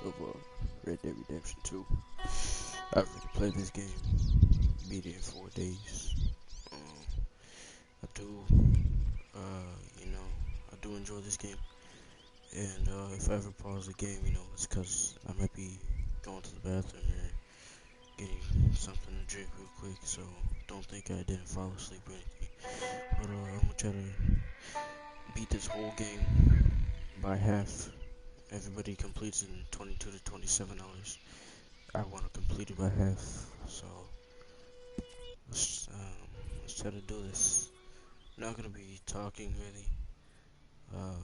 of Red Dead Redemption 2. I've already played this game, beat it in 4 days. Um, I do, I do enjoy this game. And if I ever pause the game, it's because I might be going to the bathroom or getting something to drink real quick. So don't think I didn't fall asleep or anything. But I'm gonna try to beat this whole game by half. Everybody completes in 22 to 27 hours. I want to complete it by half. So let's, um, let's try to do this. I'm not gonna be talking really. Uh,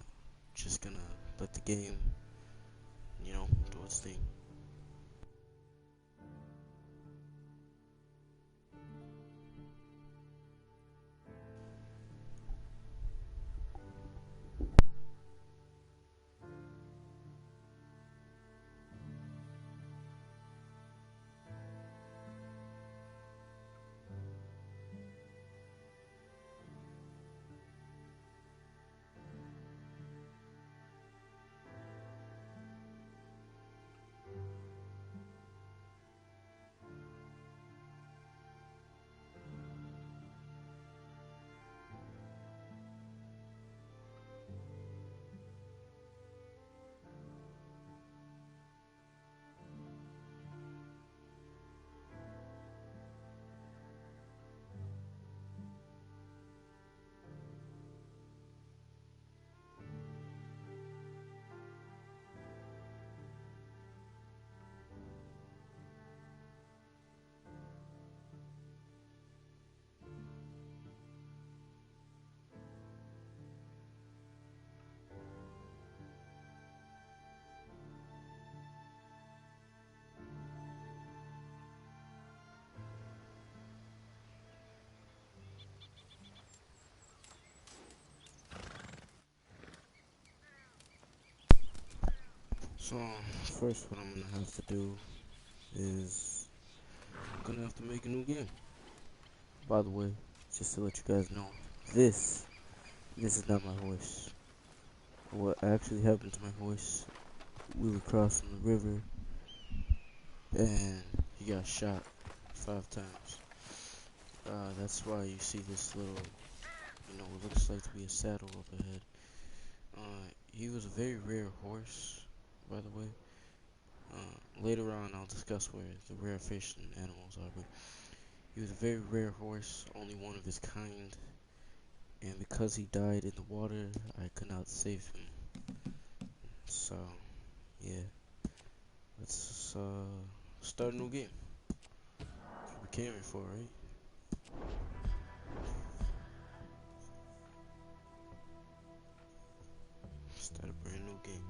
just gonna let the game, do its thing. So first, what I'm gonna have to do is I'm gonna have to make a new game. By the way, just to let you guys know, this this is not my horse. What actually happened to my horse? We were crossing the river and he got shot 5 times. That's why you see this little, what looks like to be a saddle up ahead. He was a very rare horse, by the way. Later on, I'll discuss where the rare fish and animals are, but he was a very rare horse, only one of his kind, and because he died in the water, I could not save him. So, yeah, let's start a new game. That's what we came here for, right? Start a brand new game.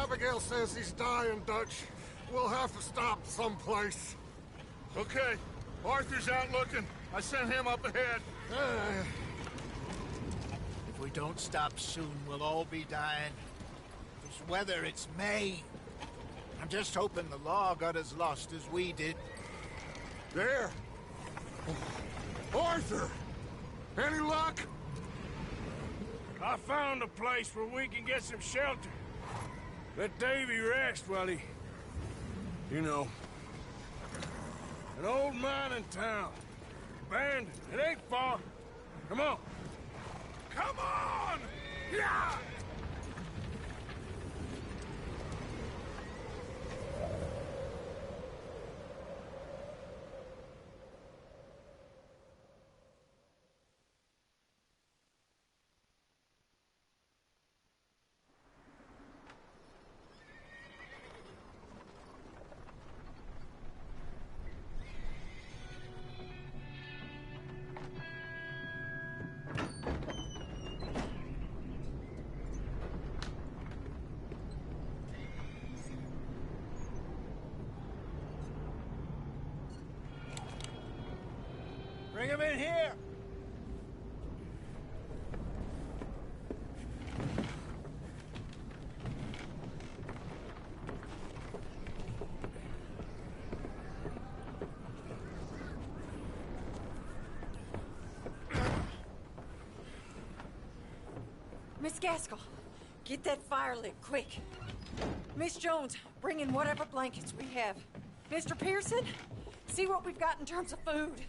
Abigail says he's dying, Dutch. We'll have to stop someplace. Okay. Arthur's out looking. I sent him up ahead. If we don't stop soon, we'll all be dying. This weather, it's May. I'm just hoping the law got as lost as we did. There! Arthur! Any luck? I found a place where we can get some shelter. Let Davy rest while he... You know. An old mining town. Abandoned. It ain't far. Come on. Come on! Yeah! Bring him in here! Miss Gaskell, get that fire lit, quick. Miss Jones, bring in whatever blankets we have. Mr. Pearson, see what we've got in terms of food.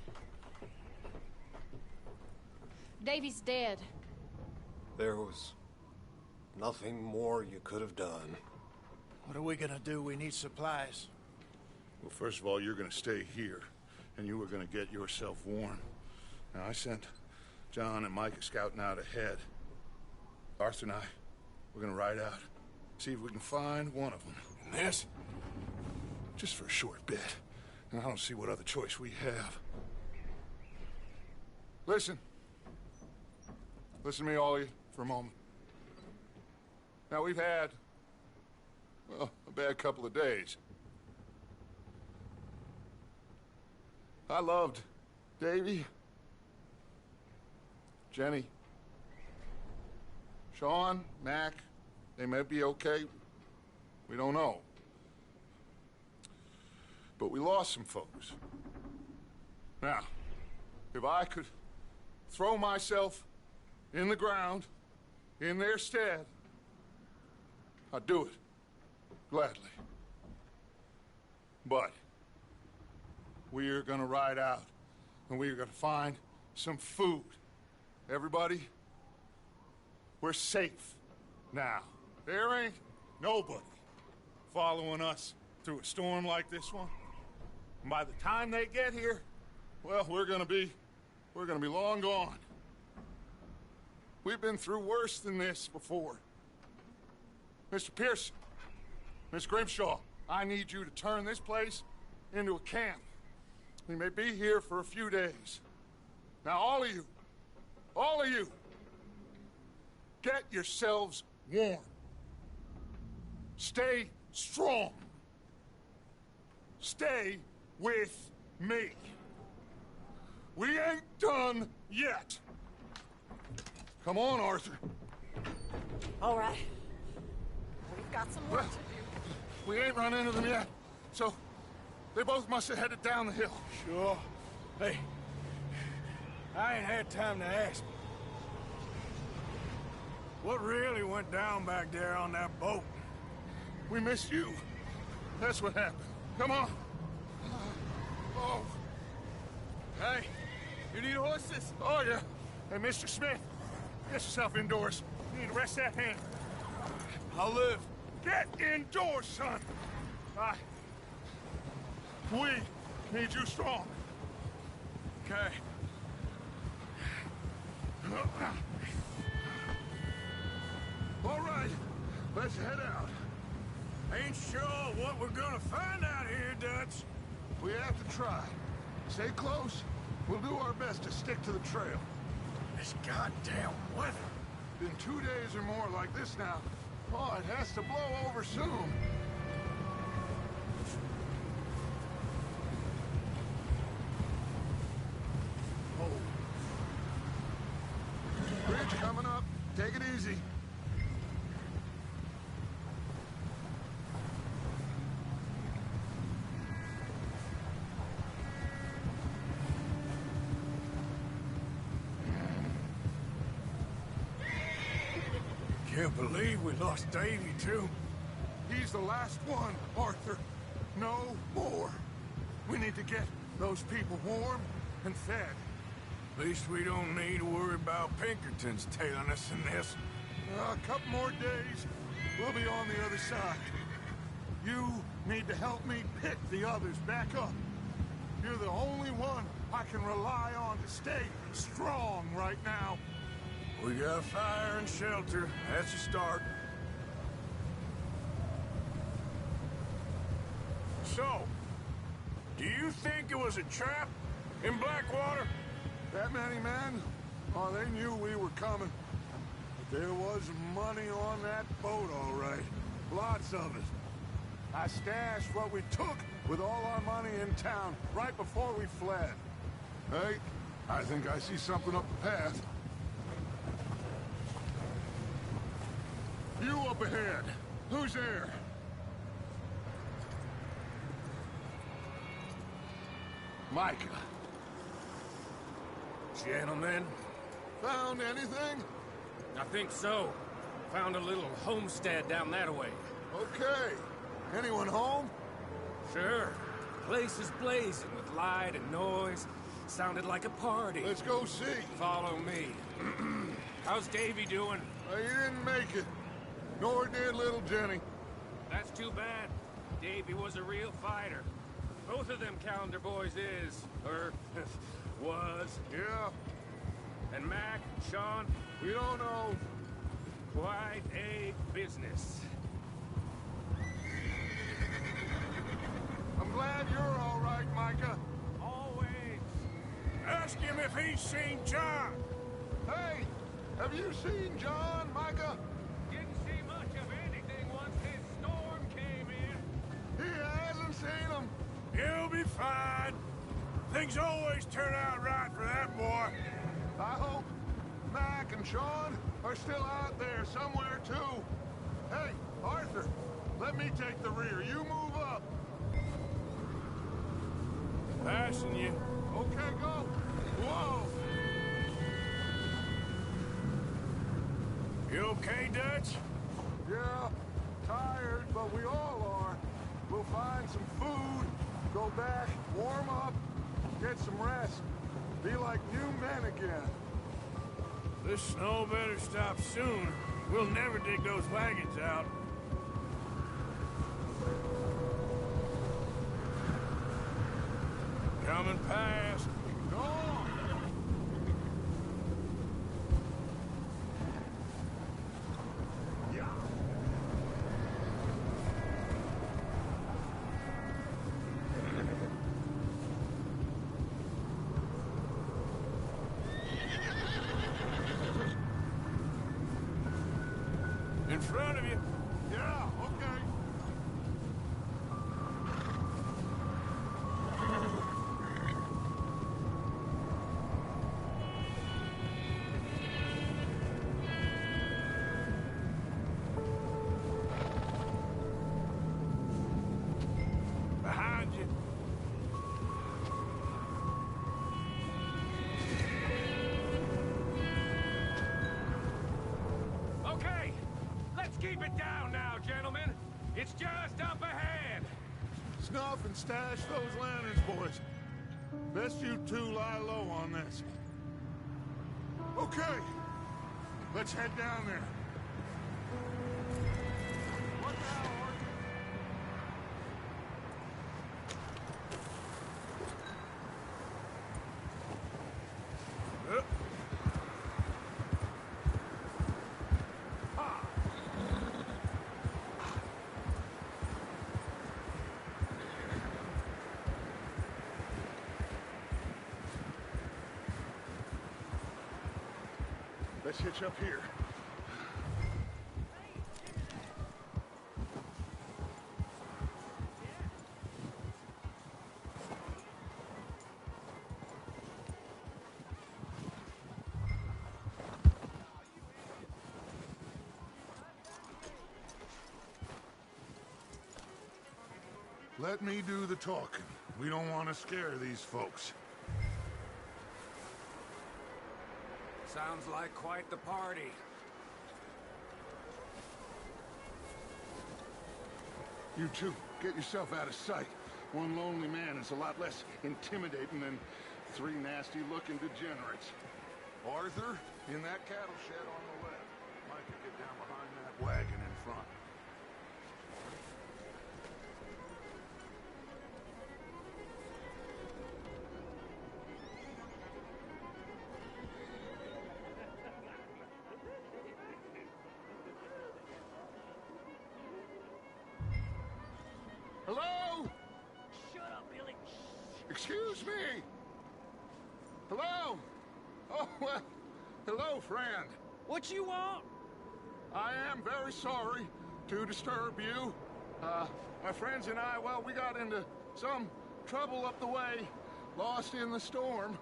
Davy's dead. There was nothing more you could have done. What are we gonna do? We need supplies. Well, first of all, you're gonna stay here, and you were gonna get yourself warm. Now, I sent John and Micah scouting out ahead. Arthur and I, we're gonna ride out, see if we can find one of them. And this, just for a short bit. And I don't see what other choice we have. Listen. Listen to me, all of you, for a moment. Now, we've had, well, a bad couple of days. I loved Davy, Jenny, Sean, Mac. They may be okay. We don't know. But we lost some folks. Now, if I could throw myself in the ground, in their stead, I'd do it, gladly. But we are gonna ride out, and we are gonna find some food. Everybody, we're safe now. There ain't nobody following us through a storm like this one. And by the time they get here, well, we're gonna be long gone. We've been through worse than this before. Mr. Pearson, Miss Grimshaw, I need you to turn this place into a camp. We may be here for a few days. Now, all of you, get yourselves warm. Stay strong. Stay with me. We ain't done yet. Come on, Arthur. All right. We've got some work to do. We ain't run into them yet, so they both must have headed down the hill. Sure. Hey, I ain't had time to ask. What really went down back there on that boat? We missed you. That's what happened. Come on. Oh. Hey, you need horses? Oh, yeah. Hey, Mr. Smith, get yourself indoors. You need to rest that hand. I'll live. Get indoors, son. We need you strong. Okay. All right, let's head out. Ain't sure what we're gonna find out here, Dutch. We have to try. Stay close. We'll do our best to stick to the trail. This goddamn weather. Been 2 days or more like this now. Oh, it has to blow over soon. Oh. Bridge coming up. Take it easy. Can't believe we lost Davy, too. He's the last one, Arthur. No more. We need to get those people warm and fed. At least we don't need to worry about Pinkertons tailing us in this. A couple more days, we'll be on the other side. You need to help me pick the others back up. You're the only one I can rely on to stay strong right now. We got fire and shelter. That's a start. So, do you think it was a trap in Blackwater? That many men? Oh, they knew we were coming. But there was money on that boat, all right. Lots of it. I stashed what we took with all our money in town right before we fled. Hey, I think I see something up the path. You up ahead. Who's there? Micah. Gentlemen, Found anything? I think so. Found a little homestead down that way. Okay. Anyone home? Sure. Place is blazing with light and noise. Sounded like a party. Let's go see. Follow me. How's Davy doing? He didn't make it. Nor did little Jenny. That's too bad. Davy was a real fighter. Both of them Calendar boys is, or was. Yeah, And Mac, Sean, we don't know. quite a business. I'm glad you're all right, Micah. Always. ask him if he's seen John. Hey, have you seen John, Micah? Didn't see much of anything once this storm came in. He hasn't seen him. He'll be fine. Things always turn out right for that boy. I hope Mac and Sean are still out there somewhere, too. Hey, Arthur, let me take the rear. You move up. Passing you. Okay, go. Whoa. You okay, Dutch? Yeah, tired, but we all are. We'll find some food, go back, warm up, get some rest. Be like new men again. This snow better stop soon. We'll never dig those wagons out. Coming past. Go on. Yeah. In front of you. Yeah, okay. Behind you. Okay, let's keep it down now, gentlemen. It's just up ahead. Snuff and stash those lanterns, boys. Best you two lie low on this. Okay, let's head down there. What now, Arthur? Let's hitch up here. Let me do the talking. We don't want to scare these folks. Sounds like quite the party. You two, get yourself out of sight. One lonely man is a lot less intimidating than three nasty-looking degenerates. Arthur, in that cattle shed on the left. Micah, get down behind that wagon in front. Hello? Shut up, Billy. Excuse me? Hello? Oh, well, hello, friend. What you want? I am very sorry to disturb you. My friends and I, well, we got into some trouble up the way, lost in the storm.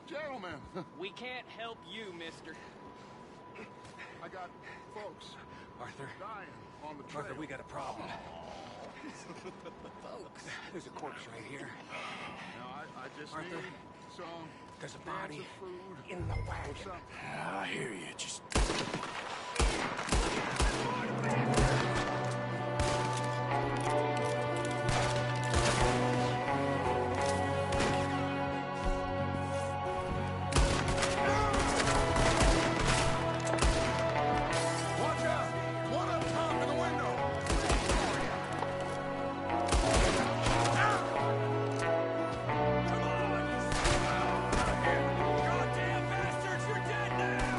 Gentlemen, We can't help you, mister. I got folks Arthur. dying on the trail. Arthur, we got a problem. Folks. There's a corpse right here. Now, I just Arthur, need some there's a cans body of food in the or wagon. something. I hear you. Just Watch out! One up top in the window! Goddamn bastards, you're dead now!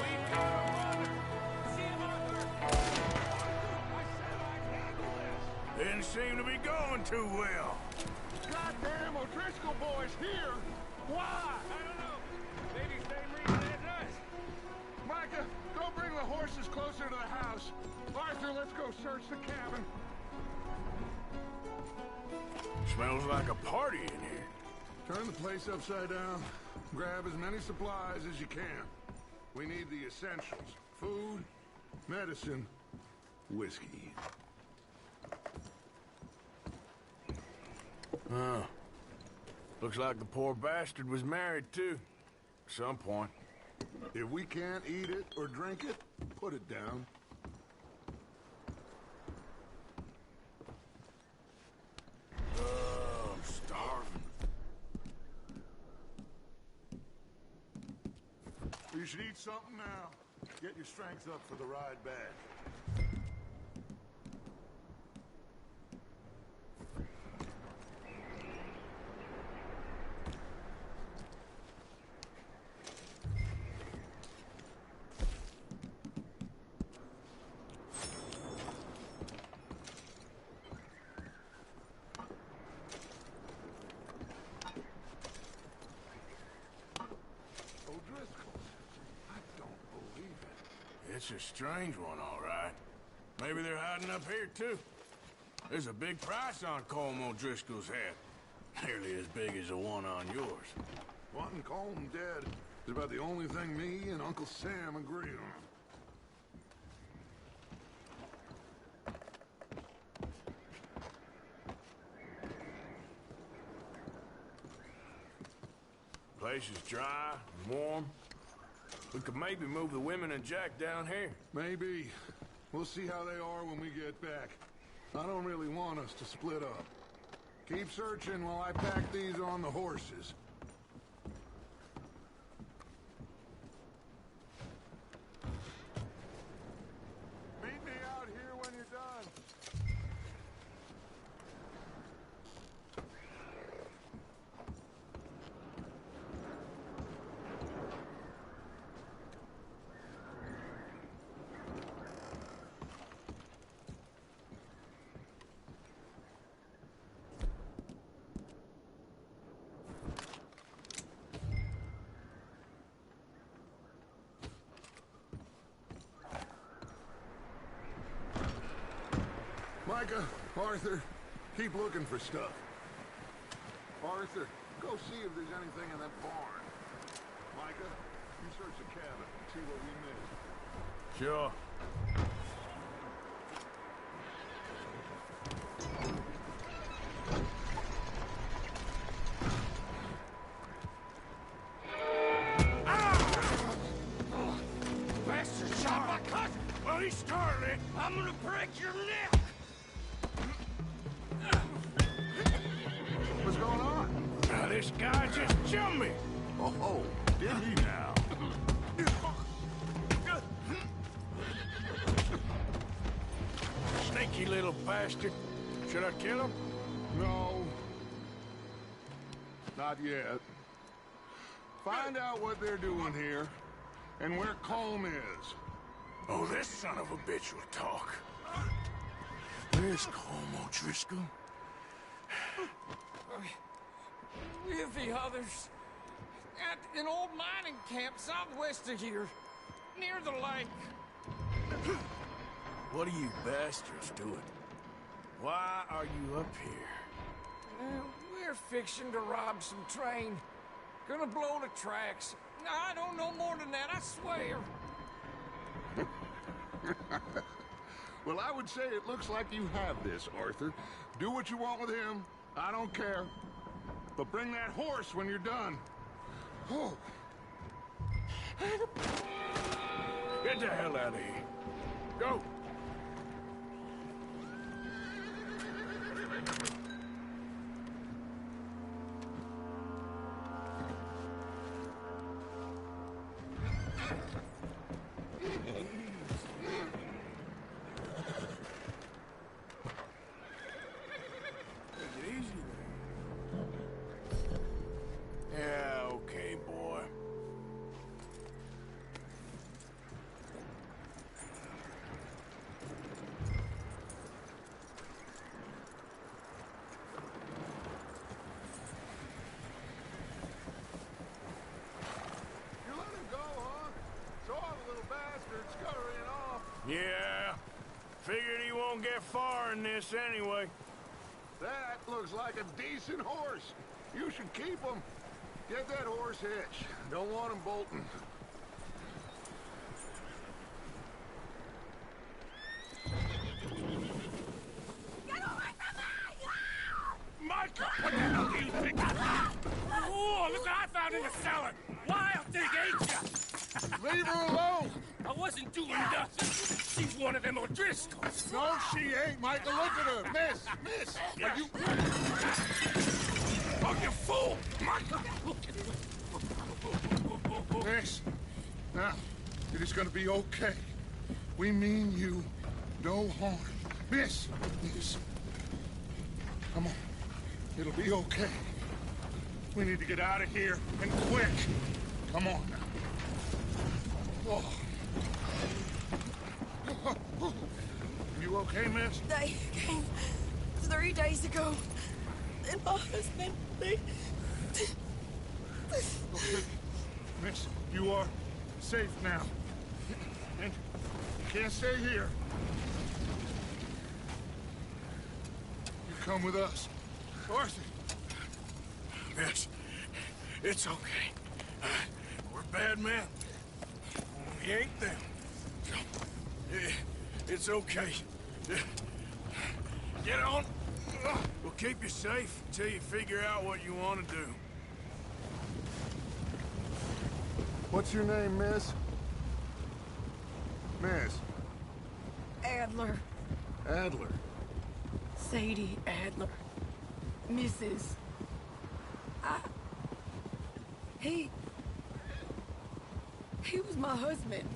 We've got a runner! See him, Arthur! I said I'd handle this! didn't seem to be going too well. Goddamn O'Driscoll boys here! Why? I don't know. Maybe same reason as us. Micah, go bring the horses closer to the house. Arthur, let's go search the cabin. Smells like a party in here. Turn the place upside down. Grab as many supplies as you can. We need the essentials. Food, medicine, whiskey. Looks like the poor bastard was married too. At some point. If we can't eat it or drink it, put it down. I'm starving. You should eat something now. Get your strength up for the ride back. O'Driscoll's. I don't believe it. It's a strange one, all right. Maybe they're hiding up here, too. There's a big price on Colm O'Driscoll's head. Nearly as big as the one on yours. Wanting Colm dead is about the only thing me and Uncle Sam agree on. Place is dry and warm. We could maybe move the women and Jack down here. Maybe. We'll see how they are when we get back. I don't really want us to split up. Keep searching while I pack these on the horses. Meet me out here when you're done. Micah, Arthur, keep looking for stuff. Arthur, go see if there's anything in that barn. Micah, you search the cabin. see what we missed. Sure. Bastard shot my cousin! Well, he started it. I'm gonna break your neck! What's going on? Now, this guy just jumped me. Oh, did he now? Sneaky little bastard. Should I kill him? No. Not yet. Find out what they're doing here, and where Colm is. Oh, this son of a bitch will talk. Where's Colm O'Driscoll? With the others. At an old mining camp southwest of here. Near the lake. What are you bastards doing? Why are you up here? We're fixing to rob some train. Gonna blow the tracks. I don't know more than that, I swear. Well, I would say it looks like you have this, Arthur. Do what you want with him. I don't care. But bring that horse when you're done. Oh. Get the hell out of here. Go. Yeah, okay, boy. You let him go, huh? So all the little bastards scurrying off. Yeah. Figured he won't get far in this anyway. That looks like a decent horse. You should keep him. Get that horse hitched. Don't want him bolting. Get away from me! Micah, what the hell do you think? Oh, look what I found in the cellar! Wild thing, ain't ya? Leave her alone! I wasn't doing nothing. She's one of them O'Driscolls. No, she ain't, Michael. Look at her. Miss, are you... Oh, you fool! Michael! Miss, now, it is gonna be okay. We mean you no harm. Miss, come on. It'll be okay. We need to get out of here, and quick. Come on now. Oh. You okay, miss? They came 3 days ago. And my husband, they... Okay. Miss, you are safe now. And you can't stay here. You come with us. Arthur. Yes, it's okay. We're bad men. We ain't them. It's okay. Get on. We'll keep you safe until you figure out what you want to do. What's your name, miss? Miss. Adler. Adler. Sadie Adler. Mrs. He was my husband.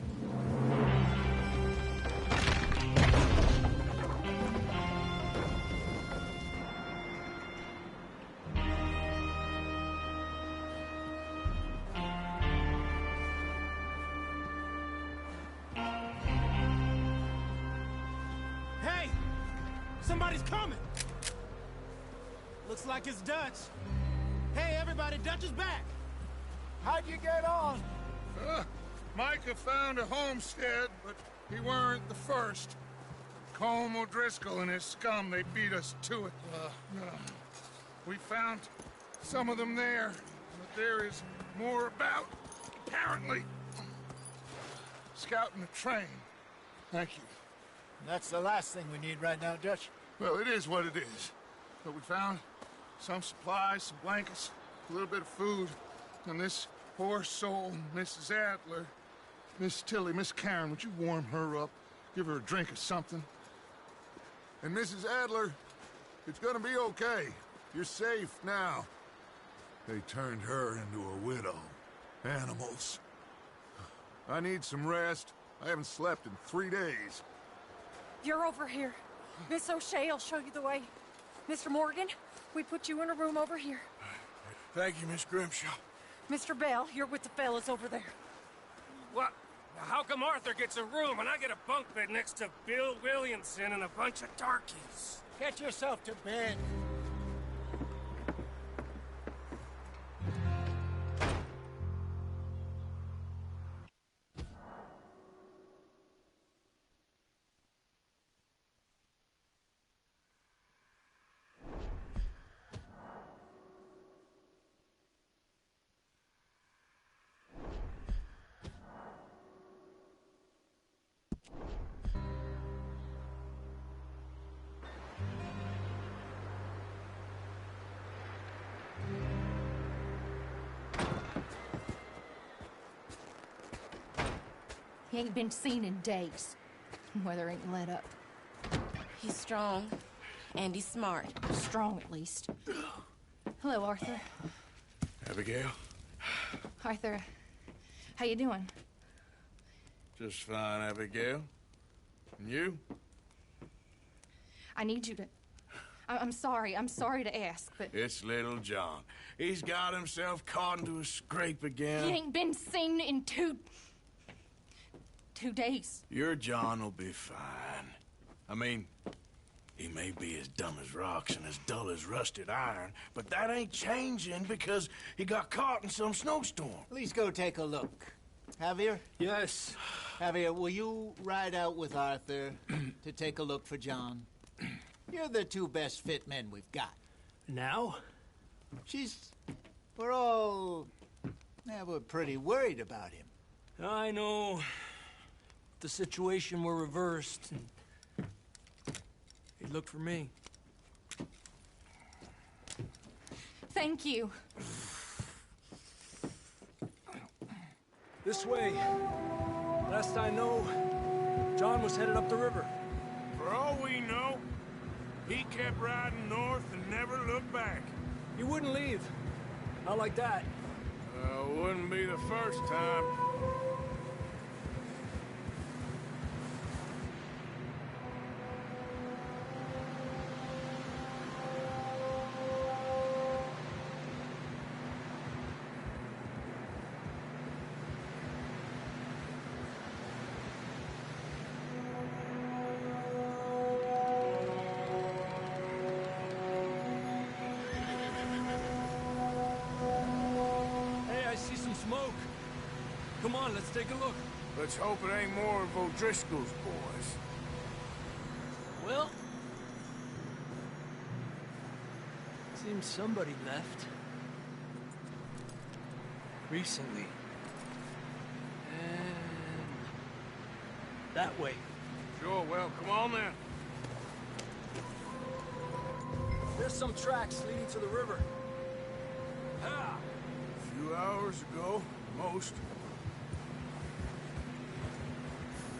Hey! Somebody's coming! Looks like it's Dutch. Hey, everybody, Dutch is back! How'd you get on? Micah found a homestead, but he weren't the first. Colm O'Driscoll and his scum, they beat us to it. We found some of them there, but there is more about, apparently. scouting the train. Thank you. That's the last thing we need right now, Dutch. Well, it is what it is. But we found some supplies, some blankets, a little bit of food, and this poor soul, Mrs. Adler, Miss Tilly, Miss Karen, would you warm her up? Give her a drink or something? And Mrs. Adler, it's gonna be okay. You're safe now. They turned her into a widow. Animals. I need some rest. I haven't slept in 3 days. You're over here. Miss O'Shea will show you the way. Mr. Morgan, we put you in a room over here. Thank you, Miss Grimshaw. Mr. Bell, you're with the fellas over there. What? How come Arthur gets a room and I get a bunk bed next to Bill Williamson and a bunch of darkies? Get yourself to bed. He ain't been seen in days. Weather ain't let up. He's strong, and he's smart. Strong, at least. Hello, Arthur. Abigail? Arthur, how you doing? Just fine, Abigail. And you? I need you to... I'm sorry to ask, but... It's little John. He's got himself caught into a scrape again. He ain't been seen in 2 days. Your John will be fine. I mean, he may be as dumb as rocks and as dull as rusted iron, but that ain't changing because he got caught in some snowstorm. Please go take a look. Javier? Yes. Javier, will you ride out with Arthur to take a look for John? You're the 2 best fit men we've got. Now? We're pretty worried about him. I know. The situation were reversed, and he looked for me. Thank you. This way. Last I know, John was headed up the river. For all we know, he kept riding north and never looked back. He wouldn't leave. Not like that. Wouldn't be the first time. Smoke. Come on, let's take a look. Let's hope it ain't more of O'Driscoll's boys. Well, seems somebody left. Recently. And that way. Sure, well, come on then. There's some tracks leading to the river. Ah! A few hours ago, most.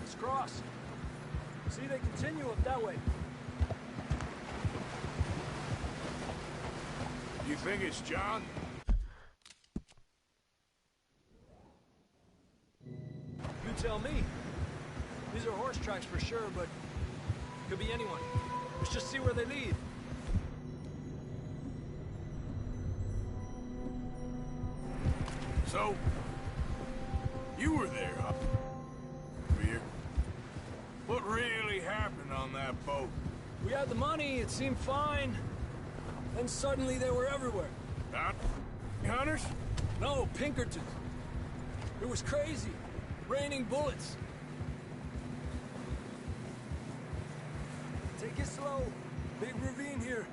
Let's cross. See, they continue up that way. You think it's John? You tell me. These are horse tracks for sure, but could be anyone. Let's just see where they lead. So, you were there, huh? Weird. What really happened on that boat? We had the money, it seemed fine. Then suddenly they were everywhere. Hunters? No, Pinkertons. It was crazy. Raining bullets. Take it slow. Big ravine here.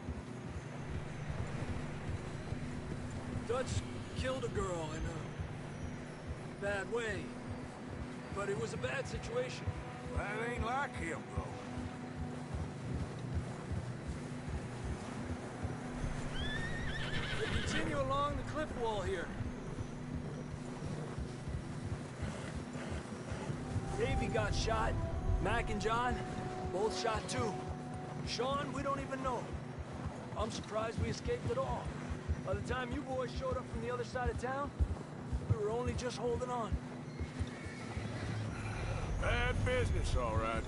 Dutch killed a girl in a bad way. But but it was a bad situation. That ain't like him, bro. They continue along the cliff wall here. Davey got shot. Mac and John, both shot too. Sean, we don't even know. I'm surprised we escaped at all. By the time you boys showed up from the other side of town, we were only just holding on. Bad business, all right.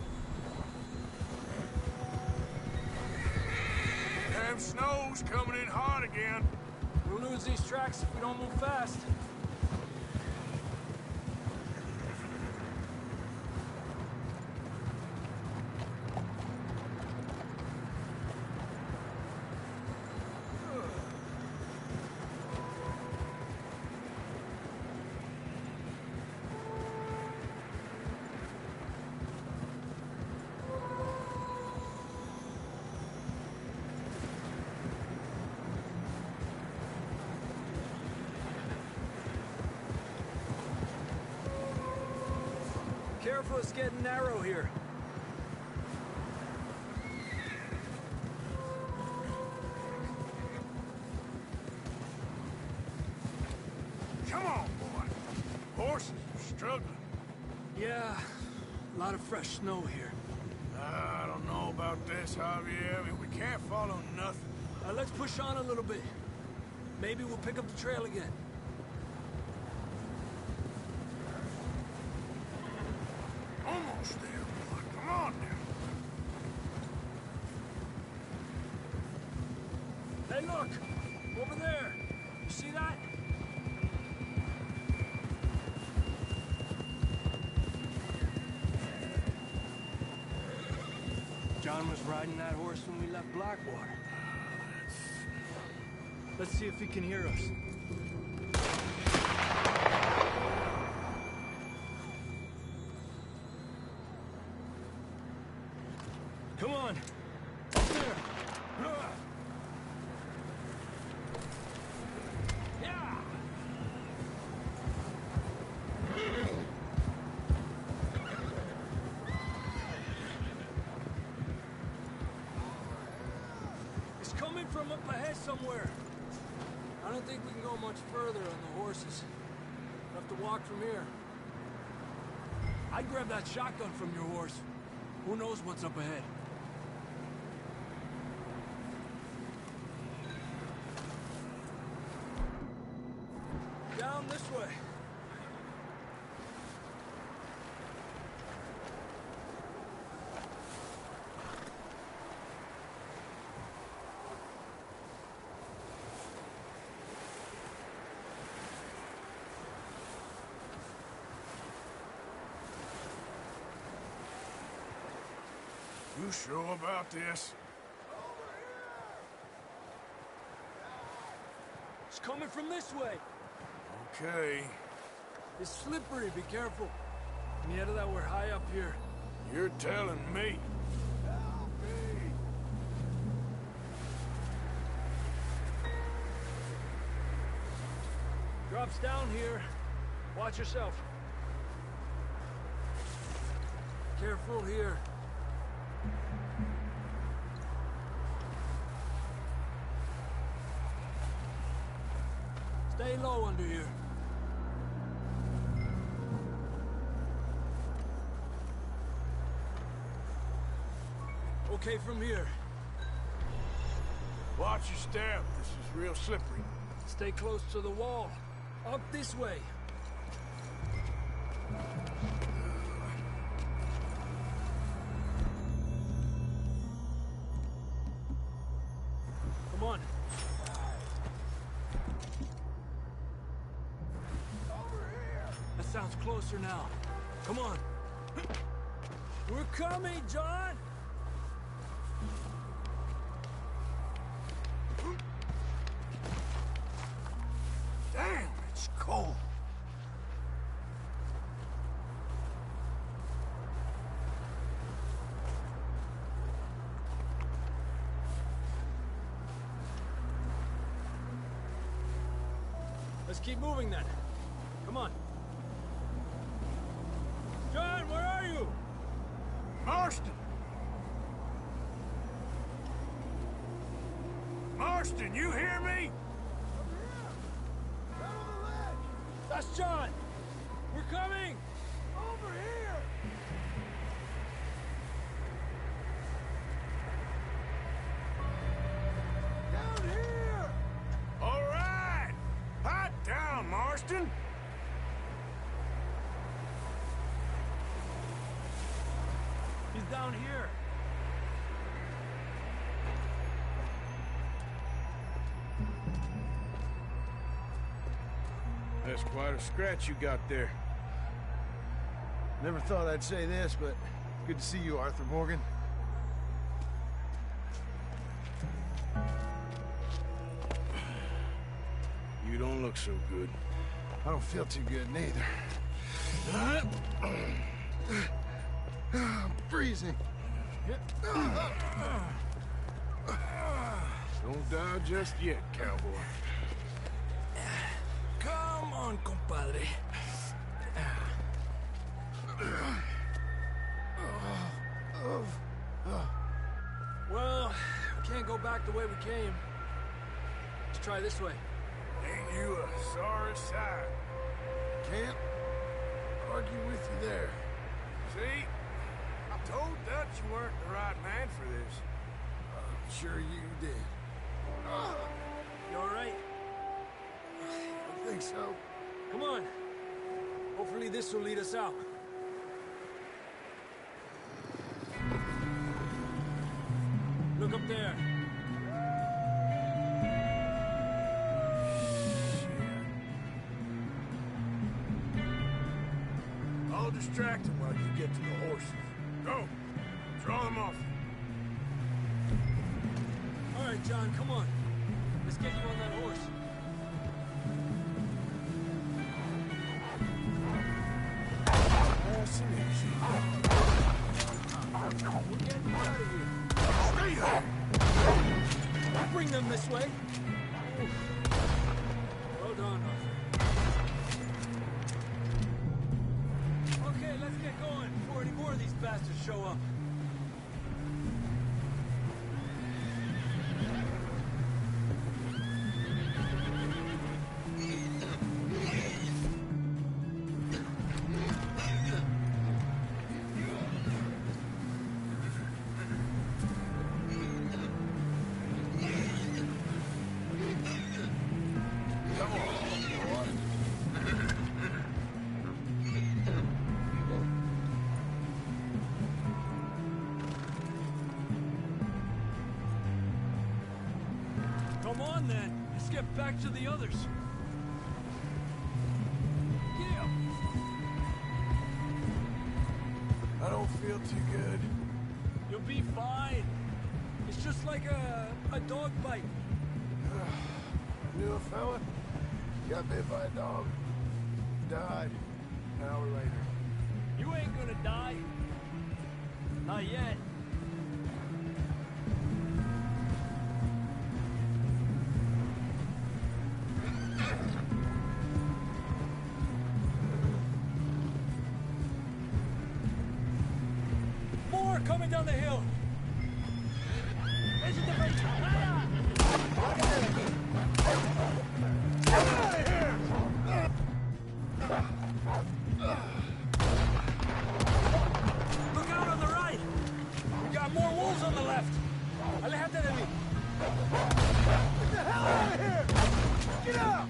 Damn snow's coming in hard again. We'll lose these tracks if we don't move fast. Careful, it's getting narrow here. Come on, boy. Horses are struggling. Yeah, a lot of fresh snow here. I don't know about this, Javier. I mean, we can't follow nothing. Let's push on a little bit. Maybe we'll pick up the trail again. Almost there, boy. Come on now. Hey, look! Over there! You see that? John was riding that horse when we left Blackwater. Let's see if he can hear us. Come on! Up there! Yeah! It's coming from up ahead somewhere. I don't think we can go much further on the horses. We'll have to walk from here. I'd grab that shotgun from your horse. Who knows what's up ahead? Down this way. You sure about this? It's coming from this way. Okay. It's slippery, be careful. And yet that we're high up here. You're telling me. Drops down here. Watch yourself. Careful here. Stay low under here. Okay from here. Watch your step. This is real slippery. Stay close to the wall. Up this way. Come on. That sounds closer now. Come on. We're coming, John! Damn, it's cold. Let's keep moving then. Come on. Marston, you hear me? That's John! We're coming! Over here! Down here! All right! Hot down, Marston! He's down here. That's quite a scratch you got there. Never thought I'd say this, but good to see you, Arthur Morgan. You don't look so good. I don't feel too good, neither. I'm freezing. Don't die just yet, cowboy. Come on, compadre. Well, we can't go back the way we came. Let's try this way. Ain't you a sorry sight? Can't argue with you there. See? I told Dutch you weren't the right man for this. I'm sure you did. You all right? I think so. Come on. Hopefully this will lead us out. Look up there. I'll distract him while you get to the horses. Go! Draw them off. All right, John, come on. Let's get you on that horse. Nice and easy. We're getting out of here. Stay there! Bring them this way. Well done, Arthur. Okay, let's get going before any more of these bastards show up. Come on, then. Let's get back to the others. Yeah. I don't feel too good. You'll be fine. It's just like a dog bite. Knew a fella, got bit by a dog, died an hour later. You ain't gonna die. Not yet. More coming down the hill. Look out on the right. We got more wolves on the left. Aléjate de mí. Get the hell out of here! Get out!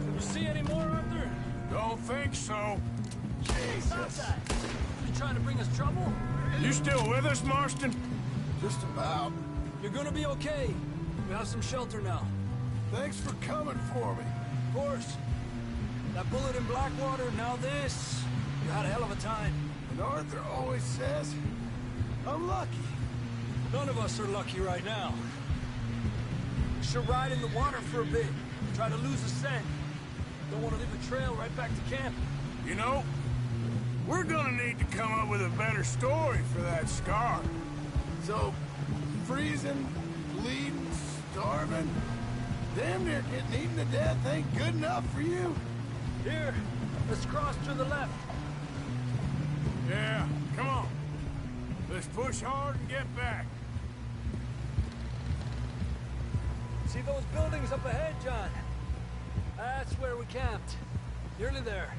Did you see any more, Arthur? Don't think so. Jesus! You trying to bring us trouble? You still with us, Marston? Just about. You're gonna be okay. We have some shelter now. Thanks for coming for me. Of course. That bullet in Blackwater, now this. You had a hell of a time. And Arthur always says, I'm lucky. None of us are lucky right now. We should ride in the water for a bit. Try to lose the scent. Don't want to leave a trail right back to camp. You know, we're gonna need to come up with a better story for that scar. So, freezing, bleeding, starving, damn near getting eaten to death ain't good enough for you? Here, let's cross to the left. Yeah, come on. Let's push hard and get back. See those buildings up ahead, John? That's where we camped. Nearly there.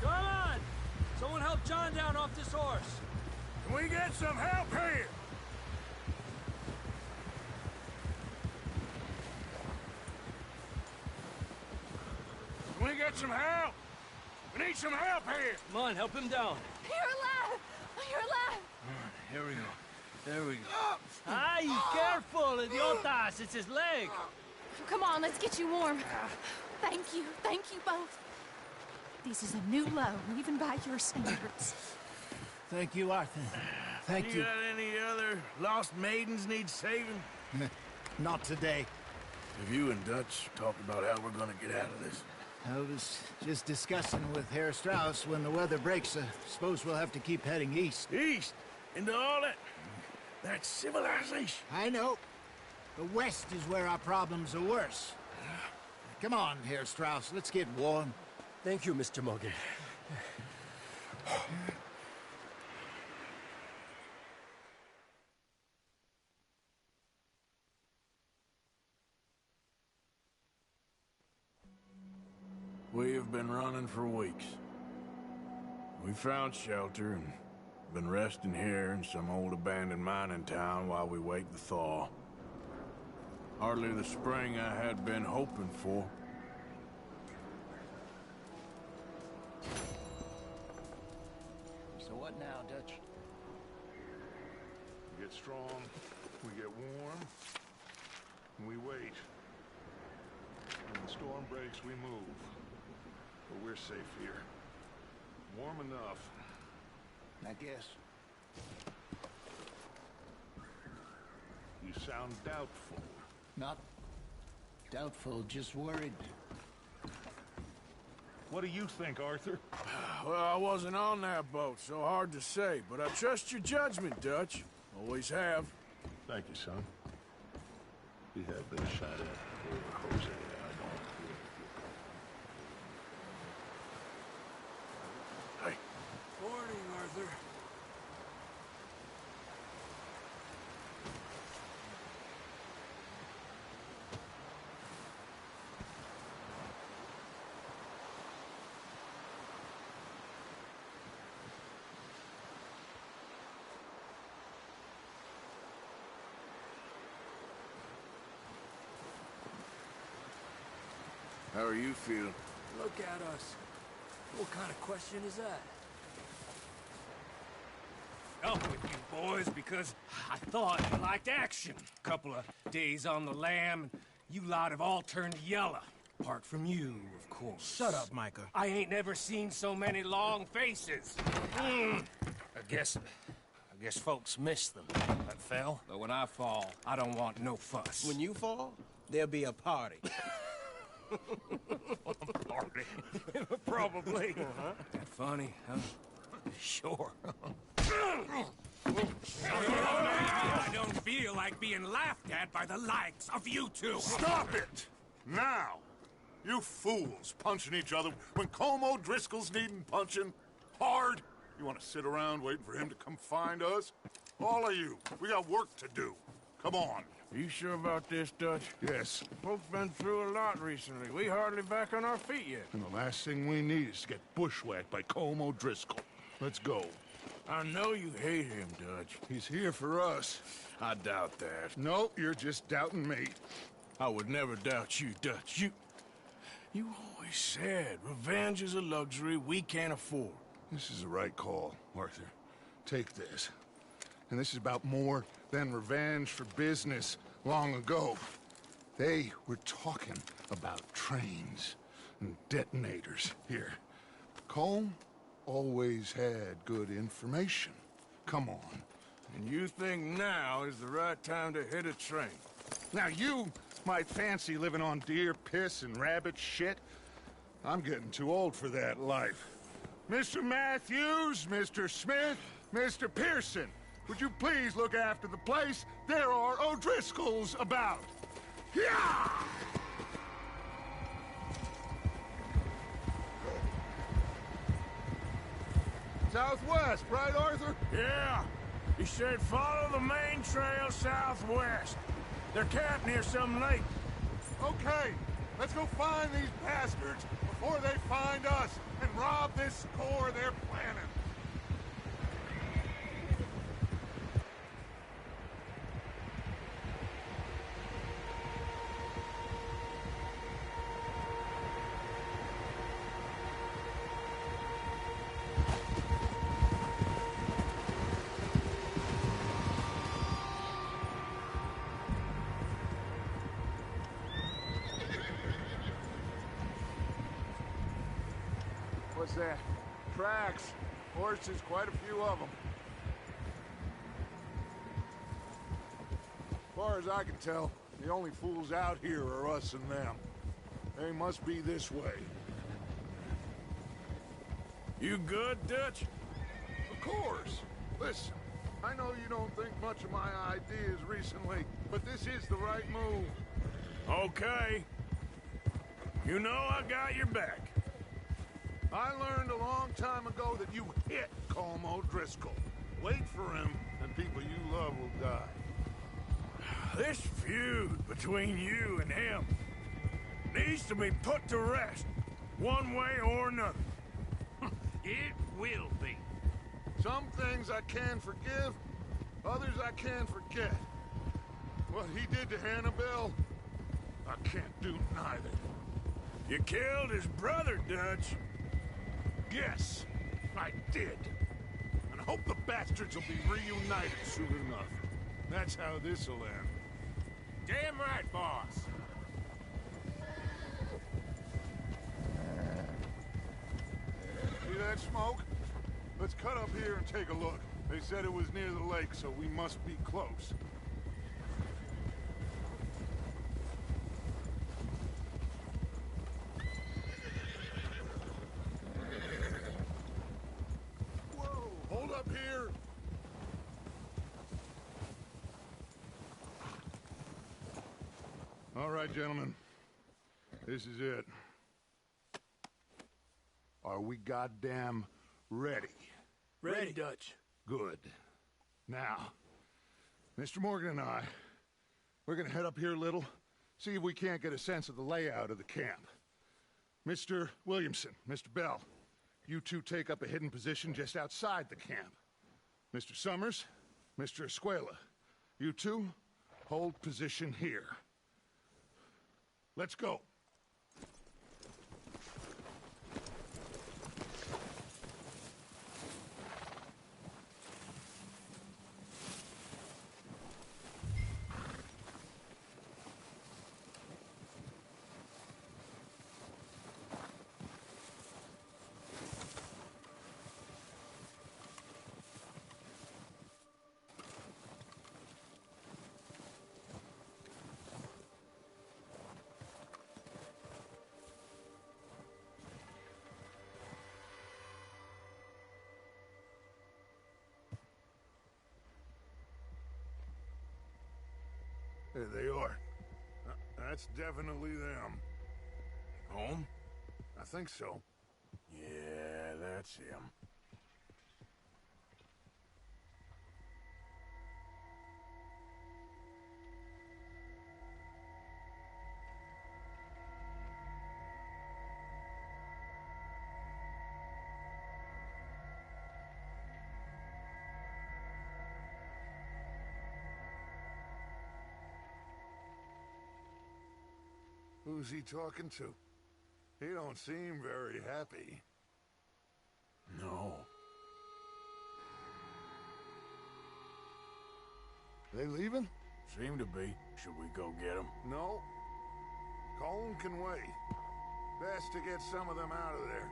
Come on! Someone help John down off this horse. Can we get some help here? Can we get some help? We need some help here! Come on, help him down. You're alive! You're alive! Here we go. There we go. Ay, careful, idiotas! It's his leg! Come on, let's get you warm. Thank you both. This is a new low, even by your standards. Thank you, Arthur. Thank you. Got any other lost maidens need saving? Not today. Have you and Dutch talked about how we're gonna get out of this? I was just discussing with Herr Strauss when the weather breaks. Suppose we'll have to keep heading east. East? Into all that... That's civilization. I know. The west is where our problems are worse. Come on, Herr Strauss, let's get warm. Thank you, Mr. Morgan. We have been running for weeks. We found shelter and been resting here in some old abandoned mining town while we wait the thaw. Hardly the spring I had been hoping for. So what now, Dutch? We get strong, we get warm, and we wait. When the storm breaks, we move. But we're safe here. Warm enough. I guess. You sound doubtful. Not doubtful, just worried. What do you think, Arthur? Well, I wasn't on that boat, so hard to say, but I trust your judgment, Dutch. Always have. Thank you, son. We have been shot at for Jose. Hey. Morning, Arthur. How are you feeling? Look at us. What kind of question is that? Up with you boys because I thought you liked action. Couple of days on the lam, and you lot have all turned yellow. Apart from you, of course. Shut up, Micah. I ain't never seen so many long faces. I guess folks miss them. That fell. But when I fall, I don't want no fuss. When you fall, there'll be a party. Party? Probably. That funny, huh? Sure. I don't feel like being laughed at by the likes of you two. Stop it! Now! You fools punching each other when Como Driscoll's needing punching hard. You want to sit around waiting for him to come find us? All of you, we got work to do. Come on. You sure about this, Dutch? Yes. Folks been through a lot recently. We hardly back on our feet yet. And the last thing we need is to get bushwhacked by Como Driscoll. Let's go. I know you hate him, Dutch. He's here for us. I doubt that. No, you're just doubting me. I would never doubt you, Dutch. You always said revenge is a luxury we can't afford. This is the right call, Arthur. Take this. And this is about more than revenge for business long ago. They were talking about trains and detonators here. Colm always had good information. Come on. And you think now is the right time to hit a train? Now you might fancy living on deer piss and rabbit shit. I'm getting too old for that life. Mr. Matthews, Mr. Smith, Mr. Pearson, would you please look after the place? There are O'Driscolls about. Southwest, right, Arthur? Yeah. He said follow the main trail southwest. They're camped near some lake. Okay, let's go find these bastards before they find us and rob this score they're planning. What's that? Tracks. Horses, quite a few of them. As far as I can tell, the only fools out here are us and them. They must be this way. You good, Dutch? Of course. Listen, I know you don't think much of my ideas recently, but this is the right move. Okay. You know I got your back. I learned a long time ago that you hit Colm O'Driscoll. Wait for him, and people you love will die. This feud between you and him needs to be put to rest, one way or another. It will be. Some things I can forgive, others I can forget. What he did to Hannibal, I can't do neither. You killed his brother, Dutch. Yes, I did. And I hope the bastards will be reunited soon enough. That's how this'll end. Damn right, boss. See that smoke? Let's cut up here and take a look. They said it was near the lake, so we must be close. Whoa, hold up here! All right, gentlemen. This is it. Are we goddamn ready? Ready, Dutch. Good. Now, Mr. Morgan and I, we're gonna head up here a little, see if we can't get a sense of the layout of the camp. Mr. Williamson, Mr. Bell, you two take up a hidden position just outside the camp. Mr. Summers, Mr. Escuela, you two hold position here. Let's go. There they are. That's definitely them. Home? I think so. Yeah, that's him. Who's he talking to? He don't seem very happy. No. They leaving? Seem to be. Should we go get them? No. Colm can wait. Best to get some of them out of there.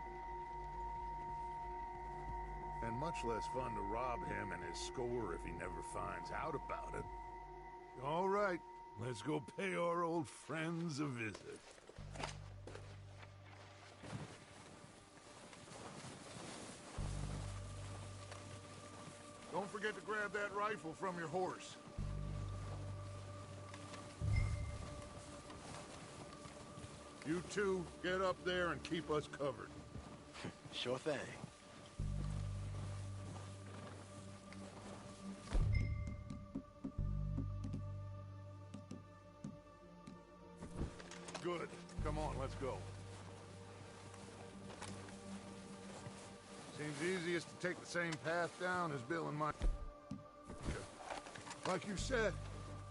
And much less fun to rob him and his score if he never finds out about it. All right, let's go pay our old friends a visit. Don't forget to grab that rifle from your horse. You two, get up there and keep us covered. Sure thing. Good. Come on, let's go. Seems easiest to take the same path down as Bill and Mike. Like you said,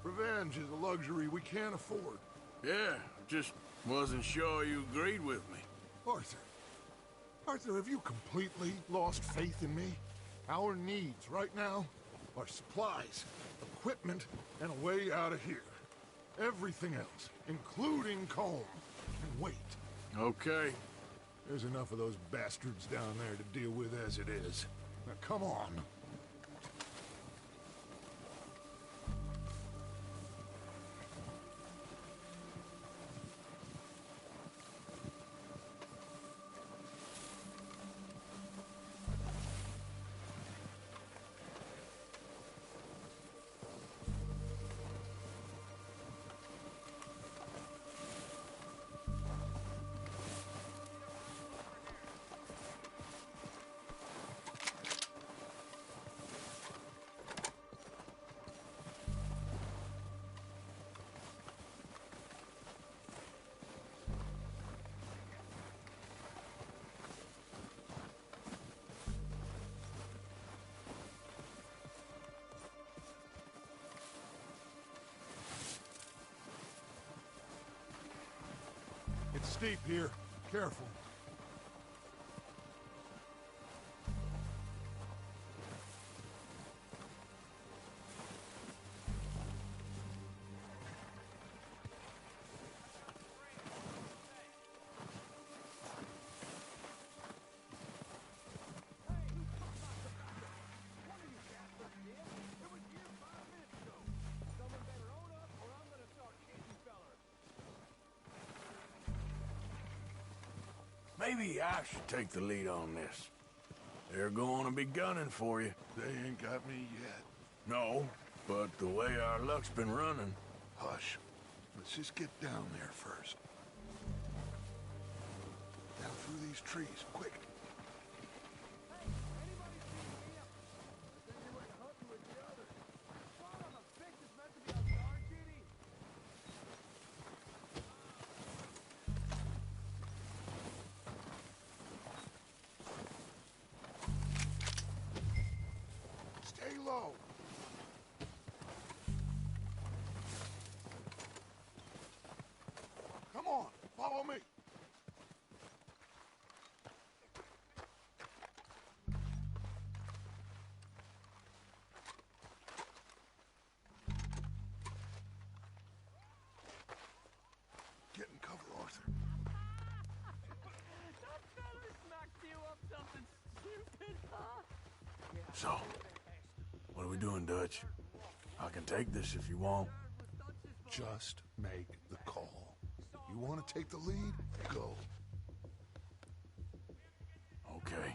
revenge is a luxury we can't afford. Yeah, just wasn't sure you agreed with me. Arthur. Arthur, have you completely lost faith in me? Our needs right now are supplies, equipment, and a way out of here. Everything else, including Colm, can wait. Okay. There's enough of those bastards down there to deal with as it is. Now come on. It's steep here. Careful. Maybe I should take the lead on this. They're going to be gunning for you. They ain't got me yet. No, but the way our luck's been running... Hush. Let's just get down there first. Down through these trees, quick. Stay low. Come on, follow me. Get in cover, Arthur. So, what are we doing, Dutch? I can take this if you want. Just make the call. You want to take the lead? Go. Okay.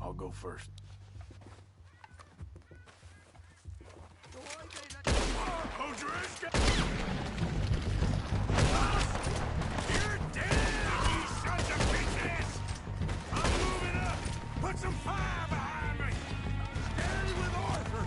I'll go first. Hold your ass. You're dead, you sons of bitches! I'm moving up! Put some fire behind me! Stay with Arthur!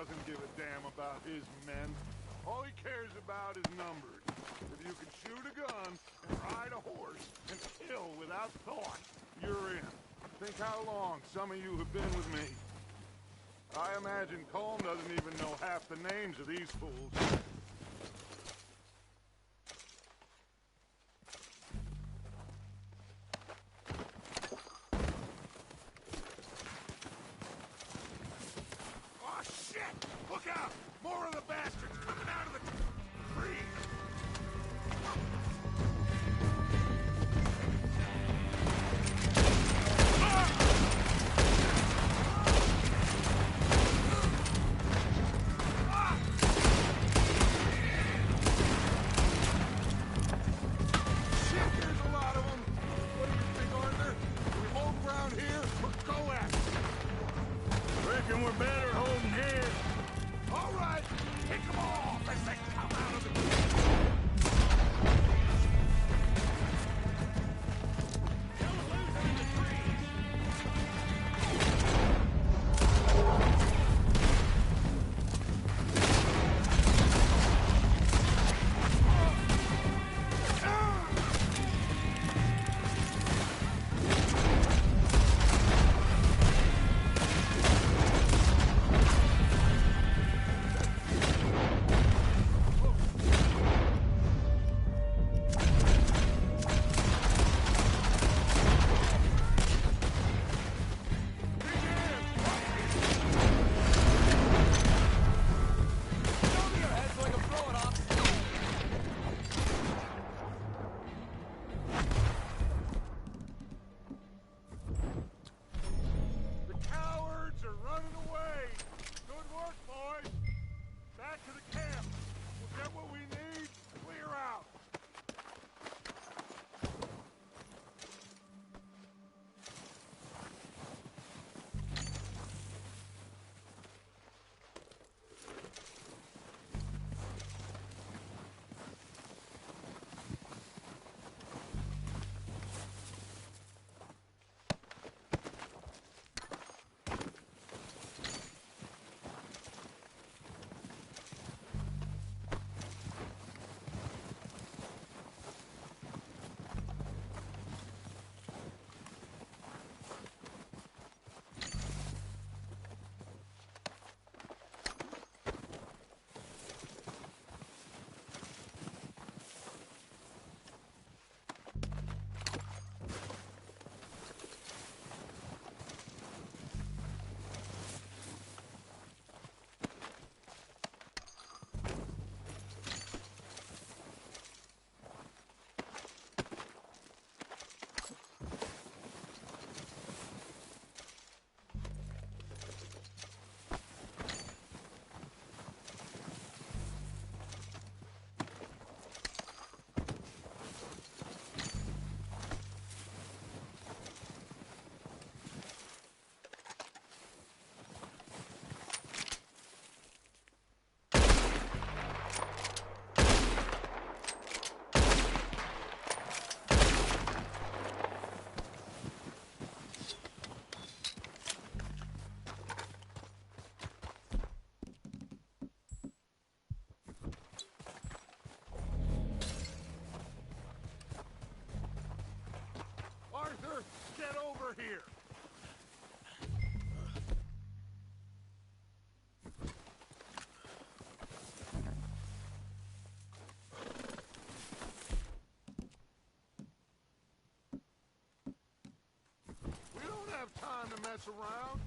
doesn't give a damn about his men. All he cares about is numbers. If you can shoot a gun and ride a horse and kill without thought, you're in. Think how long some of you have been with me. I imagine Colm doesn't even know half the names of these fools. Oh, shit! Look out! More of the bastards coming out of the trees! Reckon we're better holding here. All right, take them off as they come out of the... Arthur, get over here! We don't have time to mess around.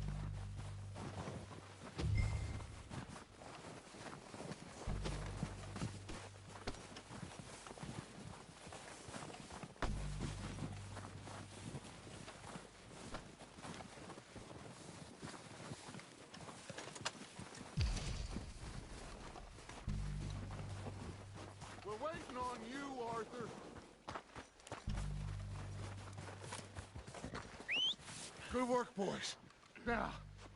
We're waiting on you, Arthur. Good work, boys. Now,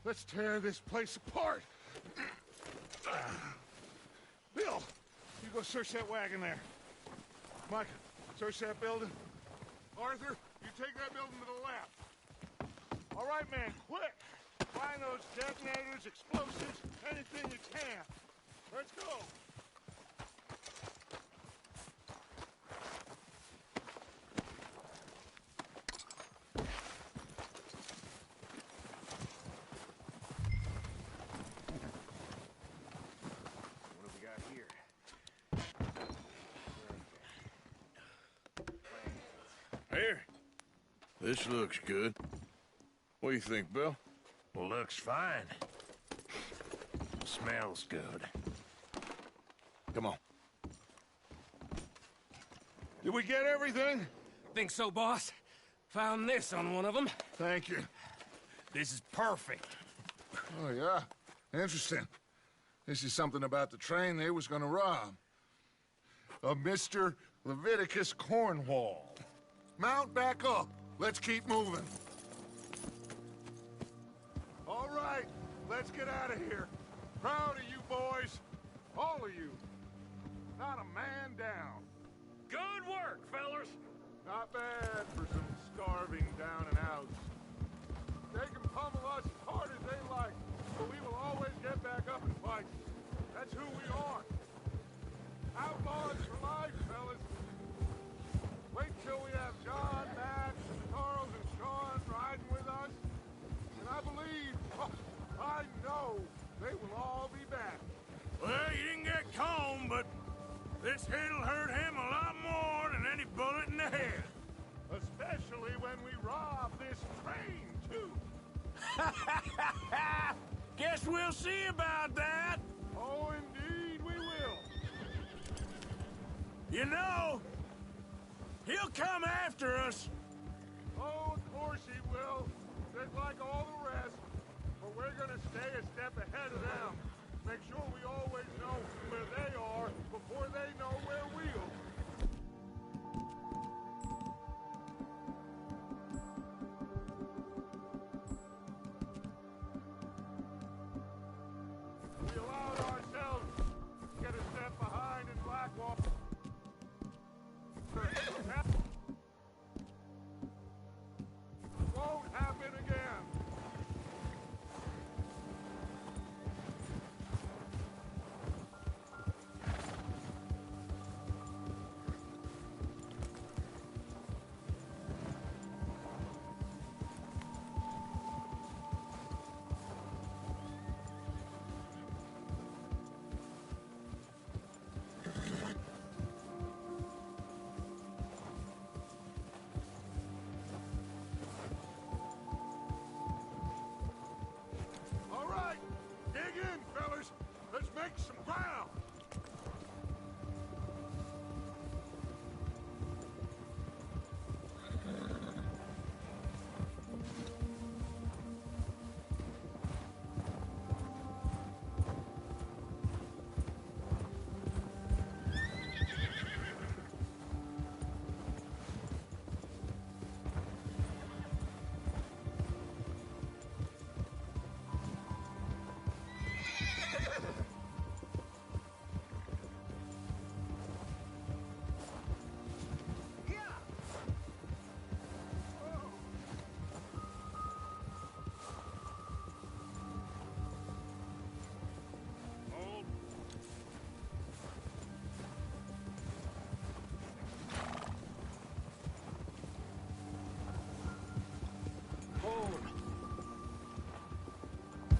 let's tear this place apart. Bill, you go search that wagon there. Mike, search that building. Arthur, you take that building to the left. All right, man, quick. Find those detonators, explosives, anything you can. Let's go. What have we got here? Here. This looks good. What do you think, Bill? Looks fine. Smells good. Come on. Did we get everything? Think so, boss. Found this on one of them. Thank you. This is perfect. Oh, yeah? Interesting. This is something about the train they was gonna rob. Of Mr. Leviticus Cornwall. Mount back up. Let's keep moving. All right, let's get out of here. Proud of you boys. All of you. Not a man down. Good work, fellas. Not bad for some starving down and outs. They can pummel us as hard as they like, but we will always get back up and fight. That's who we are. Outlaws for life, fellas. Wait till we have John, Matt, Charles, and Sean riding with us. And I believe, I know, they will all be back. Well, you didn't get Combe, but this hit'll hurt him a lot more than any bullet in the head. Especially when we rob this train, too. Guess we'll see about that. Oh, indeed we will. You know, he'll come after us. Oh, of course he will. Just like all the rest. But we're gonna stay a step ahead of them. Make sure we always know where they are before they know where we'll. We allowed ourselves to get a step behind in Blackwall. Won't happen again. All right, dig in, fellas. Let's make some ground.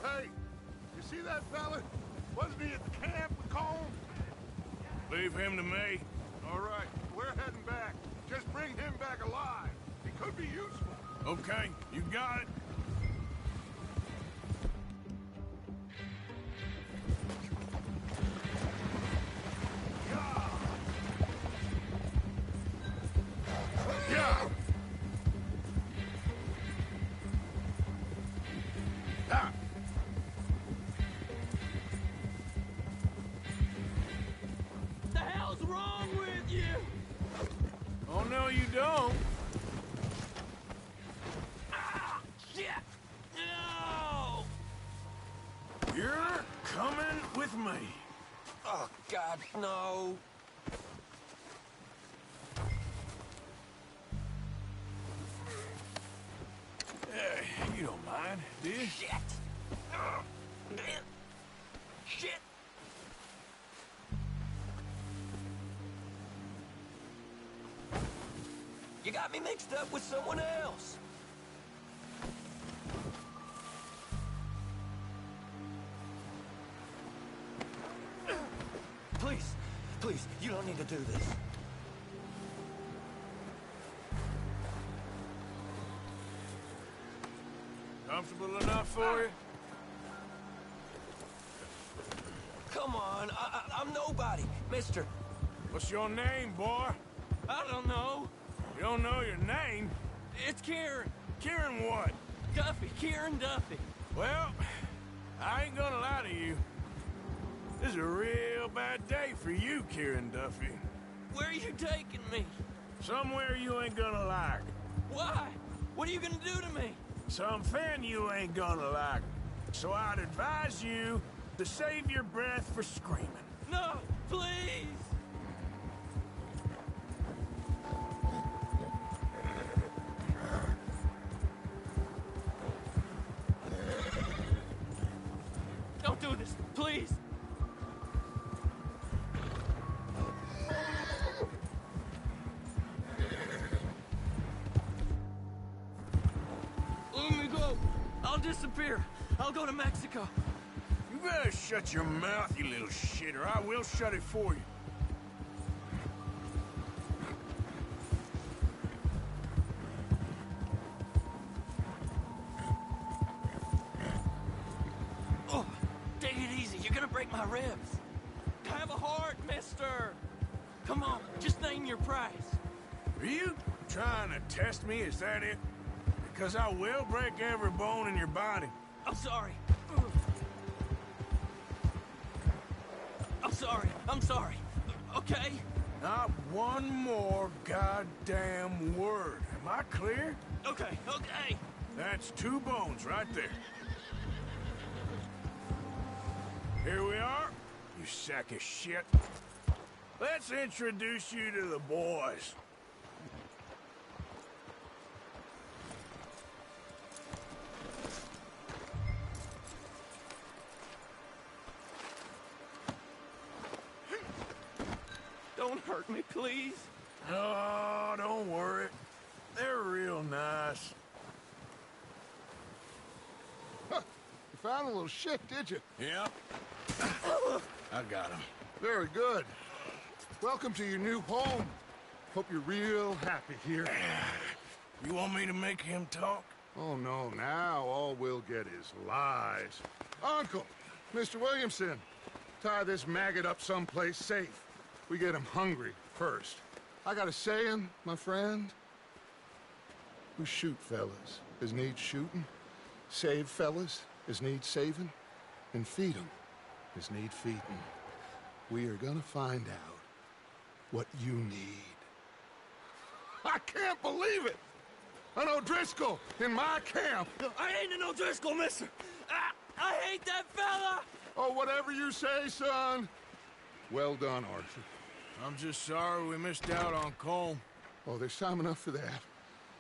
Hey, you see that fella? Wasn't he at the camp with Colm? Leave him to me. All right, we're heading back. Just bring him back alive. He could be useful. Okay, you got it. Yeah! Ah! The hell's wrong with you? Oh, no, you don't. Ah, shit! No! You're coming with me. Oh, God, no. You don't mind, do you? Shit! Man! Shit! You got me mixed up with someone else. Please, please, you don't need to do this. Comfortable enough for you? Come on, I'm nobody, mister. What's your name, boy? I don't know. You don't know your name? It's Kieran. Kieran what? Duffy, Kieran Duffy. Well, I ain't gonna lie to you. This is a real bad day for you, Kieran Duffy. Where are you taking me? Somewhere you ain't gonna like. Why? What are you gonna do to me? Something you ain't gonna like. So I'd advise you to save your breath for screaming. No, please! Don't do this, please! Let me go! I'll disappear! I'll go to Mexico! You better shut your mouth, you little shit, or I will shut it for you. Oh, take it easy. You're gonna break my ribs. Have a heart, mister! Come on, just name your price. Are you trying to test me? Is that it? Because I will break every bone in your body. I'm sorry. I'm sorry. Okay? Not one more goddamn word. Am I clear? Okay. That's 2 bones right there. Here we are, you sack of shit. Let's introduce you to the boys. Don't hurt me, please. Oh, don't worry. They're real nice. Huh. You found a little shit, did you? Yeah. I got him. Very good. Welcome to your new home. Hope you're real happy here. You want me to make him talk? Oh, no. Now all we'll get is lies. Uncle, Mr. Williamson, tie this maggot up someplace safe. We get him hungry first. I got a saying, my friend. We shoot fellas as need shooting, save fellas as need saving, and feed 'em as need feeding. We are gonna find out what you need. I can't believe it! An O'Driscoll in my camp! I ain't an O'Driscoll, mister! I hate that fella! Oh, whatever you say, son. Well done, Arthur. I'm just sorry we missed out on Colm. Oh, there's time enough for that.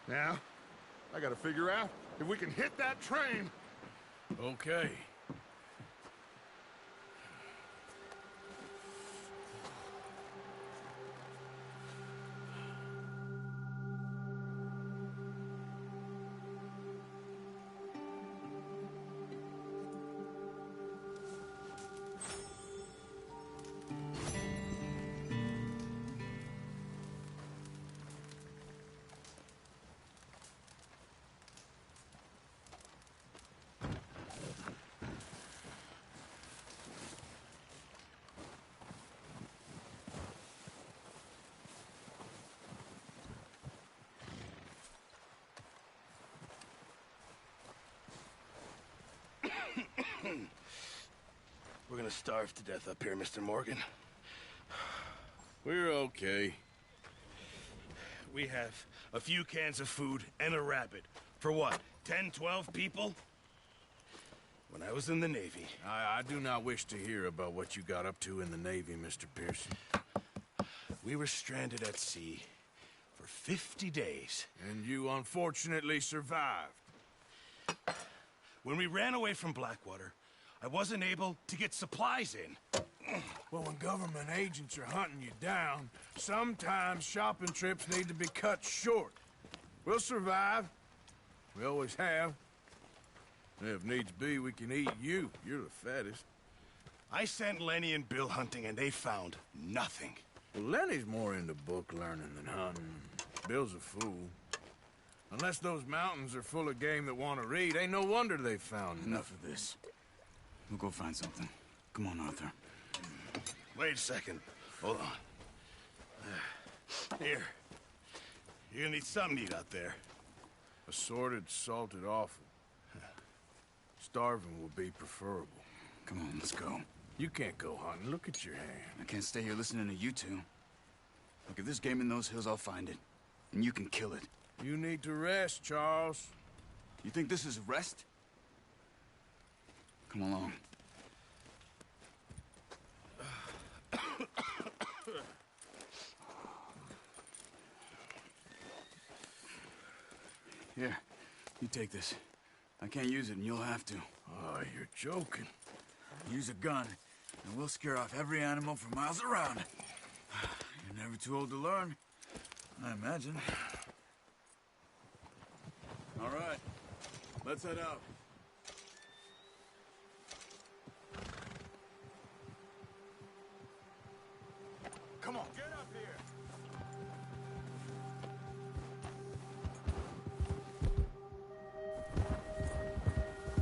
Now, I gotta figure out if we can hit that train. Okay. We're gonna starve to death up here, Mr. Morgan. We're okay. We have a few cans of food and a rabbit. For what, 10, 12 people? When I was in the Navy... I do not wish to hear about what you got up to in the Navy, Mr. Pearson. We were stranded at sea for 50 days. And you unfortunately survived. When we ran away from Blackwater, I wasn't able to get supplies in. Well, when government agents are hunting you down, sometimes shopping trips need to be cut short. We'll survive. We always have. And if needs be, we can eat you. You're the fattest. I sent Lenny and Bill hunting, and they found nothing. Well, Lenny's more into book learning than hunting. Bill's a fool. Unless those mountains are full of game that want to read, ain't no wonder they found Enough of this. We'll go find something. Come on, Arthur. Wait a second. Hold on. Here. You're gonna need something to eat out there. Assorted, salted offal. Starving would be preferable. Come on, let's go. You can't go hunting. Look at your hand. I can't stay here listening to you two. Look, if there's game in those hills, I'll find it. And you can kill it. You need to rest, Charles. You think this is rest? Come along. Here, you take this. I can't use it, and you'll have to. Oh, you're joking. Use a gun, and we'll scare off every animal for miles around. You're never too old to learn, I imagine. All right, let's head out. Come on. Get up here.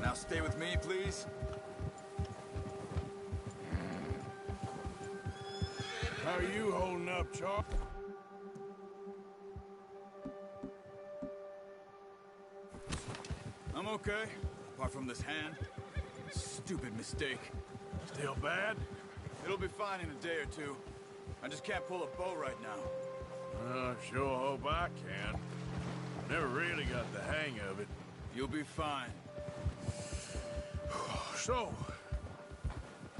Now stay with me, please. How are you holding up, Charles? I'm okay, apart from this hand. Stupid mistake. Still bad? It'll be fine in a day or two. I just can't pull a bow right now. I sure hope I can. Never really got the hang of it. You'll be fine. So,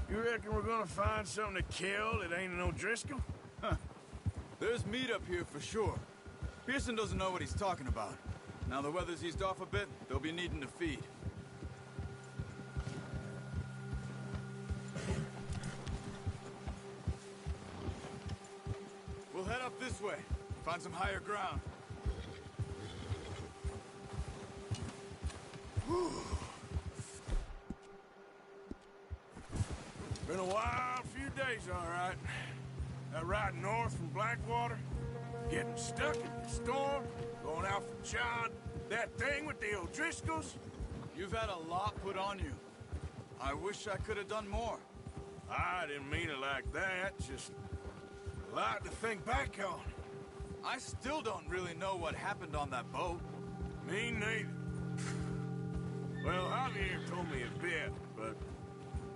you reckon we're gonna find something to kill that ain't no Driscoll? Huh. There's meat up here for sure. Pearson doesn't know what he's talking about. Now the weather's eased off a bit, they'll be needing to feed. We'll head up this way, find some higher ground. Been a wild few days, all right. That ride north from Blackwater, getting stuck in the storm, going out from John, that thing with the O'Driscolls. You've had a lot put on you. I wish I could have done more. I didn't mean it like that, just a lot to think back on. I still don't really know what happened on that boat. Me neither. Well, Javier told me a bit, but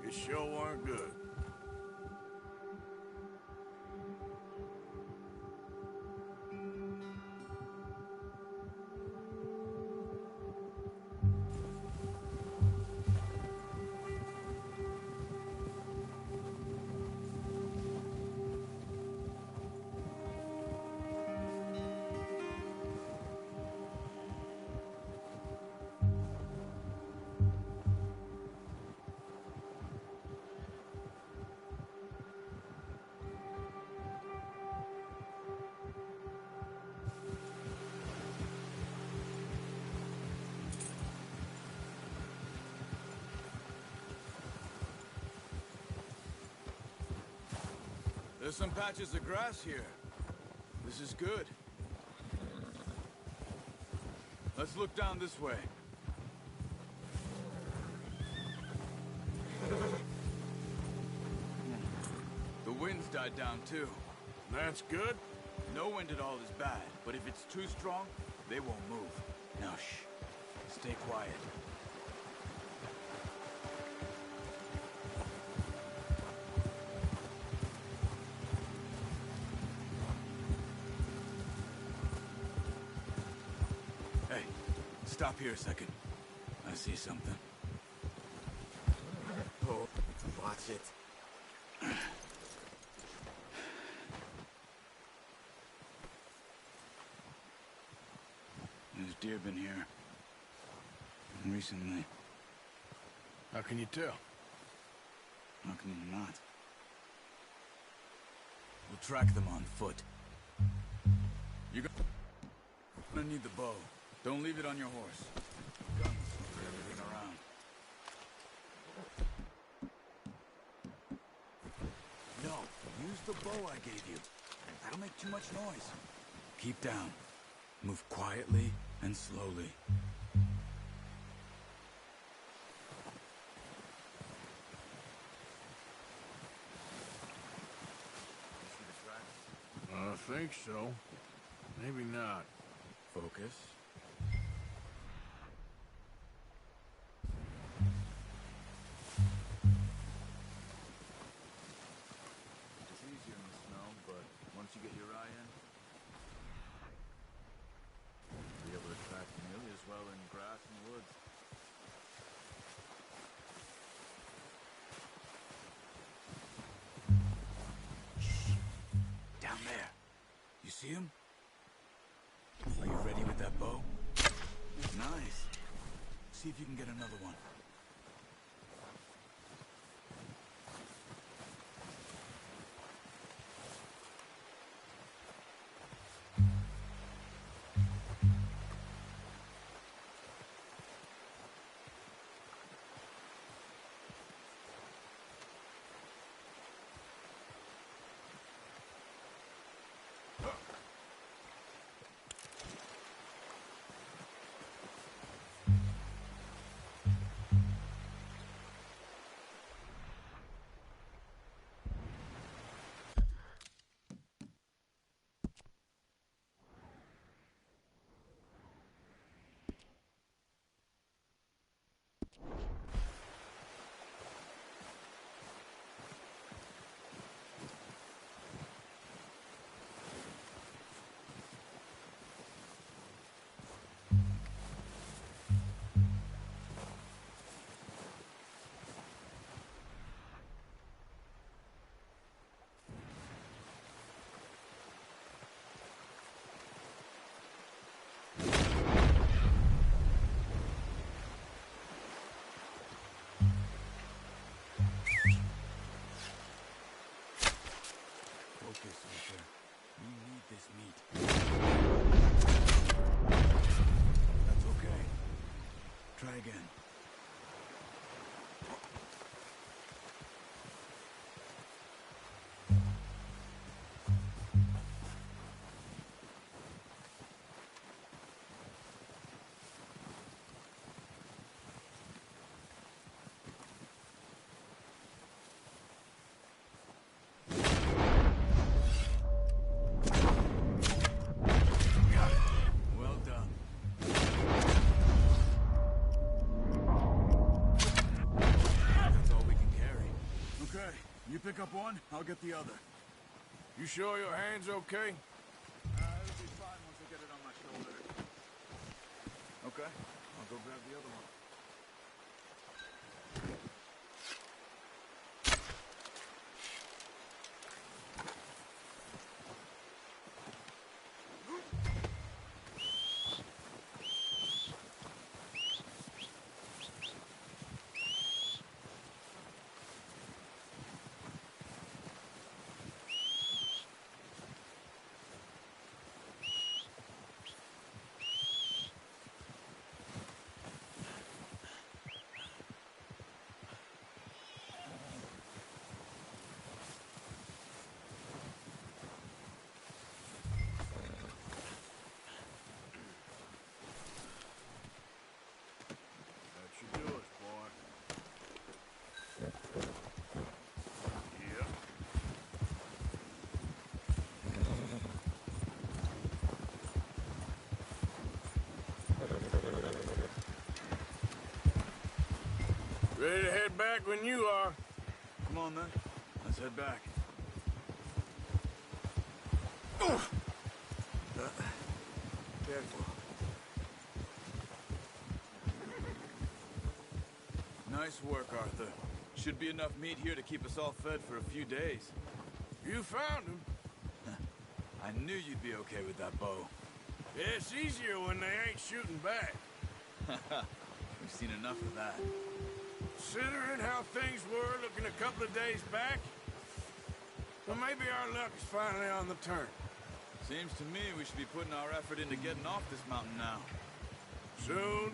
it sure weren't good. There's some patches of grass here. This is good. Let's look down this way. The wind's died down too. That's good. No wind at all is bad, but if it's too strong, they won't move. Now shh. Stay quiet. Hey, stop here a second. I see something. Oh, watch it. There's deer been here. Recently. How can you tell? How can you not? We'll track them on foot. You're gonna need the bow. Don't leave it on your horse. Guns for everything around. No, use the bow I gave you. That'll make too much noise. Keep down. Move quietly and slowly. I think so. Maybe not. Focus. It's easier in the snow, but once you get your eye in, you'll be able to track nearly as well in grass and woods. Shh. Down there. You see him? Are you ready with that bow? Nice. See if you can get another one. Focus, Arthur. You need this meat. That's okay. Try again. Well done. That's all we can carry. Okay, you pick up one, I'll get the other. You sure your hand's okay? It'll be fine once I get it on my shoulder. Okay, I'll go grab the other one. That should do it, boy. Yep. Ready to head back when you are. Come on, then. Let's head back. Careful. Nice work, Arthur. Should be enough meat here to keep us all fed for a few days. You found him. I knew you'd be okay with that bow. Yeah, it's easier when they ain't shooting back. We've seen enough of that. Considering how things were looking a couple of days back, well, maybe our luck is finally on the turn. Seems to me we should be putting our effort into getting off this mountain now. Soon.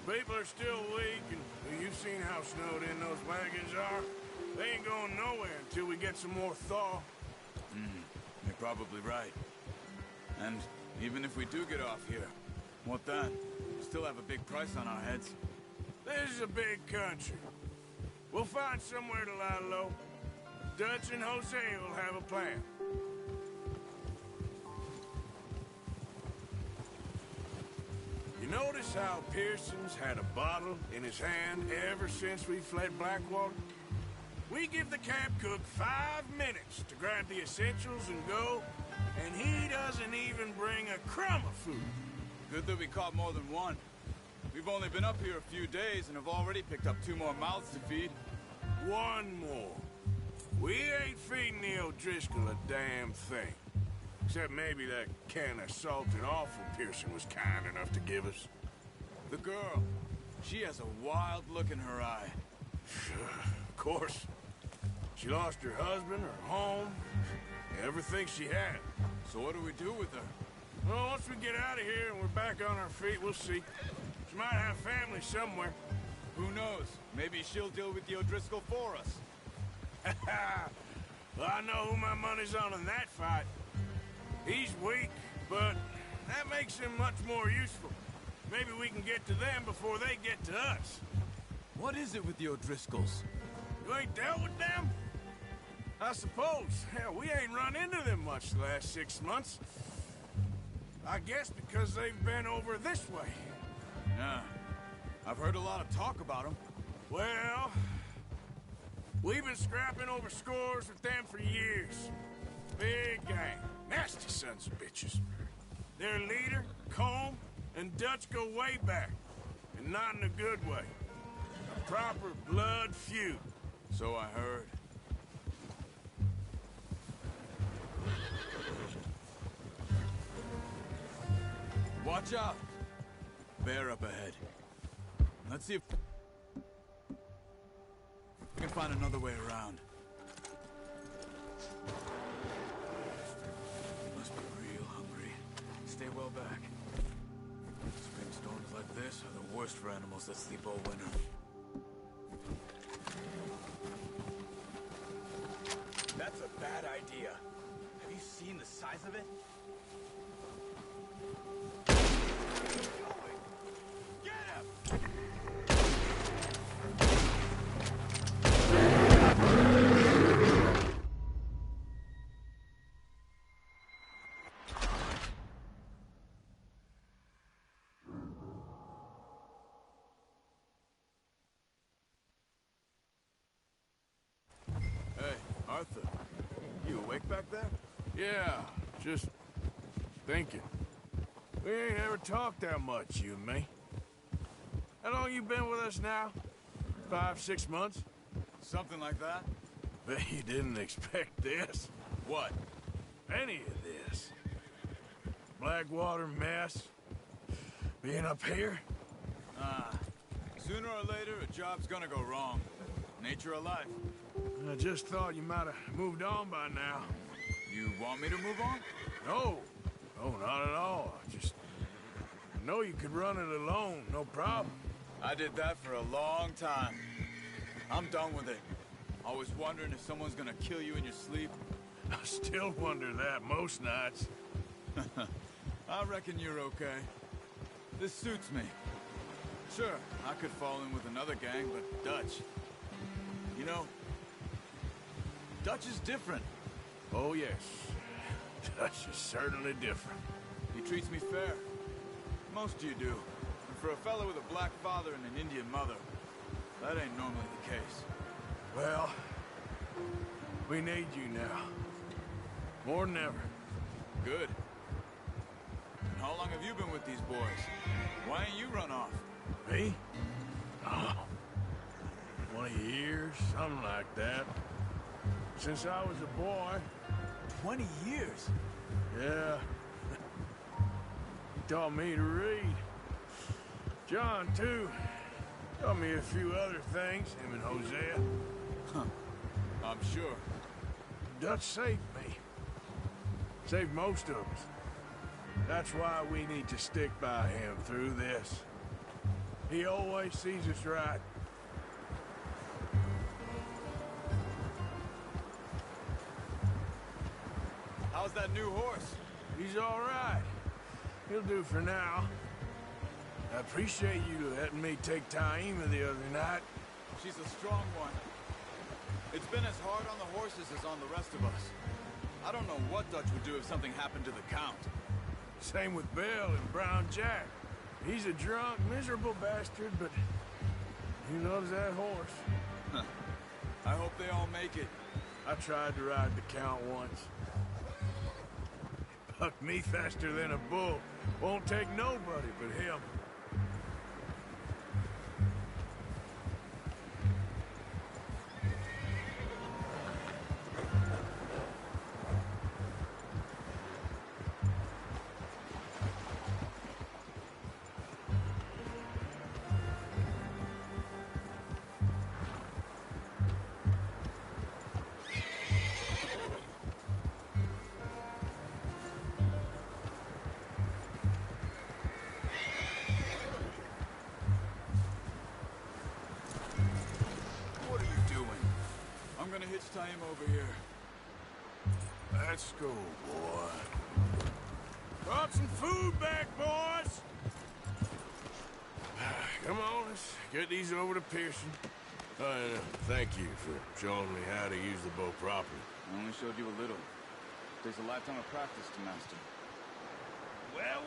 People are still weak, and you've seen how snowed in those wagons are. They ain't going nowhere until we get some more thaw. You're probably right. And even if we do get off here, what then? We still have a big price on our heads. This is a big country. We'll find somewhere to lie low. Dutch and Jose will have a plan. You notice how Pearson's had a bottle in his hand ever since we fled Blackwater? We give the camp cook 5 minutes to grab the essentials and go, and he doesn't even bring a crumb of food. Good that we caught more than one. We've only been up here a few days and have already picked up 2 more mouths to feed. 1 more. We ain't feeding the O'Driscoll a damn thing. Except maybe that can of salted offal Pearson was kind enough to give us. The girl. She has a wild look in her eye. Of course. She lost her husband, her home, everything she had. So what do we do with her? Well, once we get out of here and we're back on our feet, we'll see. She might have family somewhere. Who knows? Maybe she'll deal with the O'Driscoll for us. Well, I know who my money's on in that fight. He's weak, but that makes him much more useful. Maybe we can get to them before they get to us. What is it with the O'Driscolls? You ain't dealt with them? I suppose. Hell, we ain't run into them much the last 6 months. I guess because they've been over this way. Yeah. I've heard a lot of talk about them. Well, we've been scrapping over scores with them for years. Big gang. Nasty sons of bitches. Their leader, Combe, and Dutch go way back. And not in a good way. A proper blood feud. So I heard. Watch out! Bear up ahead. Let's see if we can find another way around. Must be real hungry. Stay well back. Spring storms like this are the worst for animals that sleep all winter. That's a bad idea. Have you seen the size of it? Get him! Hey, Arthur. You awake back there? Yeah, just thinking. We ain't ever talked that much, you and me. How long you been with us now? 5, 6 months? Something like that. Bet you didn't expect this. What? Any of this. Blackwater mess. Being up here. Sooner or later, a job's gonna go wrong. Nature of life. I just thought you might have moved on by now. You want me to move on? No. No, not at all. I know you could run it alone, no problem. I did that for a long time. I'm done with it. Always wondering if someone's gonna kill you in your sleep. I still wonder that most nights. I reckon you're okay. This suits me. Sure, I could fall in with another gang, but Dutch... You know, Dutch is different. Oh, yes. Dutch is certainly different. He treats me fair. Most of you do. And for a fellow with a black father and an Indian mother, that ain't normally the case. Well, we need you now. More than ever. Good. And how long have you been with these boys? Why ain't you run off? Me? Oh, 20 years, something like that. Since I was a boy. 20 years? Yeah. He taught me to read. John, too. Taught me a few other things, him and Hosea. Huh. I'm sure. Dutch saved me. Saved most of us. That's why we need to stick by him through this. He always sees us right. How's that new horse? He's all right. He'll do for now. I appreciate you letting me take Taima the other night. She's a strong one. It's been as hard on the horses as on the rest of us. I don't know what Dutch would do if something happened to the Count. Same with Bill and Brown Jack. He's a drunk, miserable bastard, but he loves that horse. Huh. I hope they all make it. I tried to ride the Count once. Bucked me faster than a bull. Won't take nobody but him. I'm gonna hitch Taima over here. Let's go, boy. Brought some food back, boys! Come on, let's get these over to Pearson. Thank you for showing me how to use the bow properly. I only showed you a little. Takes a lifetime of practice to master. Well.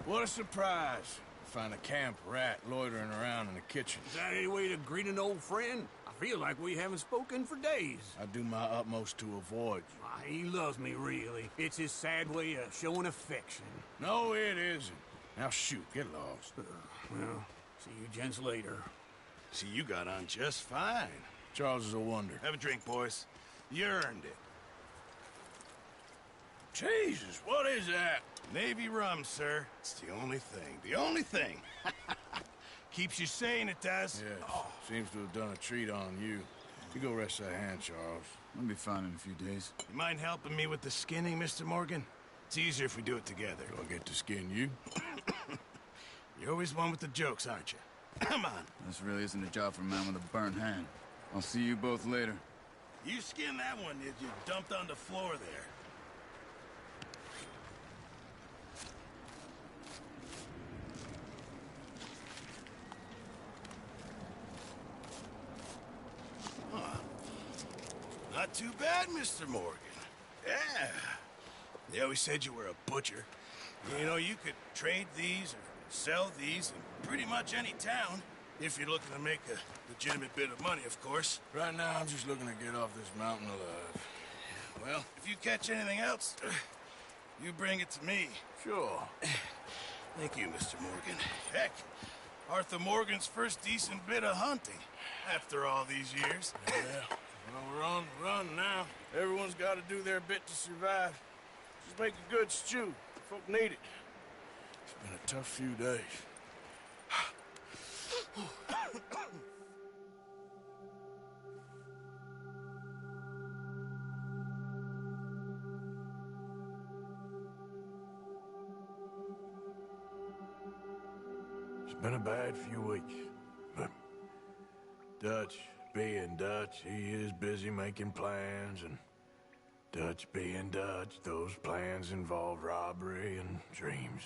What a surprise. Find a camp rat loitering around in the kitchen. Is that any way to greet an old friend? I feel like we haven't spoken for days. I do my utmost to avoid you. He loves me, really. It's his sad way of showing affection. No, it isn't. Now shoot, get lost. Well, see you gents later. See, you got on just fine. Charles is a wonder. Have a drink, boys. You earned it. Jesus, what is that? Navy rum, sir. It's the only thing. The only thing. Keeps you sane, it does. Yes. Seems to have done a treat on you. You go rest that hand, Charles. I'll be fine in a few days. You mind helping me with the skinning, Mr. Morgan? It's easier if we do it together. Do I get to skin you? You're always one with the jokes, aren't you? Come on. This really isn't a job for a man with a burnt hand. I'll see you both later. You skinned that one you dumped on the floor there. Not too bad, Mr. Morgan. Yeah. They always said you were a butcher. You know, you could trade these or sell these in pretty much any town, if you're looking to make a legitimate bit of money, of course. Right now, I'm just looking to get off this mountain alive. Well, if you catch anything else, you bring it to me. Sure. Thank you, Mr. Morgan. Heck, Arthur Morgan's first decent bit of hunting after all these years. Yeah. Well, we're on the run now. Everyone's got to do their bit to survive. Just make a good stew. Folk need it. It's been a tough few days. It's been a bad few weeks, but Dutch being Dutch, he is busy making plans, and Dutch being Dutch, those plans involve robbery and dreams.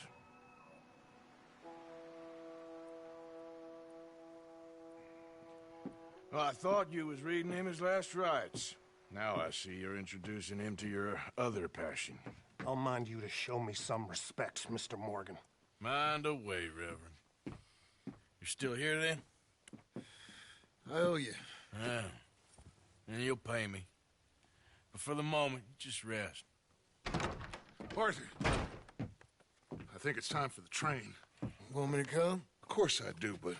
Well, I thought you was reading him his last rites. Now I see you're introducing him to your other passion. I'll mind you to show me some respect, Mr. Morgan. Mind away, Reverend. You're still here, then? I owe you. Yeah. And you'll pay me. But for the moment, just rest. Arthur, I think it's time for the train. Want me to come? Of course I do, but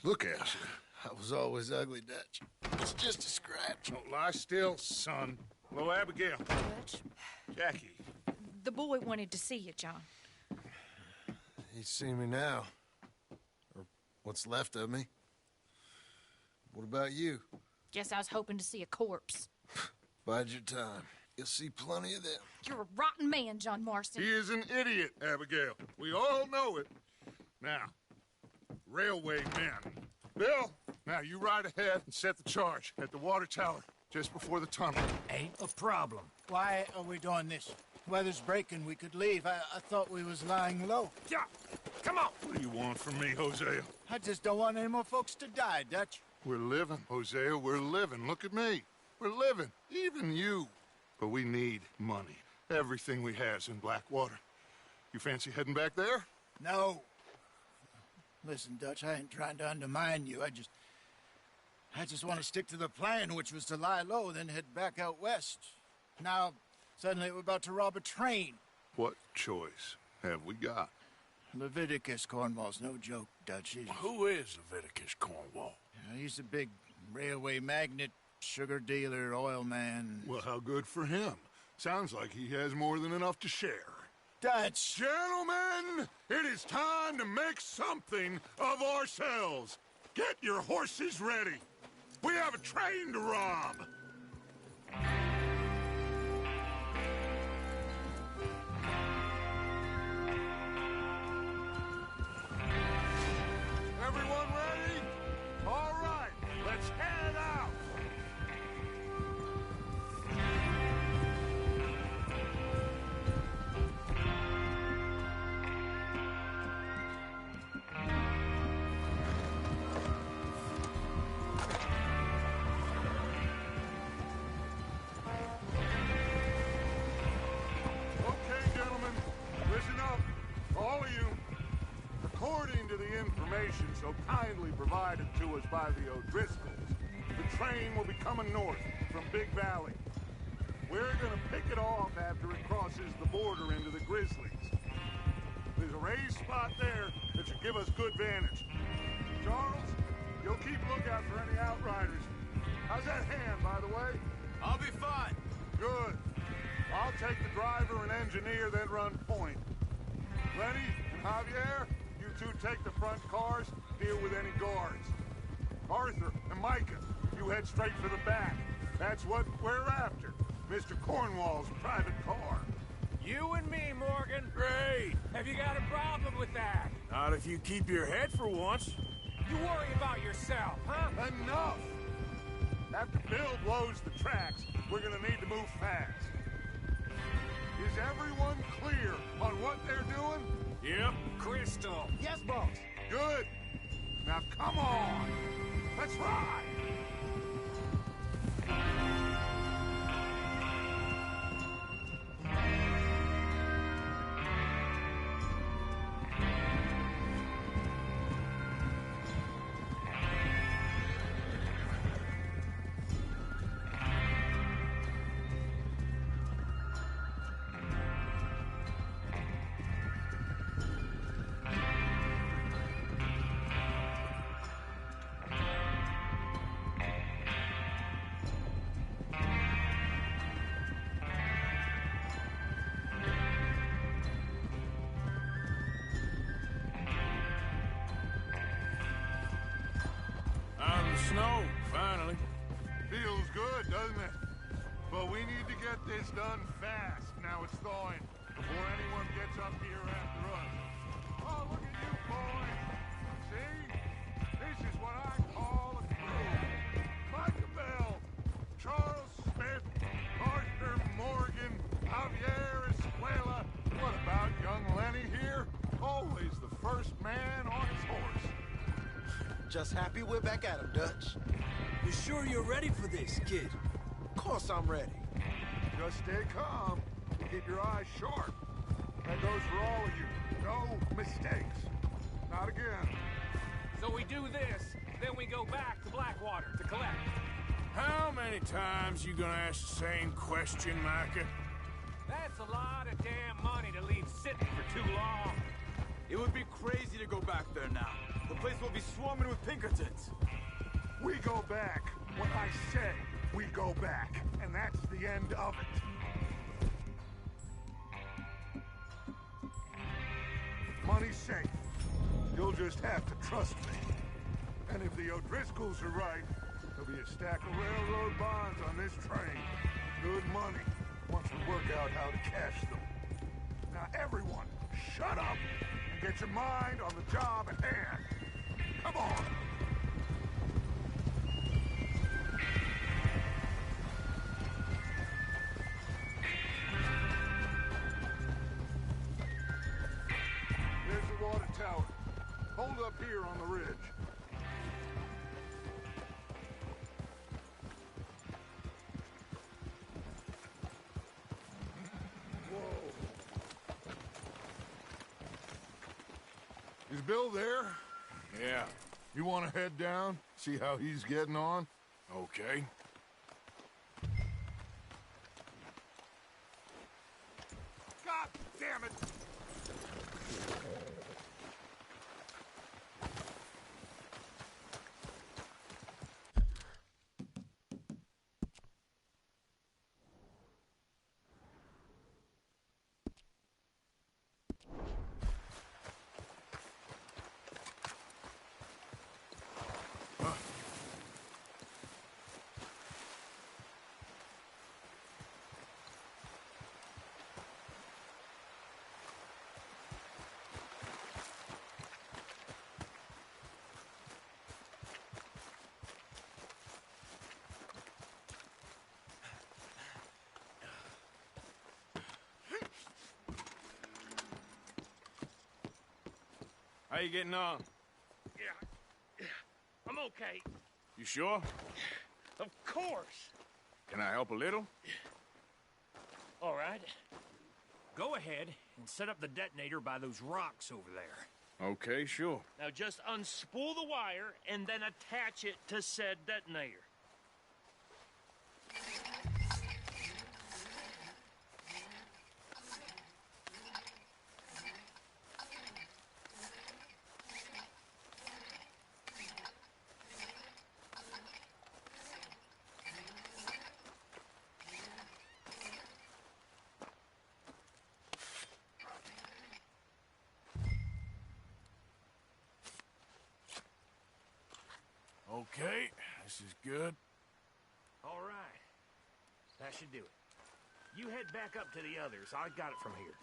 look at you. I was always ugly, Dutch. It's just a scratch. Don't lie still, son. Hello, Abigail. Dutch, Jackie. the boy wanted to see you, John. You see me now. Or what's left of me. What about you? Guess I was hoping to see a corpse. Bide your time. You'll see plenty of them. You're a rotten man, John Marston. He is an idiot, Abigail. We all know it. Now, railway men. Bill, now you ride ahead and set the charge at the water tower just before the tunnel. Ain't a problem. Why are we doing this? Weather's breaking. We could leave. I thought we was lying low. Yeah, come on. What do you want from me, Hosea? I just don't want any more folks to die, Dutch. We're living, Hosea. We're living. Look at me. We're living. Even you. But we need money. Everything we has in Blackwater. You fancy heading back there? No. Listen, Dutch, I ain't trying to undermine you. I just want to stick to the plan, which was to lie low, then head back out west. Now, suddenly we're about to rob a train. What choice have we got? Leviticus Cornwall's no joke, Dutch. Who is Leviticus Cornwall? He's a big railway magnate, sugar dealer, oil man. Well, how good for him. Sounds like he has more than enough to share. Dutch! Gentlemen, it is time to make something of ourselves. Get your horses ready. We have a train to rob. Everyone ready? All right, let's head out. Okay, gentlemen, listen up, all of you. According to the information so kindly provided to us by the O'Driscolls, the train will be coming north from Big Valley. We're gonna pick it off after it crosses the border into the Grizzlies. There's a raised spot there that should give us good vantage. Charles, you'll keep lookout for any outriders. How's that hand, by the way? I'll be fine. Good. I'll take the driver and engineer, then run point. Lenny and Javier, you two take the front cars, deal with any guards. Arthur and Micah, you head straight for the back. That's what we're after. Mr. Cornwall's private car. You and me, Morgan. Great. Have you got a problem with that? Not if you keep your head for once. You worry about yourself, huh? Enough! After Bill blows the tracks, we're gonna need to move fast. Is everyone clear on what they're doing? Yep. Crystal. Yes, boss. Good. Now come on. Let's ride. Out of the snow, finally. Feels good, doesn't it? But we need to get this done fast. Now it's thawing, before anyone gets up here after us. Oh, look at you, boys. See? This is what I call a crew. Micah Bell, Charles Smith, Arthur Morgan, Javier Escuela. What about young Lenny here? Always the first man on his horse. Just happy we're back at him, Dutch. You sure you're ready for this, kid? Of course I'm ready. Just stay calm. Keep your eyes sharp. That goes for all of you. No mistakes. Not again. So we do this, then we go back to Blackwater to collect. How many times you gonna ask the same question, Micah? That's a lot of damn money to leave sitting for too long. It would be crazy to go back there now. The place will be swarming with Pinkertons. We go back. When I say we go back. And that's the end of it. Money money's safe. You'll just have to trust me. And if the O'Driscolls are right, there'll be a stack of railroad bonds on this train. Good money, once we work out how to cash them. Now everyone, shut up and get your mind on the job at hand. Come on. There's the water tower. Hold up here on the ridge. Is Bill there? Yeah. You want to head down, see how he's getting on? Okay. God damn it! How you getting on? Yeah, I'm okay. You sure? Of course. Can I help a little? All right. Go ahead and set up the detonator by those rocks over there. Okay, sure. Now just unspool the wire and then attach it to said detonator. Okay, this is good. All right. That should do it. You head back up to the others. I got it from here.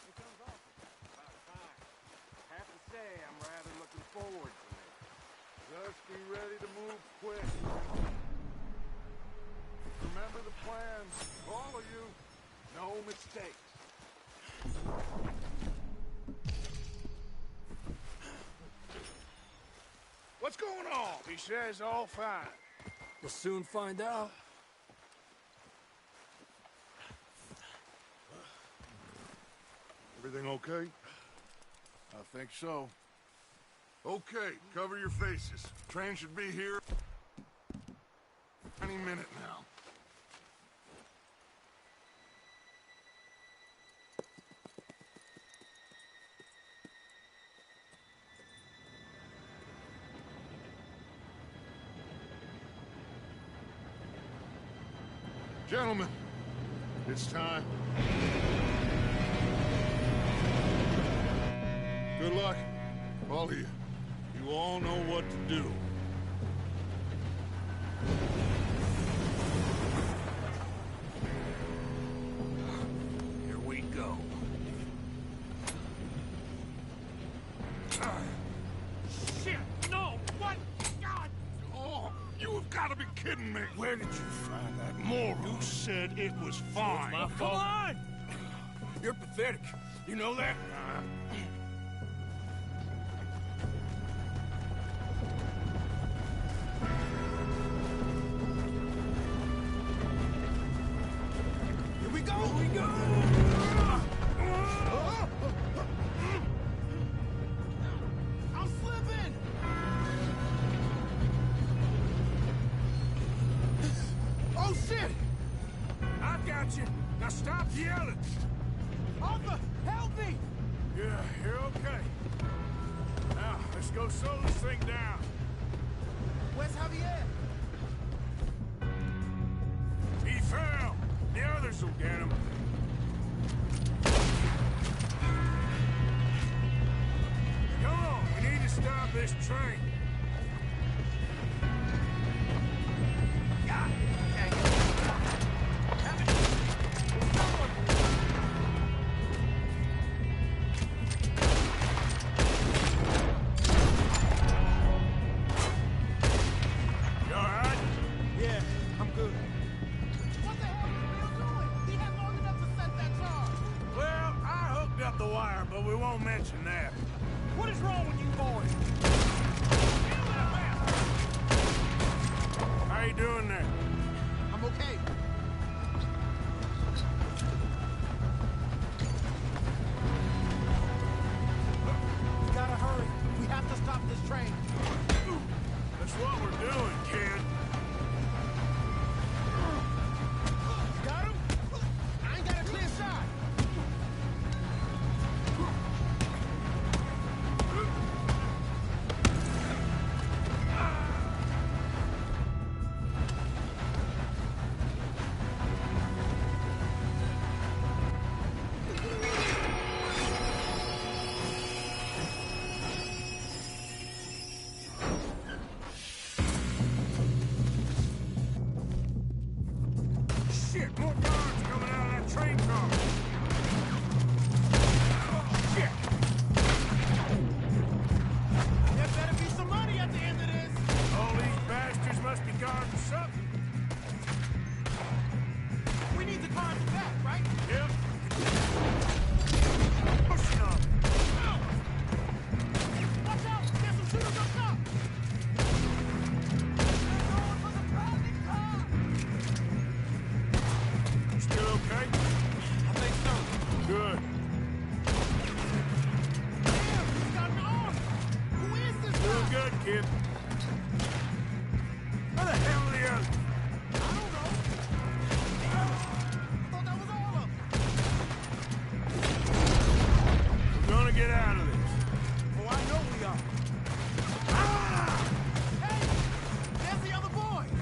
Here comes Arthur. About time. Have to say, I'm rather looking forward to it. Just be ready to move quick. Remember the plan, all of you. No mistakes. What's going on? He says all fine. We'll soon find out. Everything okay? I think so. Okay, cover your faces. Train should be here any minute now. Gentlemen, it's time. Good luck, all of you. You all know what to do. Here we go. Shit! No! What? God! Oh, you have got to be kidding me. Where did you find that moron? You said it was fine. My fault. Come on! You're pathetic. You know that? Here we go! Here we go! I'm slipping! Oh, shit! I've got you. Now stop yelling. Arthur, help me! Yeah, you're okay. Now, let's go slow this thing down. Where's Javier? He fell. The others This'll get him. Come on, we need to stop this train. But we won't mention that. What is wrong with you boys? How you doing there? I'm okay. We gotta hurry. We have to stop this train. That's what we're doing, kid. Got him? I ain't got a clear shot. Shit, more guards coming out of that train car. Shit. There better be some money at the end of this. All these bastards must be guarding something. We need the cars back, right? Yep. Pushing up. Watch out! There's some shooters up top! Still okay? I think so. Good. Damn, he's got an arm! Who is this Doing guy? good, kid. Where the hell are the others? I don't know. I thought that was all of them. We're gonna get out of this. Oh, I know we are. Ah! Hey! There's the other boys!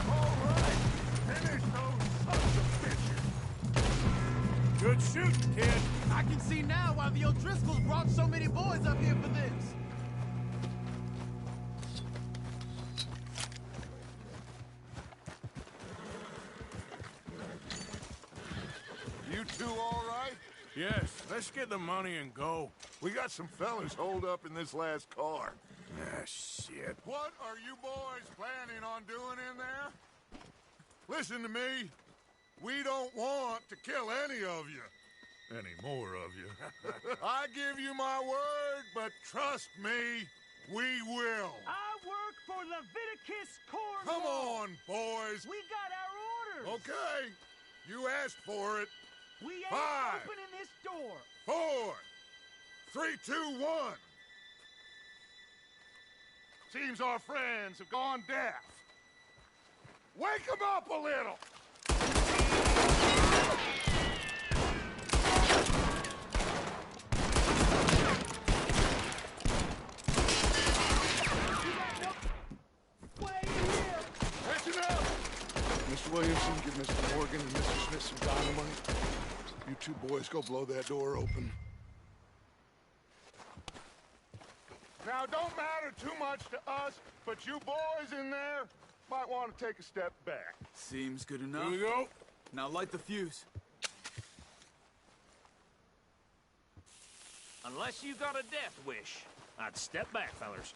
All right. Finish those sons of bitches. Good shooting, kid. I can see now why the O'Driscolls brought so many boys up here for this. You two all right? Yes, let's get the money and go. We got some fellas holed up in this last car. Ah, shit. What are you boys planning on doing in there? Listen to me. We don't want to kill any of you. Any more of you. I give you my word, but trust me, we will. I work for Leviticus Corps. Come on, boys. We got our orders. Okay. You asked for it. We ain't 5, opening this door. 4, 3, 2, 1. Seems our friends have gone deaf. Wake them up a little. Listen up. Mr. Williamson, give Mr. Morgan and Mr. Smith some dynamite. You two boys go blow that door open. Now, don't matter too much to us, but you boys in there might want to take a step back. Seems good enough. Here we go. Now light the fuse. Unless you got a death wish, I'd step back, fellers.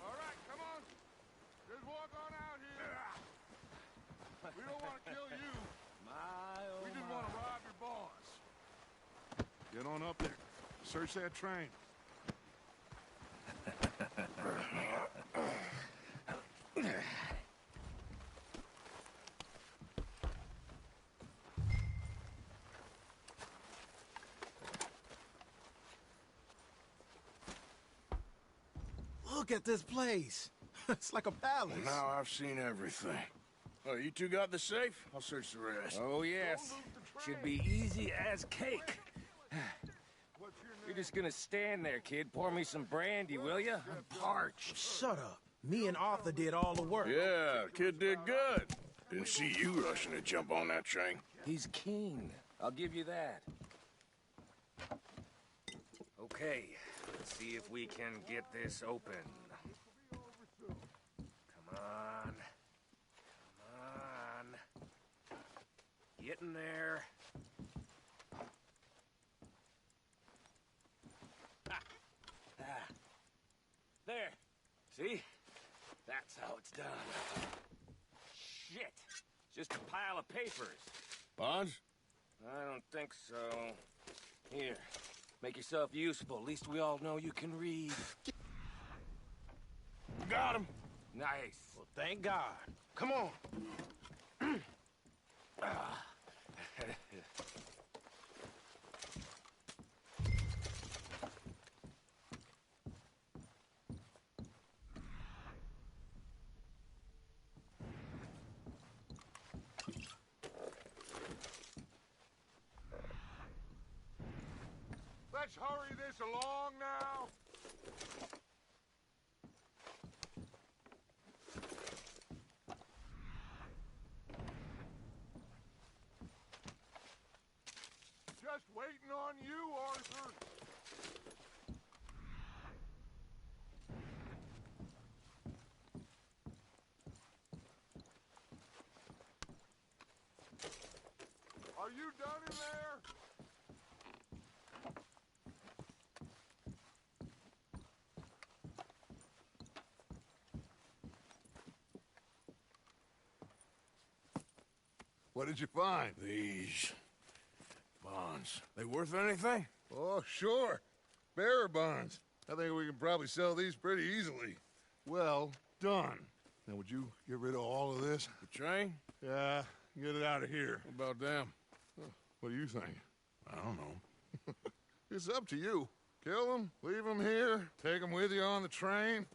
All right, come on. Just walk on out here. We don't want to kill you. We just want to rob your boss. Get on up there. Search that train. Look at this place. It's like a palace. Now I've seen everything. Oh, you two got the safe? I'll search the rest. Oh, yes. Should be easy as cake. You're just gonna stand there, kid. Pour me some brandy, will you? I'm parched. Shut up. Me and Arthur did all the work. Yeah, kid did good. Didn't see you rushing to jump on that train. He's keen. I'll give you that. Okay, let's see if we can get this open. Come on. Come on. Get in there. Ah. There. See? That's how it's done. Shit. Just a pile of papers. Bonds? I don't think so. Here. Make yourself useful. At least we all know you can read. Got him. Nice. Well, thank God. Come on. Let's hurry this along now. Just waiting on you, Arthur. Are you done in there? What did you find? These bonds. They worth anything? Oh, sure. Bearer bonds. I think we can probably sell these pretty easily. Well done. Now, would you get rid of all of this? The train? Yeah, get it out of here. What about them? What do you think? I don't know. It's up to you. Kill them, leave them here, take them with you on the train.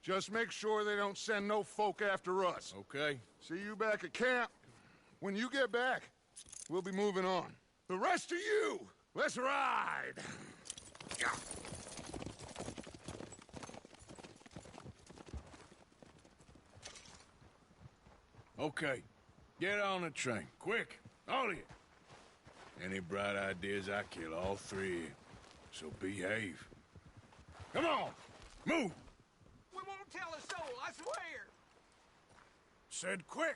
Just make sure they don't send no folk after us. Okay. See you back at camp. When you get back, we'll be moving on. The rest of you, let's ride! Okay. Get on the train. Quick. All of you. Any bright ideas, I kill all three of you. So behave. Come on! Move! We won't tell a soul, I swear! Said quick!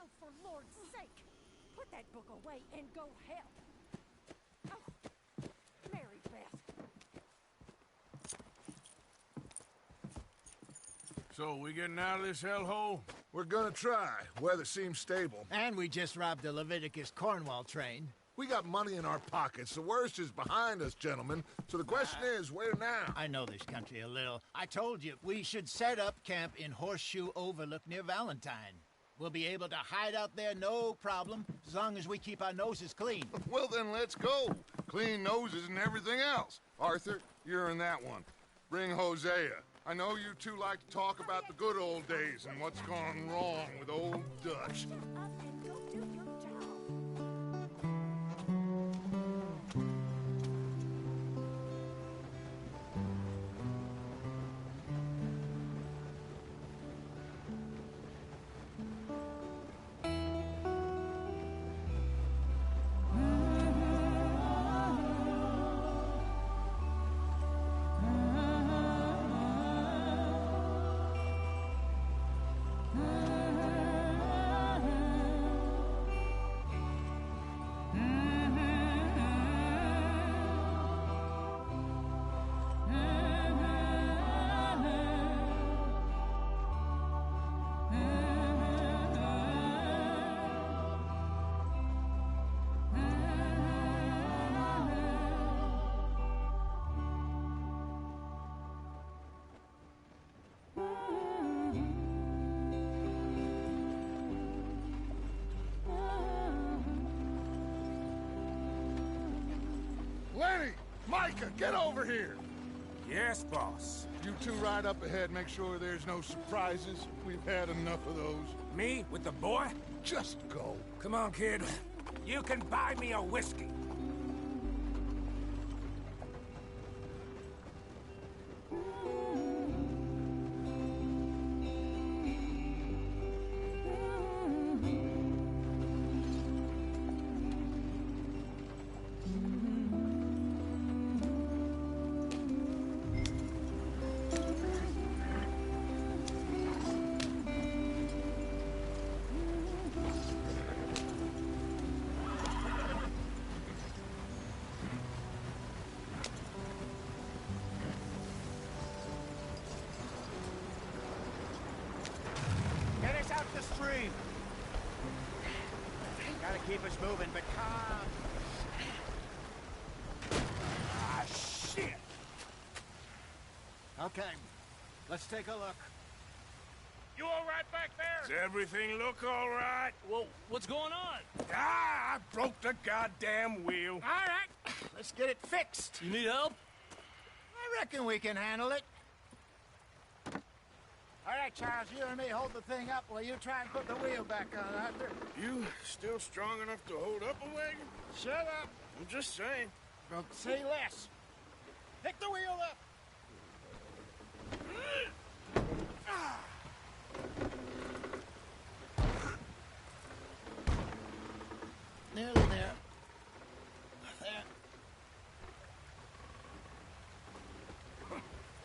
Oh, for Lord's sake, put that book away and go help. Oh, Mary Beth. So, we getting out of this hellhole? We're gonna try. Weather seems stable. And we just robbed the Leviticus Cornwall train. We got money in our pockets. The worst is behind us, gentlemen. So the question is, where now? I know this country a little. I told you, we should set up camp in Horseshoe Overlook near Valentine. We'll be able to hide out there, no problem, as long as we keep our noses clean. Well, then let's go. Clean noses and everything else. Arthur, you're in that one. Bring Hosea. I know you two like to talk about the good old days and what's gone wrong with old Dutch. Lenny! Micah, get over here! Yes, boss. You two ride up ahead, make sure there's no surprises. We've had enough of those. Me with the boy? Just go. Come on, kid. You can buy me a whiskey. Get us out the stream. Gotta keep us moving, but calm. Ah, shit! Okay, let's take a look. You all right back there? Does everything look all right? Well, what's going on? Ah, I broke the goddamn wheel. All right, let's get it fixed. You need help? I reckon we can handle it. All right, Charles, you and me hold the thing up while you try and put the wheel back on, Arthur. You still strong enough to hold up a wagon? Shut up. I'm just saying. Don't say less. Pick the wheel up. Nearly there. There.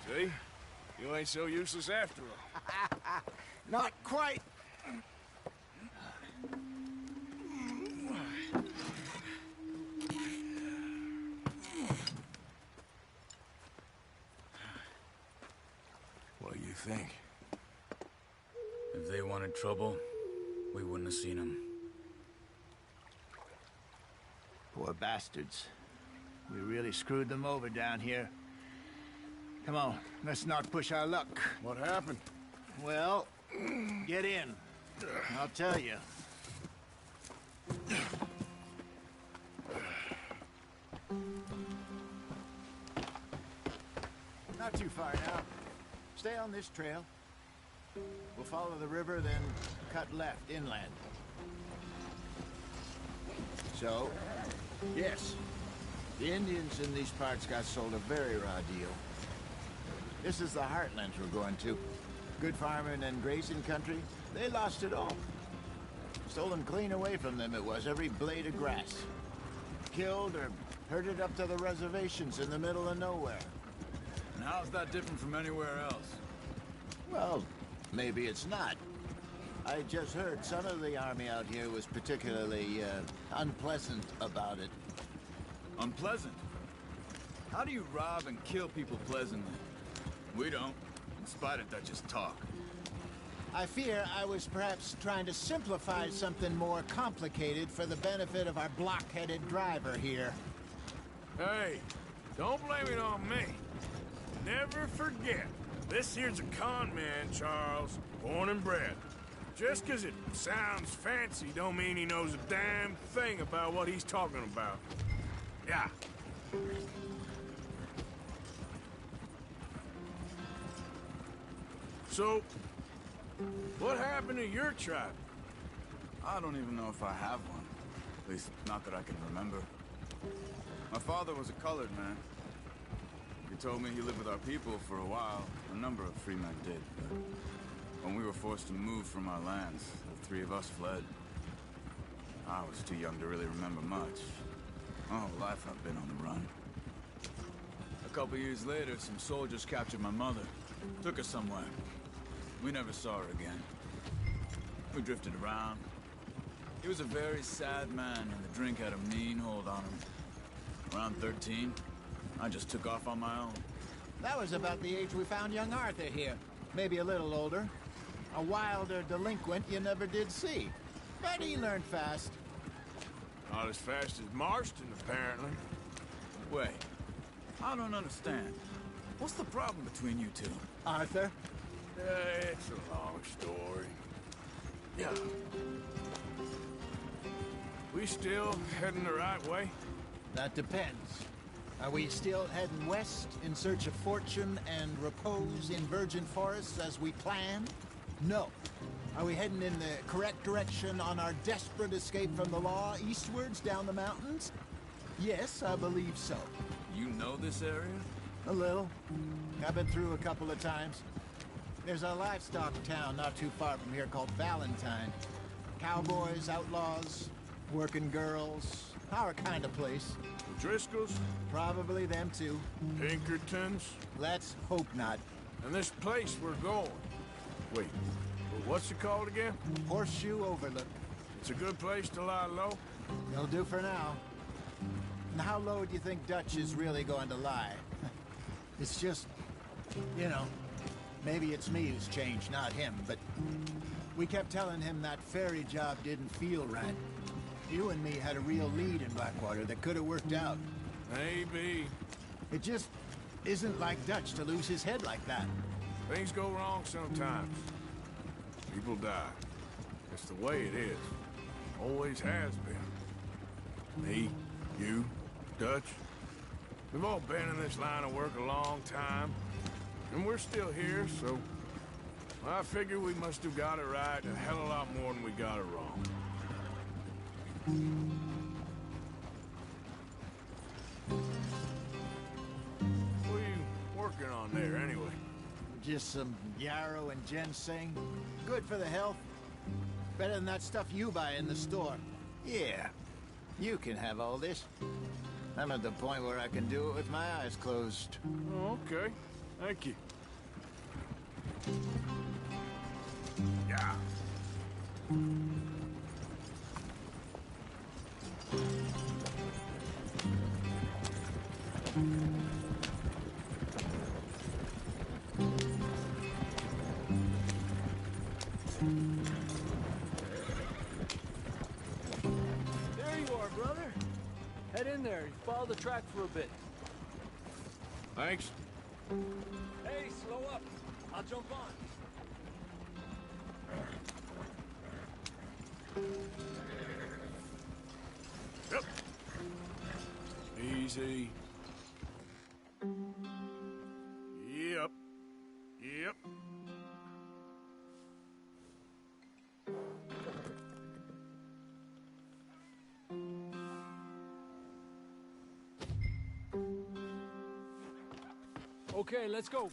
See? You ain't so useless after all. Not quite. What do you think? If they wanted trouble, we wouldn't have seen them. Poor bastards. We really screwed them over down here. Come on, let's not push our luck. What happened? Well, get in. I'll tell you. Not too far now. Stay on this trail. We'll follow the river, then cut left inland. So, yes, the Indians in these parts got sold a very raw deal. This is the heartlands we're going to. Good farming and grazing country, they lost it all. Stolen clean away from them it was, every blade of grass. Killed or herded up to the reservations in the middle of nowhere. And how's that different from anywhere else? Well, maybe it's not. I just heard some of the army out here was particularly, unpleasant about it. Unpleasant? How do you rob and kill people pleasantly? We don't, in spite of Dutch's talk. I fear I was perhaps trying to simplify something more complicated for the benefit of our block-headed driver here. Hey, don't blame it on me. Never forget, this here's a con man, Charles, born and bred. Just 'cause it sounds fancy don't mean he knows a damn thing about what he's talking about. Yeah. So, what happened to your tribe? I don't even know if I have one. At least, not that I can remember. My father was a colored man. He told me he lived with our people for a while. A number of free men did, but when we were forced to move from our lands, the three of us fled. I was too young to really remember much. My whole life I've been on the run. A couple years later, some soldiers captured my mother. Took her somewhere. We never saw her again. We drifted around. He was a very sad man, and the drink had a mean hold on him. Around 13, I just took off on my own. That was about the age we found young Arthur here. Maybe a little older. A wilder delinquent you never did see. But he learned fast. Not as fast as Marston, apparently. Wait, I don't understand. What's the problem between you two? Arthur? It's a long story. Yeah. We still heading the right way? That depends. Are we still heading west in search of fortune and repose in virgin forests as we planned? No. Are we heading in the correct direction on our desperate escape from the law eastwards down the mountains? Yes, I believe so. You know this area? A little. I've been through a couple of times. There's a livestock town not too far from here called Valentine. Cowboys, outlaws, working girls, our kind of place. The Driscolls? Probably them too. Pinkertons? Let's hope not. And this place we're going. Wait, what's it called again? Horseshoe Overlook. It's a good place to lie low? It'll do for now. And how low do you think Dutch is really going to lie? It's just, you know, maybe it's me who's changed, not him, but we kept telling him that ferry job didn't feel right. You and me had a real lead in Blackwater that could have worked out. Maybe. It just isn't like Dutch to lose his head like that. Things go wrong sometimes. People die. It's the way it is. Always has been. Me, you, Dutch. We've all been in this line of work a long time. And we're still here, so I figure we must have got it right a hell of a lot more than we got it wrong. What are you working on there, anyway? Just some yarrow and ginseng. Good for the health. Better than that stuff you buy in the store. Yeah, you can have all this. I'm at the point where I can do it with my eyes closed. Oh, okay. Thank you. Yeah. There you are, brother. Head in there. Follow the track for a bit. Thanks. Hey, slow up. I'll jump on. Yep. Easy. Yep. Yep. Okay, let's go.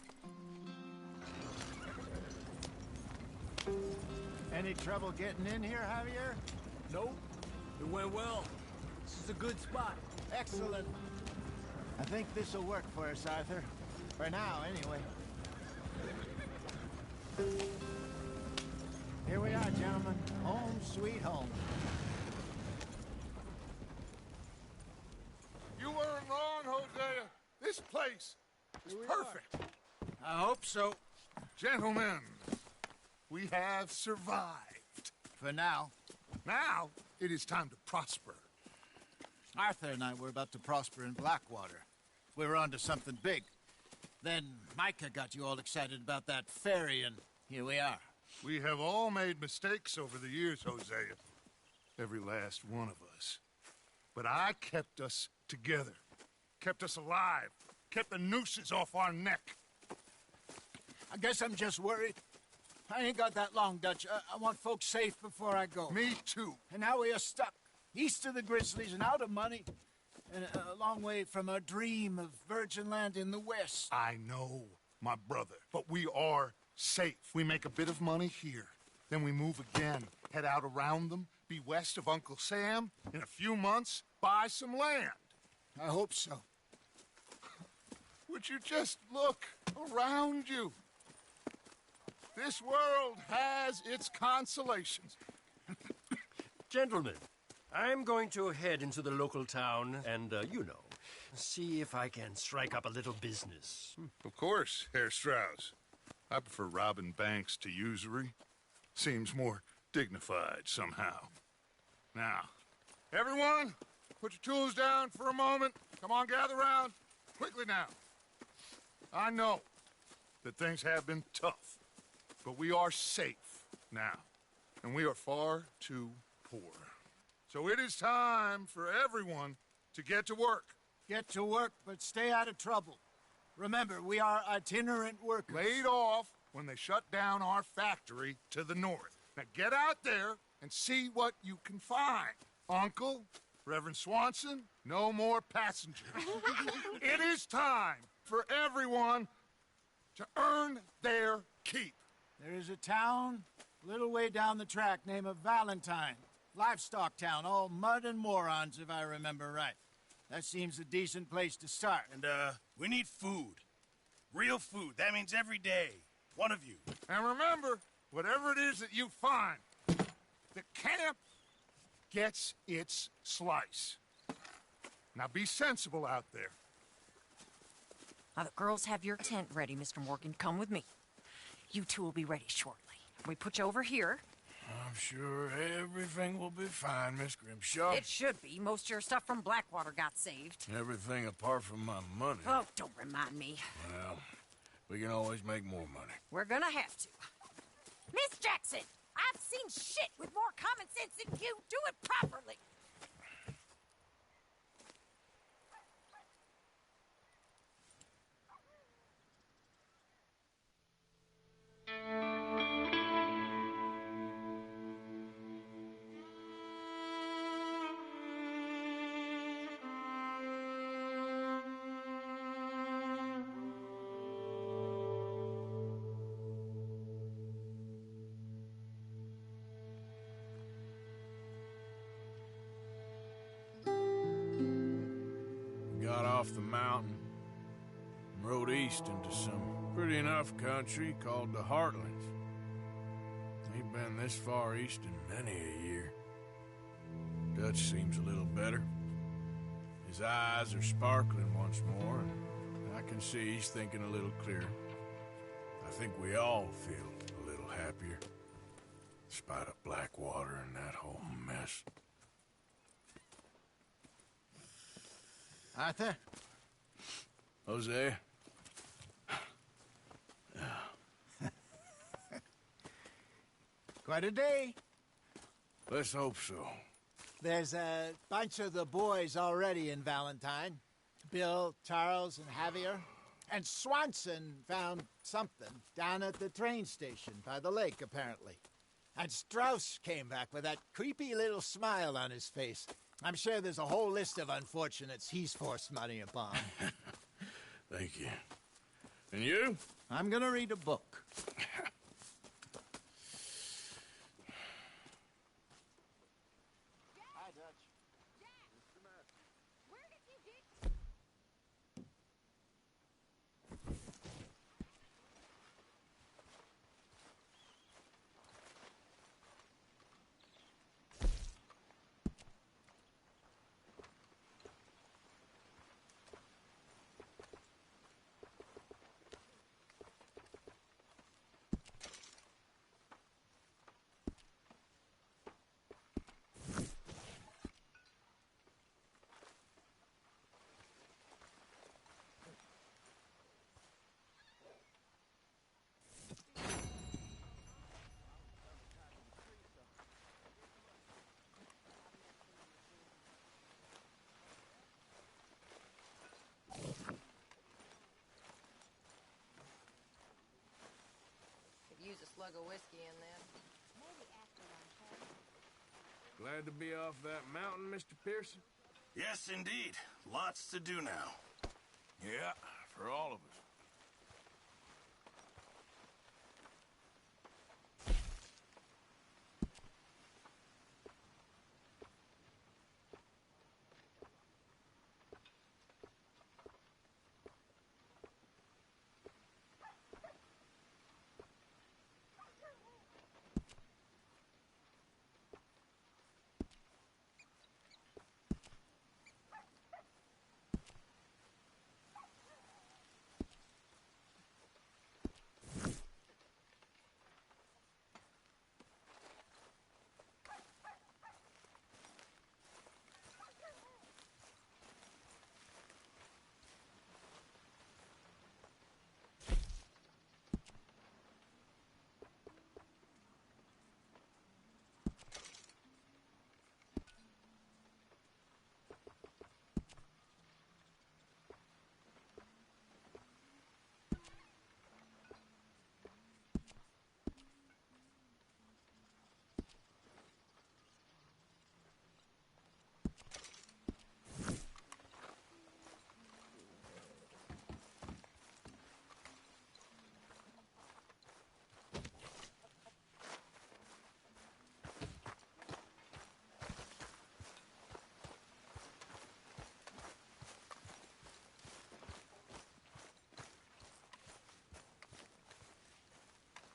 Any trouble getting in here, Javier? Nope. It went well. This is a good spot. Excellent. I think this'll work for us, Arthur. For now, anyway. Here we are, gentlemen. Home sweet home. You weren't wrong, Hosea. This place is perfect. I hope so. Gentlemen, we have survived. For now. Now, it is time to prosper. Arthur and I were about to prosper in Blackwater. We were onto something big. Then Micah got you all excited about that ferry, and here we are. We have all made mistakes over the years, Hosea. Every last one of us. But I kept us together. Kept us alive. Kept the nooses off our neck. I guess I'm just worried. I ain't got that long, Dutch. I want folks safe before I go. Me too. And now we are stuck east of the Grizzlies and out of money, and a long way from a dream of virgin land in the west. I know, my brother, but we are safe. We make a bit of money here, then we move again, head out around them, be west of Uncle Sam, in a few months, buy some land. I hope so. Would you just look around you? This world has its consolations. Gentlemen, I'm going to head into the local town and, see if I can strike up a little business. Of course, Herr Strauss. I prefer robbing banks to usury. Seems more dignified somehow. Now, everyone, put your tools down for a moment. Come on, gather round. Quickly now. I know that things have been tough, but we are safe now, and we are far too poor. So it is time for everyone to get to work. Get to work, but stay out of trouble. Remember, we are itinerant workers. Laid off when they shut down our factory to the north. Now get out there and see what you can find. Uncle, Reverend Swanson, no more passengers. It is time for everyone to earn their keep. There is a town a little way down the track named Valentine. Livestock town, all mud and morons, if I remember right. That seems a decent place to start. And, we need food. Real food. That means every day. One of you. And remember, whatever it is that you find, the camp gets its slice. Now be sensible out there. Now, the girls have your tent ready, Mr. Morgan. Come with me. You two will be ready shortly. We put you over here. I'm sure everything will be fine, Miss Grimshaw. It should be. Most of your stuff from Blackwater got saved. Everything apart from my money. Oh, don't remind me. Well, we can always make more money. We're gonna have to. Miss Jackson, I've seen shit with more common sense than you. Do it properly. Got off the mountain and rode east into some pretty enough country called the Heartlands. Ain't been this far east in many a year. Dutch seems a little better. His eyes are sparkling once more, and I can see he's thinking a little clearer. I think we all feel a little happier, in spite of Blackwater and that whole mess. Arthur? Jose? Quite a day. Let's hope so. There's a bunch of the boys already in Valentine. Bill, Charles, and Javier. And Swanson found something down at the train station by the lake, apparently. And Strauss came back with that creepy little smile on his face. I'm sure there's a whole list of unfortunates he's forced money upon. Thank you. And you? I'm gonna read a book. Hi, Dutch. Where did you get... slug of whiskey in then. Glad to be off that mountain, Mr. Pearson? Yes, indeed. Lots to do now. Yeah, for all of us.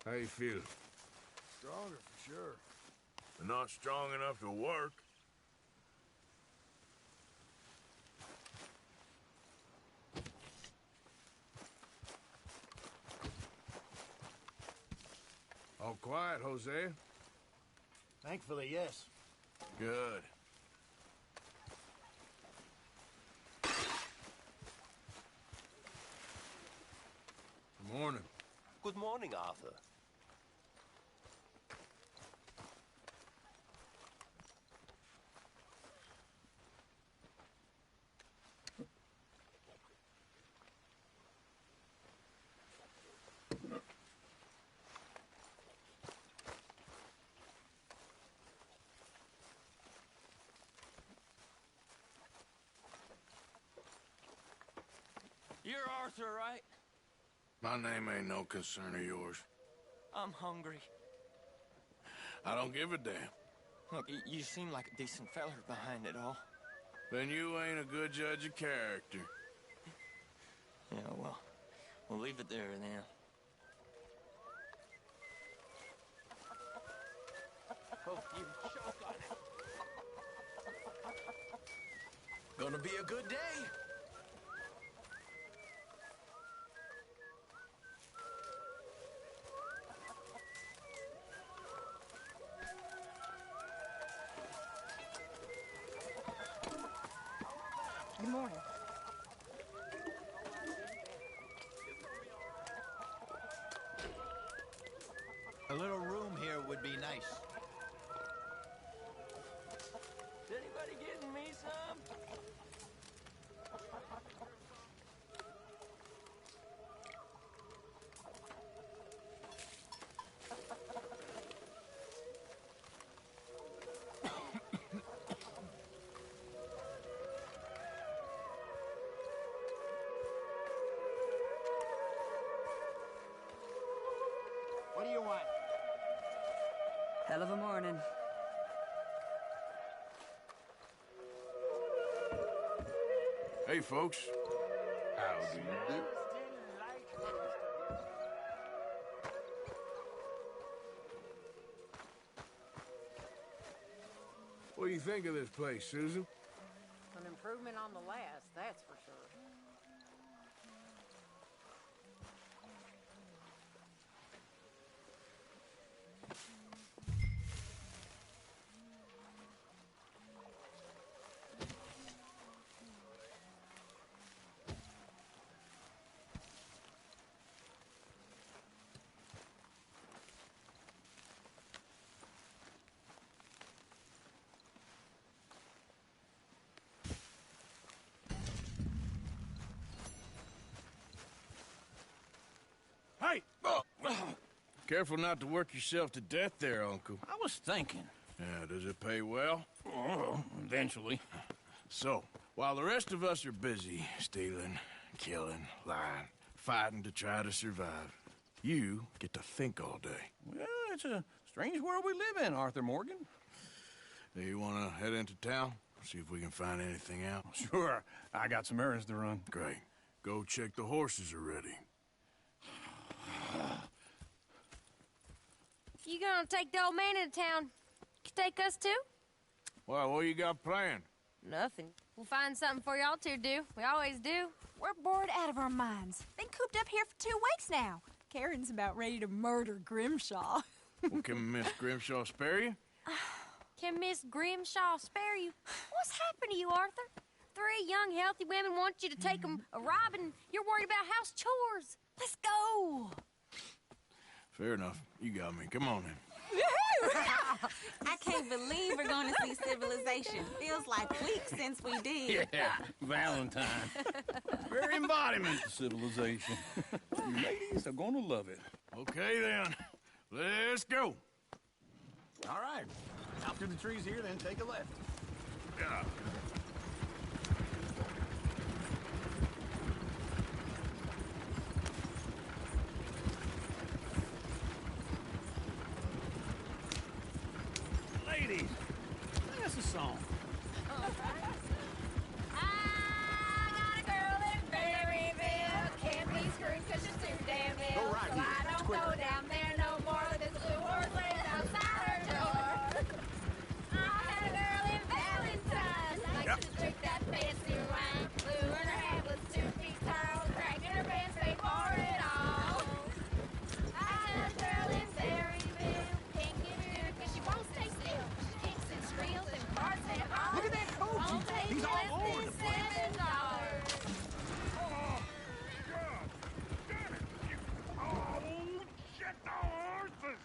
How you feel? Stronger, for sure. But not strong enough to work. All quiet, Hosea? Thankfully, yes. Good. Good morning. Good morning, Arthur. You're Arthur, right? My name ain't no concern of yours. I'm hungry. I don't give a damn. Look, you seem like a decent feller behind it all. Then you ain't a good judge of character. Yeah, well, we'll leave it there then. Hope you choke on it. Gonna be a good day. Good morning. A little room here would be nice. Is anybody getting me some? What do you want? Hell of a morning. Hey, folks. How do you do? What do you think of this place, Susan? An improvement on the last, that's for sure. Careful not to work yourself to death there, Uncle. I was thinking. Yeah, does it pay well? Oh, eventually. So, while the rest of us are busy stealing, killing, lying, fighting to try to survive, you get to think all day. Well, it's a strange world we live in, Arthur Morgan. Do you want to head into town? See if we can find anything out? Sure. I got some errands to run. Great. Go check the horses are ready. You gonna take the old man into town? You take us too? Well, what you got planned? Nothing. We'll find something for y'all to do. We always do. We're bored out of our minds. Been cooped up here for 2 weeks now. Karen's about ready to murder Grimshaw. Well, can Miss Grimshaw spare you? Can Miss Grimshaw spare you? What's happened to you, Arthur? 3 young, healthy women want you to take them a robbing. You're worried about house chores. Let's go. Fair enough. You got me. Come on then. I can't believe we're going to see civilization. Feels like weeks since we did. Yeah, Valentine. Very embodiment of civilization. You ladies are gonna love it. Okay then. Let's go. All right. Out through the trees here, then take a left. Yeah. Ladies, sing us a song. I got a girl in Berryville. Can't be screwed 'cause she's too damn ill. Go right so here. I It's don't quicker. go down there no more. There's a blue horse laid outside her door. I had a girl in Valentine. Likes to drink that fancy wine. Blue and her head was 2 feet tall. Cracking her pants, paid for it all. I had a girl in Berryville. Can't get her 'cause she won't stay still. She kicks and squeals and farts and all. Look at that coach. Won't take He's all less over than the place. $7. Oh, God! Damn it! Oh, shit, the horses!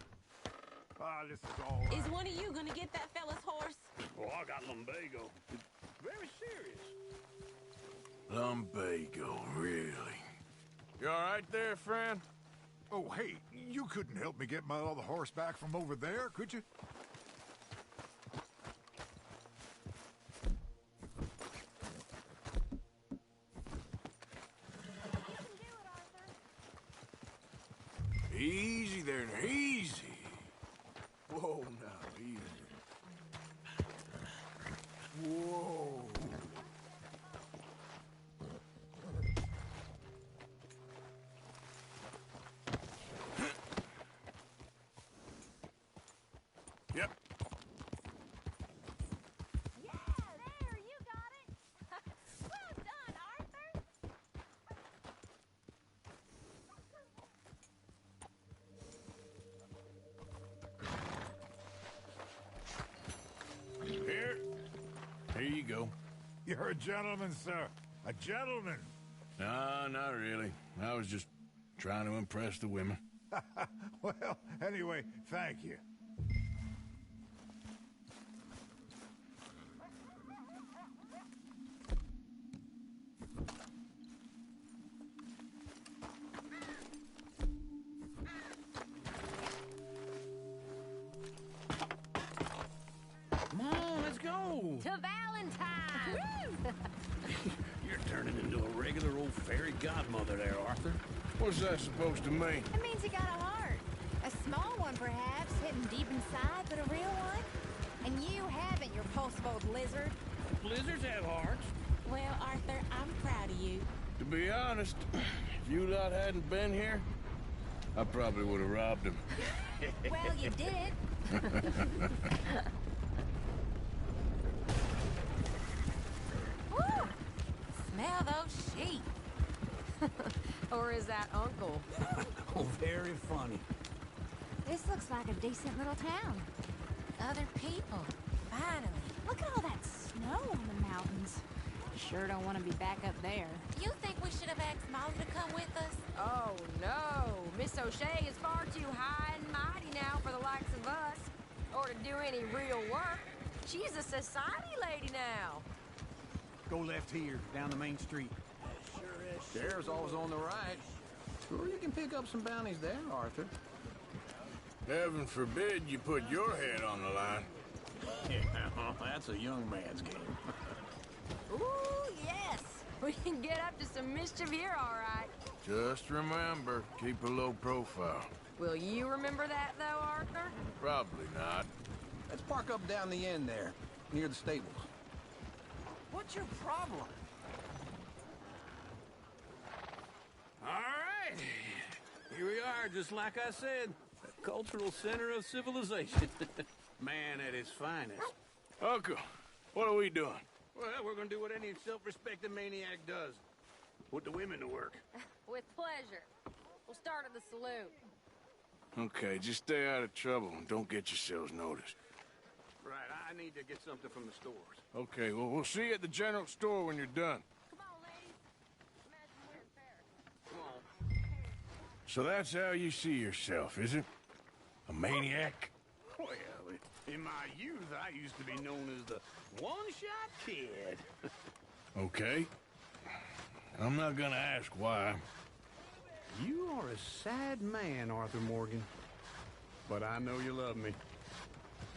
Ah, this is all right. Is one of you going to get that fella's horse? Oh, I got lumbago. It's very serious. Lumbago, really? You all right there, friend? Oh, hey, you couldn't help me get my other horse back from over there, could you? Easy there, easy. Whoa, now, easy. Whoa. Yep. Yeah, there, you got it. Well done, Arthur. Here you go. You're a gentleman, sir. A gentleman. No, not really. I was just trying to impress the women. Well, anyway, thank you. Come on, let's go. To Valentine. You're turning into a regular old fairy godmother there, Arthur. What's that supposed to mean? It means you got a heart. A small one, perhaps, hidden deep inside, but a real one. And you haven't, you repulsive old lizard. Blizzards have hearts. Well, Arthur, I'm proud of you. To be honest, if you lot hadn't been here, I probably would have robbed him. Well, you did. Woo! Smell those sheep. Or is that Uncle? Oh, very funny. This looks like a decent little town. Other people. Finally. Look at all that snow on the mountains. Sure don't want to be back up there. You think we should have asked Molly to come with us? Oh, no. Miss O'Shea is far too high and mighty now for the likes of us. Or to do any real work. She's a society lady now. Go left here, down the main street. There's always on the right. Sure, you can pick up some bounties there, Arthur. Heaven forbid you put your head on the line. Yeah, that's a young man's game. Ooh, yes. We can get up to some mischief here, all right. Just remember, keep a low profile. Will you remember that, though, Arthur? Probably not. Let's park up down the end there, near the stables. What's your problem? All right. Here we are, just like I said. The cultural center of civilization. Man at his finest. Uncle, what are we doing? Well, we're gonna do what any self-respecting maniac does. Put the women to work. With pleasure. We'll start at the saloon. Okay, just stay out of trouble and don't get yourselves noticed. Right, I need to get something from the stores. Okay, well, we'll see you at the general store when you're done. Come on, ladies. Imagine we're in Paris. Come on. So that's how you see yourself, is it? A maniac? Well, in my youth, I used to be known as the one-shot kid. Okay. I'm not gonna ask why. You are a sad man, Arthur Morgan. But I know you love me.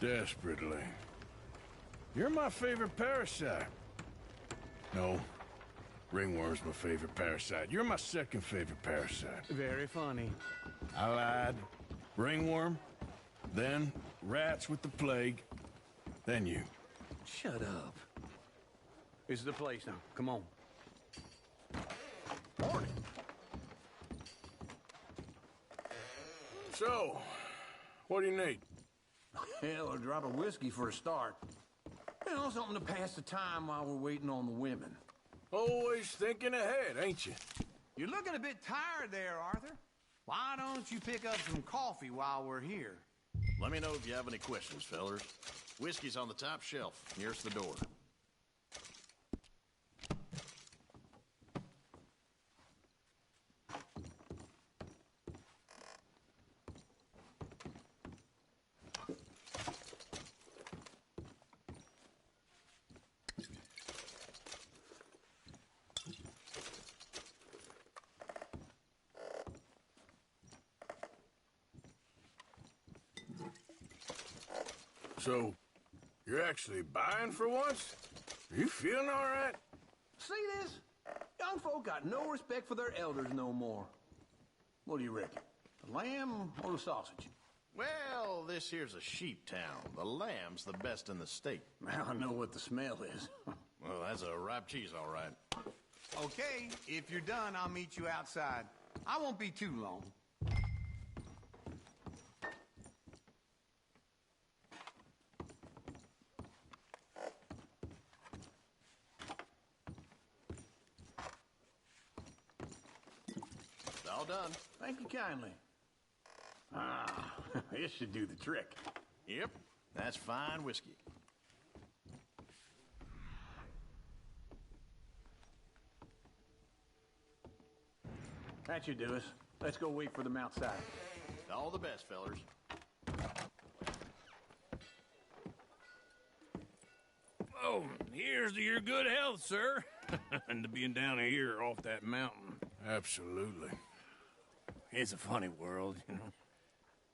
Desperately. You're my favorite parasite. No. Ringworm's my favorite parasite. You're my second favorite parasite. Very funny. I lied. Ringworm, then rats with the plague, then you. Shut up. This is the place now. Come on. Morning. So, what do you need? Hell, a drop of whiskey for a start. You know, something to pass the time while we're waiting on the women. Always thinking ahead, ain't you? You're looking a bit tired there, Arthur. Why don't you pick up some coffee while we're here? Let me know if you have any questions, fellers. Whiskey's on the top shelf, nearest the door. So, you're actually buying for once? Are you feeling all right? See this? Young folk got no respect for their elders no more. What do you reckon? The lamb or the sausage? Well, this here's a sheep town. The lamb's the best in the state. Now I know what the smell is. Well, that's a ripe cheese, all right. Okay, if you're done, I'll meet you outside. I won't be too long. All done. Thank you kindly. Ah, this should do the trick. Yep, that's fine whiskey. That should do us. Let's go wait for them outside. All the best, fellers. Oh, here's to your good health, sir. And to being down here off that mountain. Absolutely. It's a funny world, you know.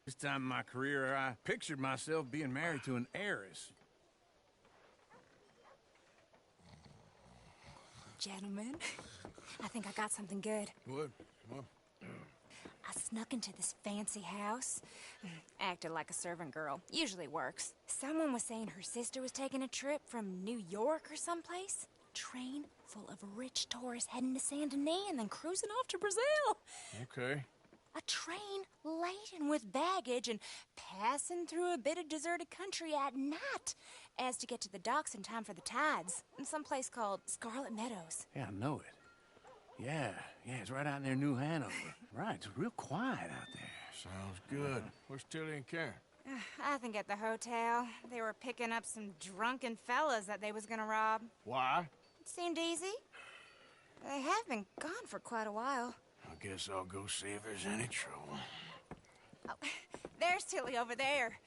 This time in my career, I pictured myself being married to an heiress. Gentlemen, I think I got something good. What? I snuck into this fancy house. Acted like a servant girl. Usually works. Someone was saying her sister was taking a trip from New York or someplace. Train full of rich tourists heading to Saint Denis and then cruising off to Brazil. Okay. A train laden with baggage and passing through a bit of deserted country at night as to get to the docks in time for the tides in some place called Scarlet Meadows. Yeah, I know it. Yeah, it's right out near New Hanover. Right, it's real quiet out there. Sounds good. Where's Tilly and Karen? I think at the hotel. They were picking up some drunken fellas that they was gonna rob. Why? It seemed easy. They have been gone for quite a while. I guess I'll go see if there's any trouble. Oh, there's Tilly over there.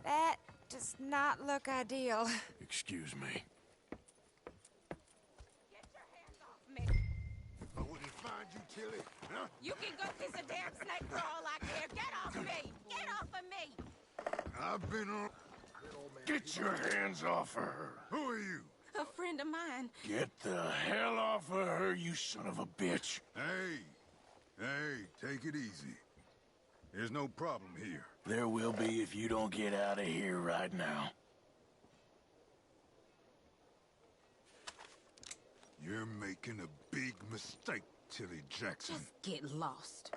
That does not look ideal. Excuse me. Get your hands off me. If I wouldn't find you Tilly? Huh? You can go kiss a damn snake for all I care. Get off me! Get off of me! I've been on... Get your hands off of her. Who are you? A friend of mine. Get the hell off of her, you son of a bitch. Hey, take it easy. There's no problem here. There will be if you don't get out of here right now. You're making a big mistake, Tilly Jackson. Just get lost.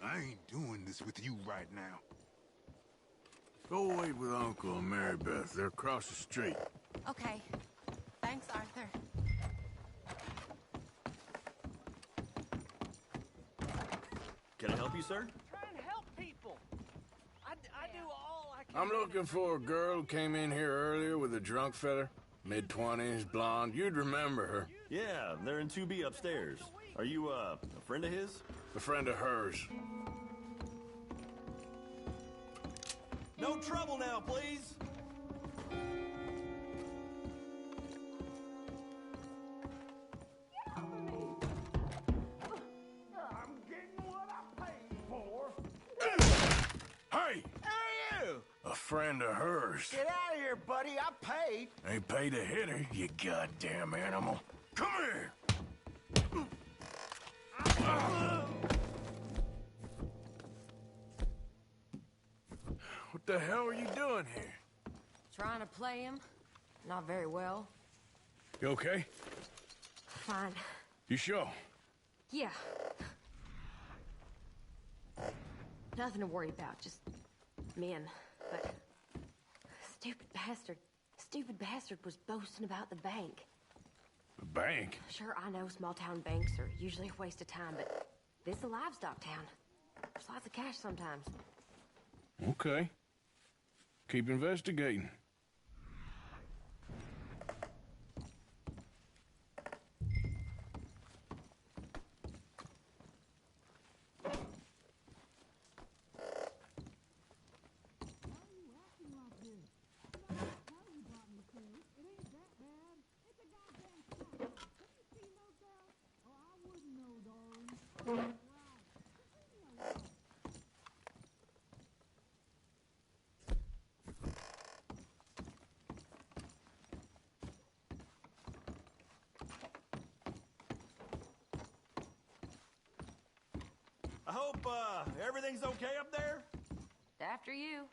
I ain't doing this with you right now. Go wait with Uncle and Mary Beth. They're across the street. Okay. Thanks, Arthur. Can I help you, sir? Try and help people. I do all I can. I'm looking for a girl who came in here earlier with a drunk fella. Mid-20s, blonde. You'd remember her. Yeah, they're in 2B upstairs. Are you, a friend of his? A friend of hers. No trouble now, please. I'm getting what I paid for. Hey! Who are you? A friend of hers. Get out of here, buddy. I paid. Ain't paid to hit her, you goddamn animal. Come here! What the hell are you doing here? Trying to play him. Not very well. You okay? Fine. You sure? Yeah. Nothing to worry about, just men. But stupid bastard was boasting about the bank. The bank? Sure, I know small town banks are usually a waste of time, but this is a livestock town. There's lots of cash sometimes. Okay. Keep investigating. I hope, everything's okay up there? After you.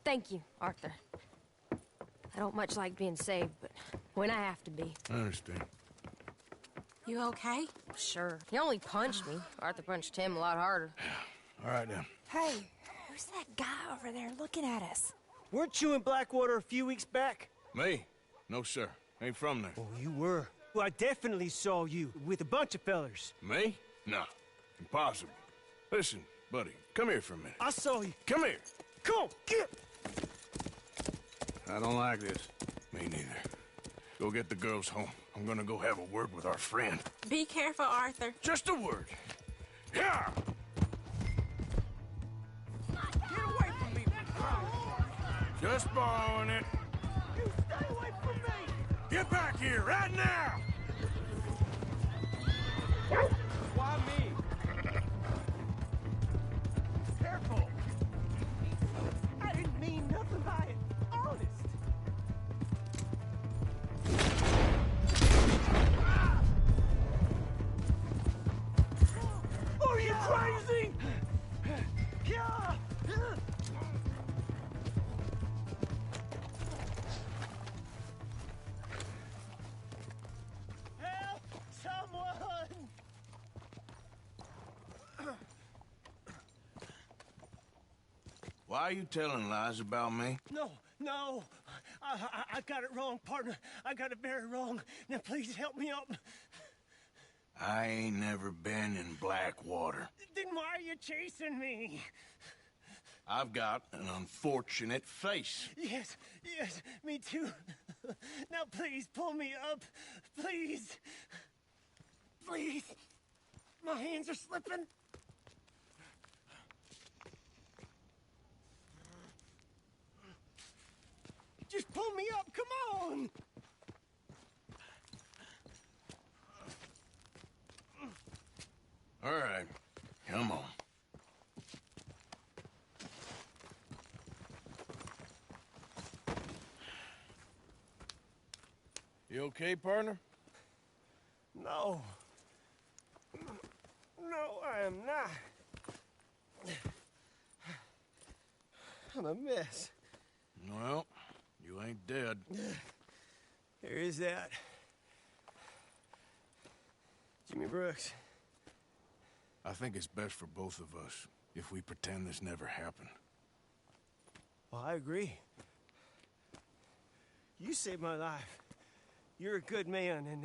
Thank you, Arthur. I don't much like being saved, but when I have to be. I understand. You okay? Sure. He only punched me. Arthur punched him a lot harder. All right, then. Hey, who's that guy over there looking at us? Weren't you in Blackwater a few weeks back? Me? No, sir. Ain't from there. Oh, you were. Well, I definitely saw you with a bunch of fellers. Me? No. Impossible. Listen, buddy, come here for a minute. I saw you. Come here. Come on, get! I don't like this. Me neither. Go get the girls home. I'm gonna go have a word with our friend. Be careful, Arthur. Just a word. Yeah! Get away from me, Just borrowing it. You stay away from me! Get back here, right now! Why me? Careful! I didn't mean nothing by it. Honest. Are you crazy? Help! Someone! Why are you telling lies about me? No. I got it wrong, partner. I got it very wrong. Now, please help me up. I ain't never been in Blackwater. Then why are you chasing me? I've got an unfortunate face. Yes, me too. Now, please, pull me up. Please. Please. My hands are slipping. Just pull me up, come on! All right, come on. You okay, partner? No. No, I am not. I'm a mess. Well, you ain't dead. There is that. Jimmy Brooks. I think it's best for both of us if we pretend this never happened. Well, I agree. You saved my life. You're a good man, and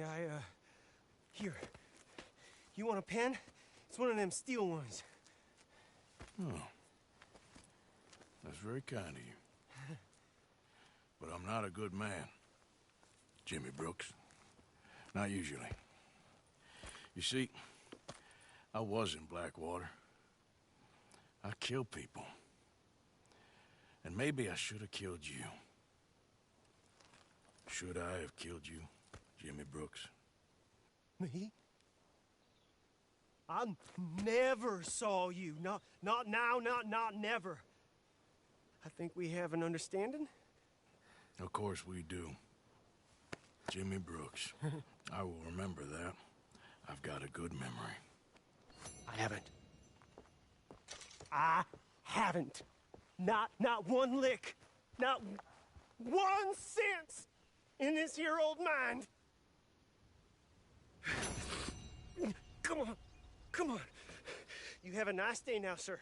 here. You want a pen? It's one of them steel ones. Oh. That's very kind of you. But I'm not a good man, Jimmy Brooks. Not usually. You see, I was in Blackwater. I killed people. And maybe I should have killed you. Should I have killed you, Jimmy Brooks? Me? I never saw you. Not now, not never. I think we have an understanding. Of course we do. Jimmy Brooks. I will remember that. I've got a good memory. I haven't. Not one lick. Not 1 cent in this here old mind. Come on. You have a nice day now, sir.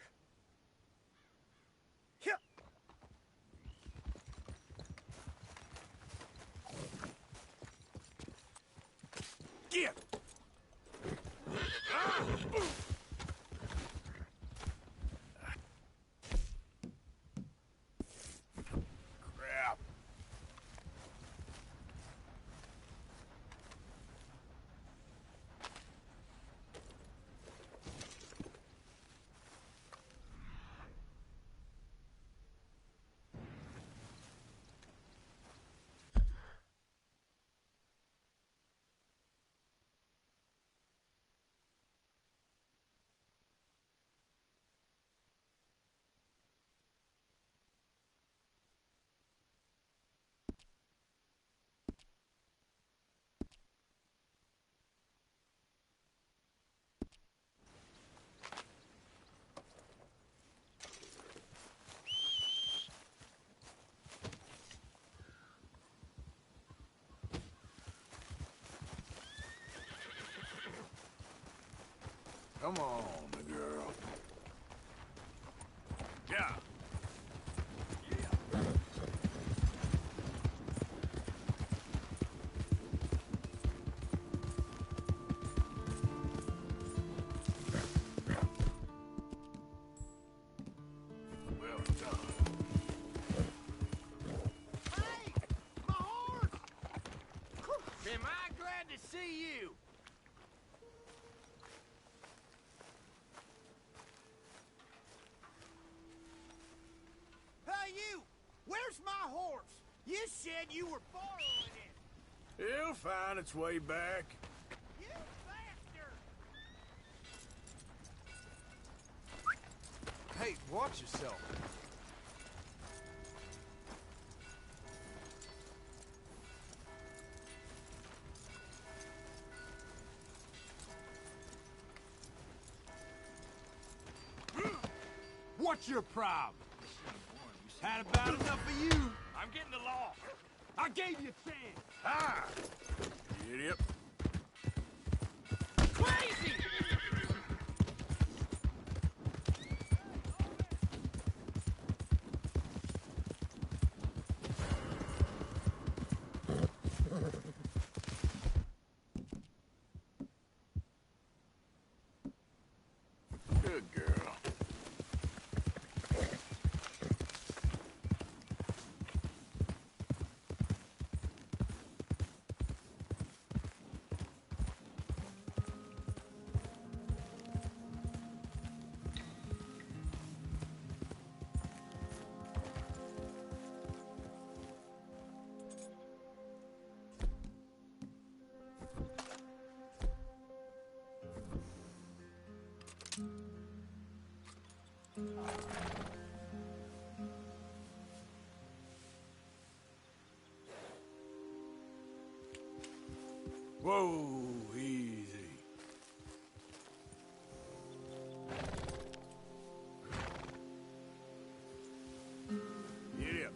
Here. Get. Crap. Come on, girl. Yeah. Well done. Hey! My horse! Am I glad to see you? Hey, you! Where's my horse? You said you were borrowing it. It'll find its way back. You bastard! Hey, watch yourself. What's your problem? Had about enough of you. I'm getting the law. I gave you a chance. Ah! Idiot. Crazy! Good girl. Whoa, easy. Get up.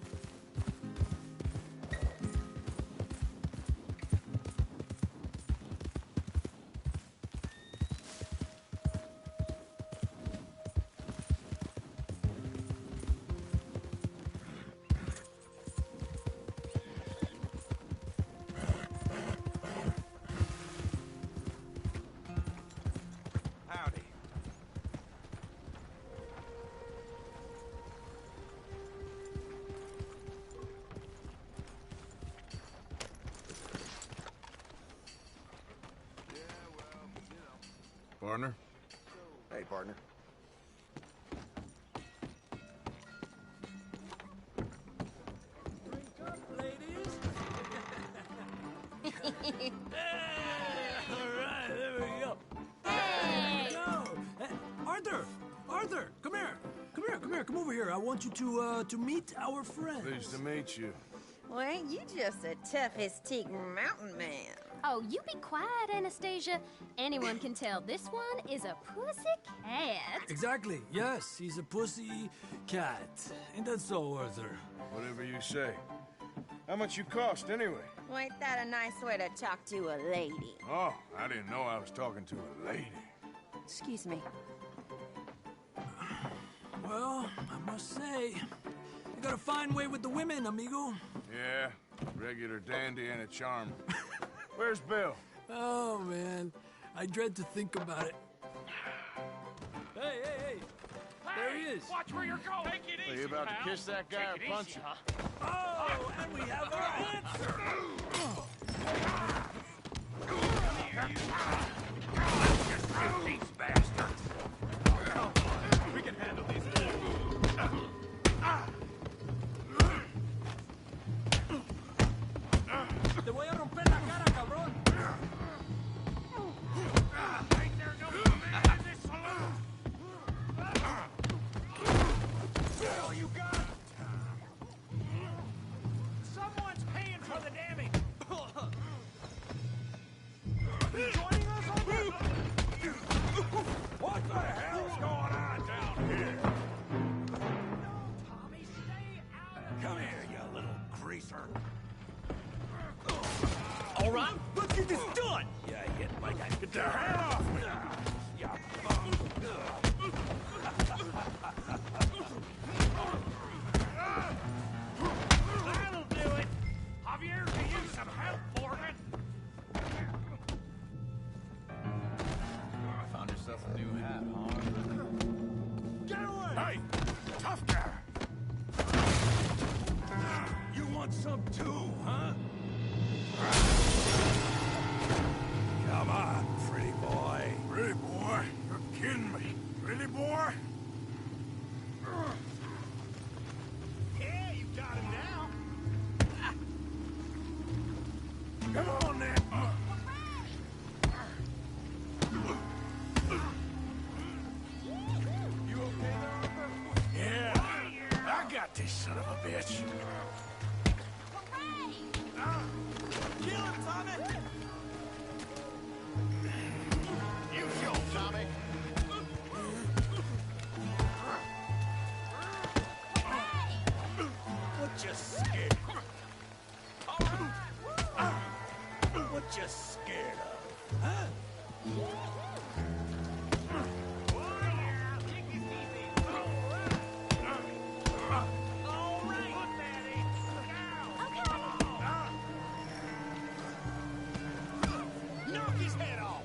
Howdy. Partner? Hey, partner. Alright, there we go. Hey! Arthur! Arthur, come here! Come over here. I want you to meet our friends. Pleased to meet you. Well, ain't you just a tough-as-teak mountain man? Oh, you be quiet, Anastasia. Anyone can tell this one is a pussy cat. Exactly, yes, he's a pussy cat. Ain't that so, Arthur? Whatever you say. How much you cost, anyway? Well, ain't that a nice way to talk to a lady? Oh, I didn't know I was talking to a lady. Excuse me. Well, I must say, you got a fine way with the women, amigo. Yeah, regular dandy and a charmer. Where's Bill? Oh, man, I dread to think about it. Hey! There he is. Watch where you're going. Take it Are easy, you about pal. to kiss that guy Take or it punch easy, him? huh? Oh, and we have our answer. These bastards. We can handle these. Te voy a romper la cara, cabrón. Ain't there no women in this saloon? Bill, you got it. Someone's paying for the damage. You joining us on this? What the hell's going on down here? Tommy, stay out of Come here, you little greaser. All right, let's get this done. Yeah, hit like I get the hell off me. Yeah. That'll do it. Javier, do you some help for it? Found yourself a new hat, huh? Get away! Hey, tough guy. You want some too, huh? Come on, pretty boy. Pretty boy? You're kidding me. Pretty boy? Yeah, you got him now. Come on, then. You okay there, Arthur? Yeah. I got this son of a bitch. Kill him, Tommy! You kill him, Tommy. What you scared? What you scared of? Huh? All right, Daddy. Knock his head off.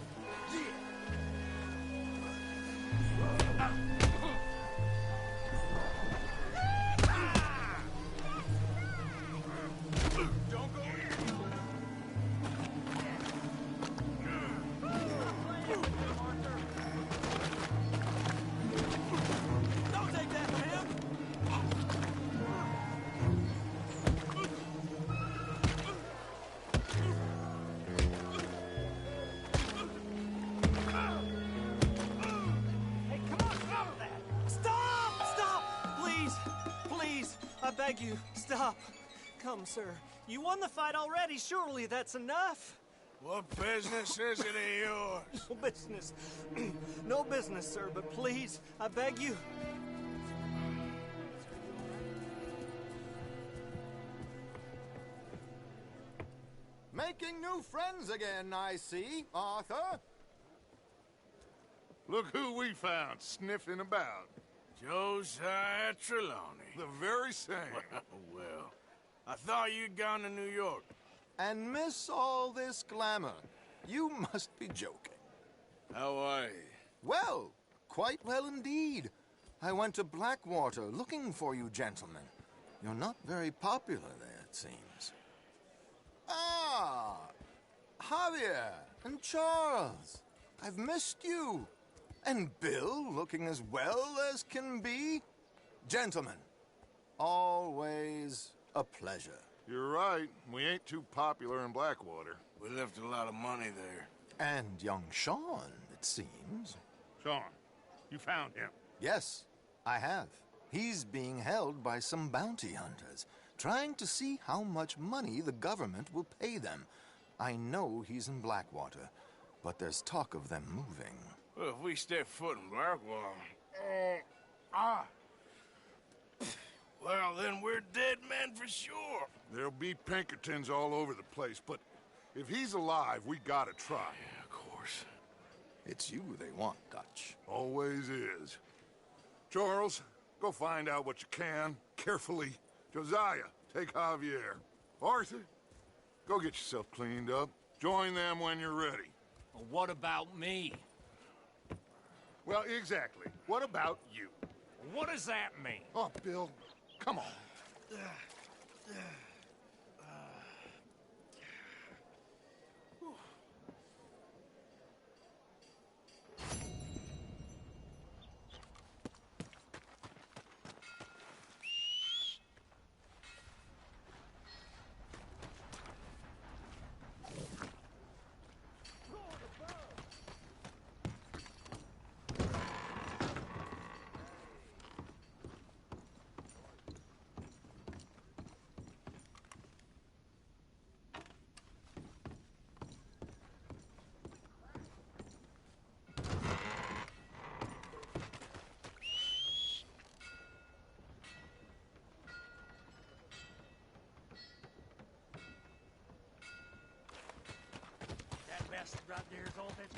Don't go in. Don't take that from him. Hey, come on, stop that. Stop! Please, I beg you, stop. Come, sir. You won the fight already. Surely that's enough. What business is it of yours? No business. No business, sir, but please, I beg you. Making new friends again, I see, Arthur. Look who we found sniffing about. Josiah Trelawney. The very same. Well, I thought you'd gone to New York. And miss all this glamour. You must be joking. How are you? Well, quite well indeed. I went to Blackwater looking for you gentlemen. You're not very popular there, it seems. Ah, Javier and Charles. I've missed you. And Bill looking as well as can be. Gentlemen, always a pleasure. You're right. We ain't too popular in Blackwater. We left a lot of money there. And young Sean, it seems. Sean, you found him? Yes, I have. He's being held by some bounty hunters, trying to see how much money the government will pay them. I know he's in Blackwater, but there's talk of them moving. Well, if we step foot in Blackwater... Well, then we're dead men for sure. There'll be Pinkertons all over the place, but if he's alive, we gotta try. Yeah, of course. It's you they want, Dutch. Always is. Charles, go find out what you can, carefully. Josiah, take Javier. Arthur, go get yourself cleaned up. Join them when you're ready. Well, what about me? Well, exactly. What about you? What does that mean? Oh, Bill, come on. Right there is all that.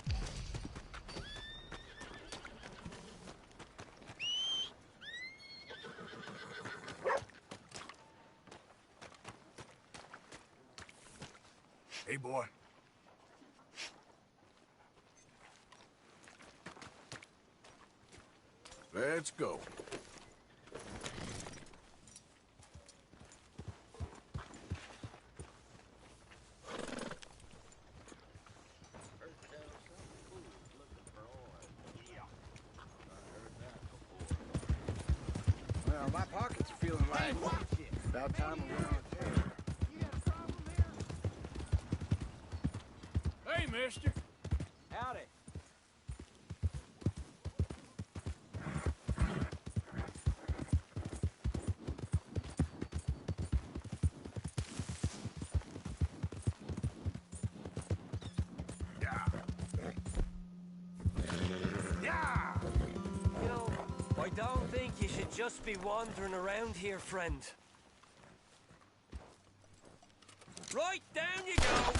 Hey, boy. Let's go. Well, my pocket's feeling like about time around here. Hey, mister. Howdy. You know, I don't think you should just be wandering around here, friend. Right, down you go!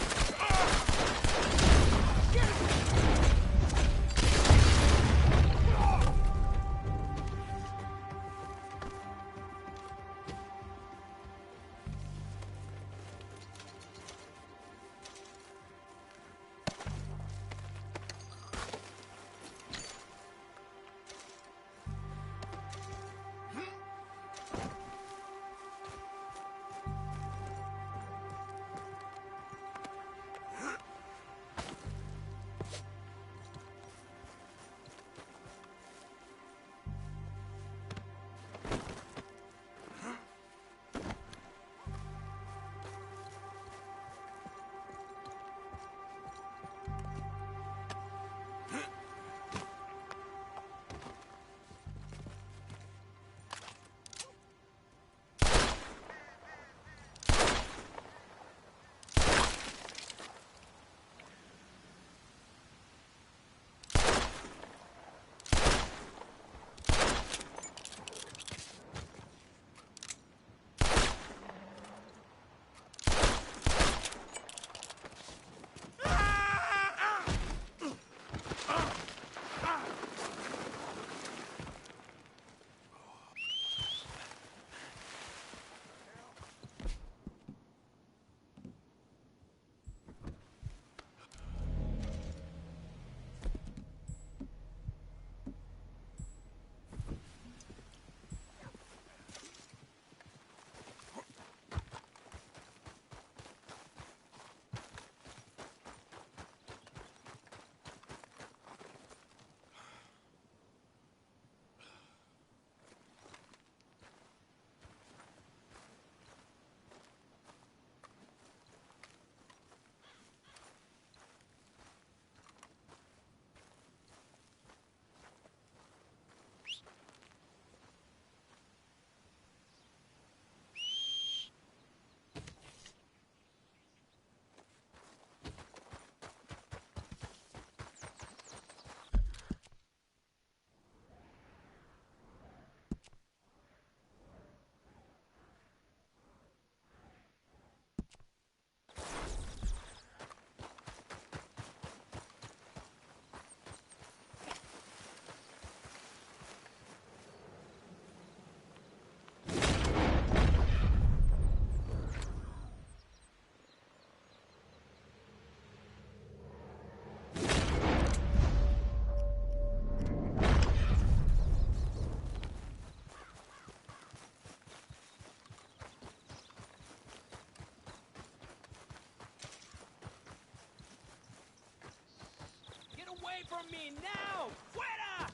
me now! Fuera!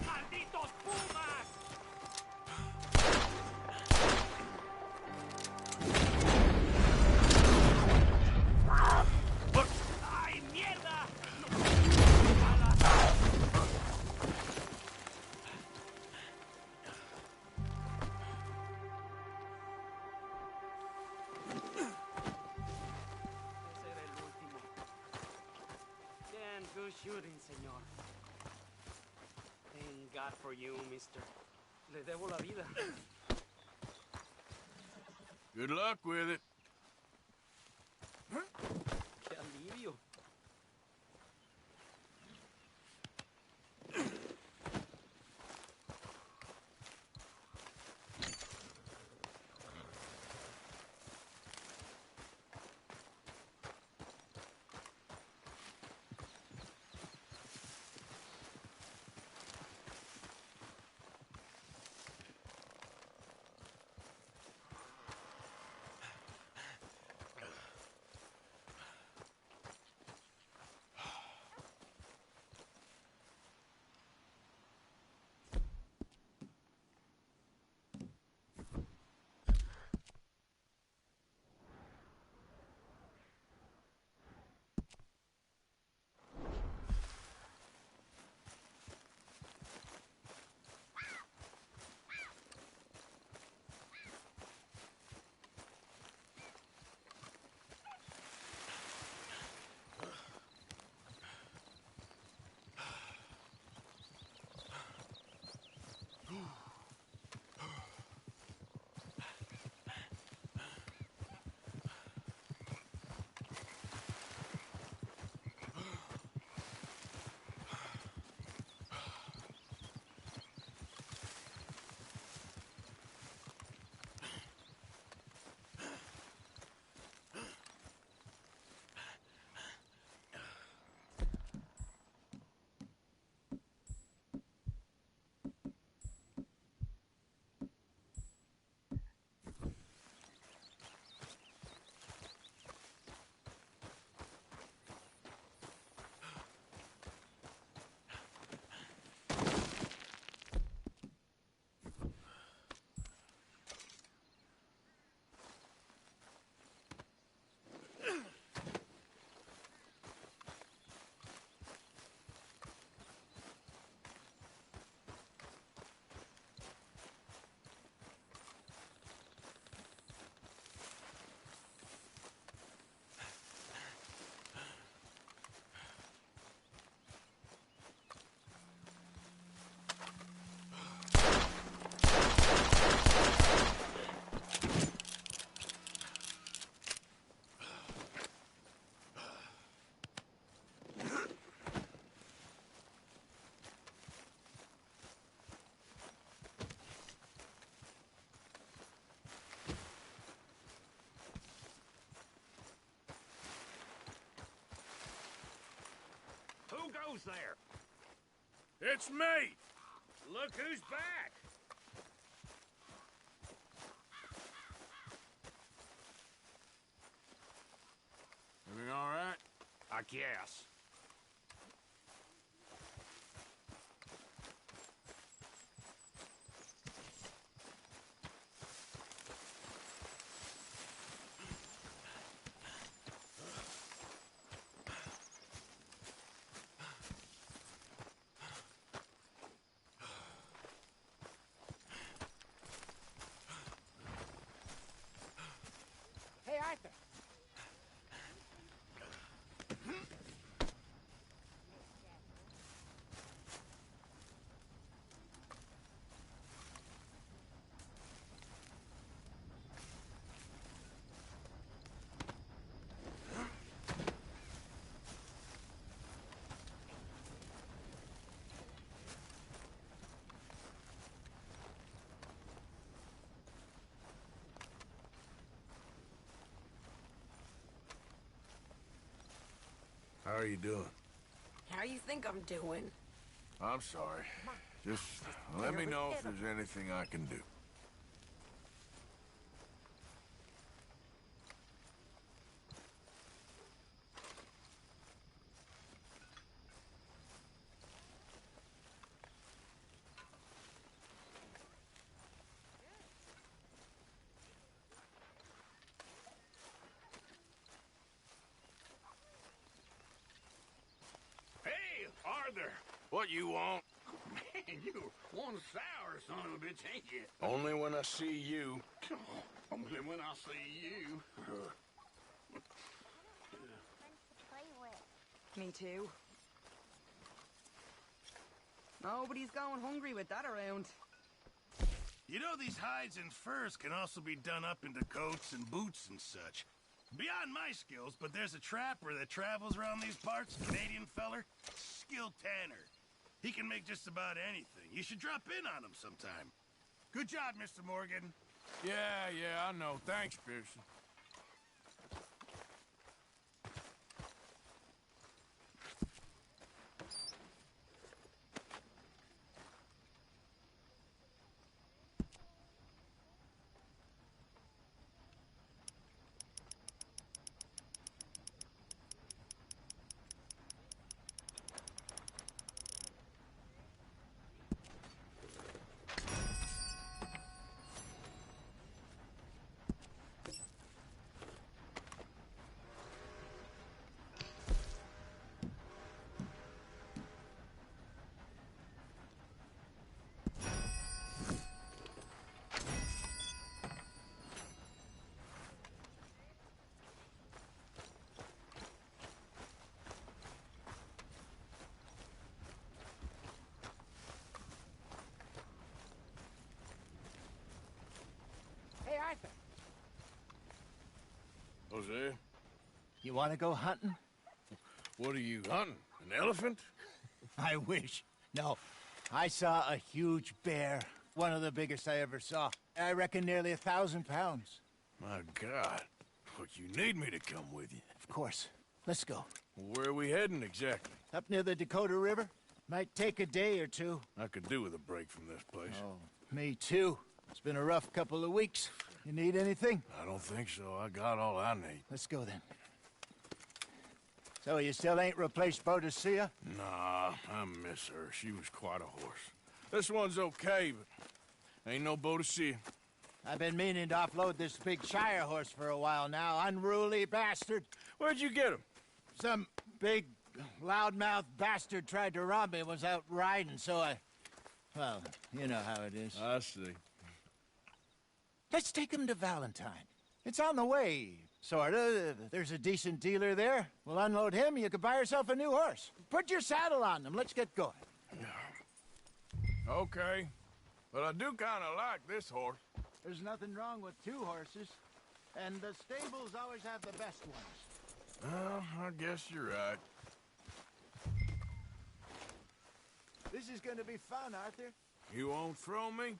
¡Malditos pumas! ¡Ay, mierda! Ese era el último. Damn good shooting, señor. Thank God for you, mister. Le debo la vida. Good luck with it. Qué alivio. Who goes there? It's me! Look who's back! Everything all right? I guess. Hey, Arthur. How are you doing? How you think I'm doing? I'm sorry. Just let me know if there's anything I can do. What you want? Man, you're one sour son of a bitch, ain't you? Only when I see you. Only when I see you. Me too. Nobody's going hungry with that around. You know, these hides and furs can also be done up into coats and boots and such. Beyond my skills, but there's a trapper that travels around these parts, a Canadian feller, skilled tanner. He can make just about anything. You should drop in on him sometime. Good job, Mr. Morgan. Yeah, I know. Thanks, Pearson. Hey, Arthur. Jose? You want to go hunting? What are you hunting? An elephant? I wish. No. I saw a huge bear. One of the biggest I ever saw. I reckon nearly 1,000 pounds. My God. Look, you need me to come with you. Of course. Let's go. Where are we heading exactly? Up near the Dakota River. Might take a day or two. I could do with a break from this place. Oh, me too. It's been a rough couple of weeks. You need anything? I don't think so. I got all I need. Let's go then. So you still ain't replaced Boadicea? Nah, I miss her. She was quite a horse. This one's okay, but ain't no Boadicea. I've been meaning to offload this big Shire horse for a while now. Unruly bastard. Where'd you get him? Some big, loudmouth bastard tried to rob me, was out riding, so I... Well, you know how it is. I see. Let's take him to Valentine. It's on the way, sorta. There's a decent dealer there. We'll unload him, you can buy yourself a new horse. Put your saddle on him, let's get going. Okay. But I do kind of like this horse. There's nothing wrong with two horses. And the stables always have the best ones. Well, I guess you're right. This is gonna be fun, Arthur. You won't throw me?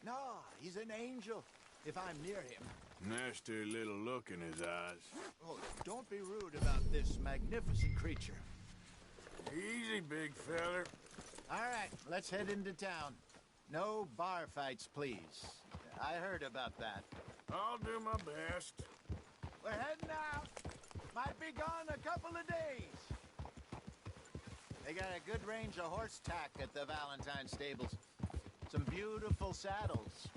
No, he's an angel, if I'm near him. Nasty little look in his eyes. Oh, don't be rude about this magnificent creature. Easy, big feller. All right, let's head into town. No bar fights, please. I heard about that. I'll do my best. We're heading out. Might be gone a couple of days. They got a good range of horse tack at the Valentine stables. Some beautiful saddles.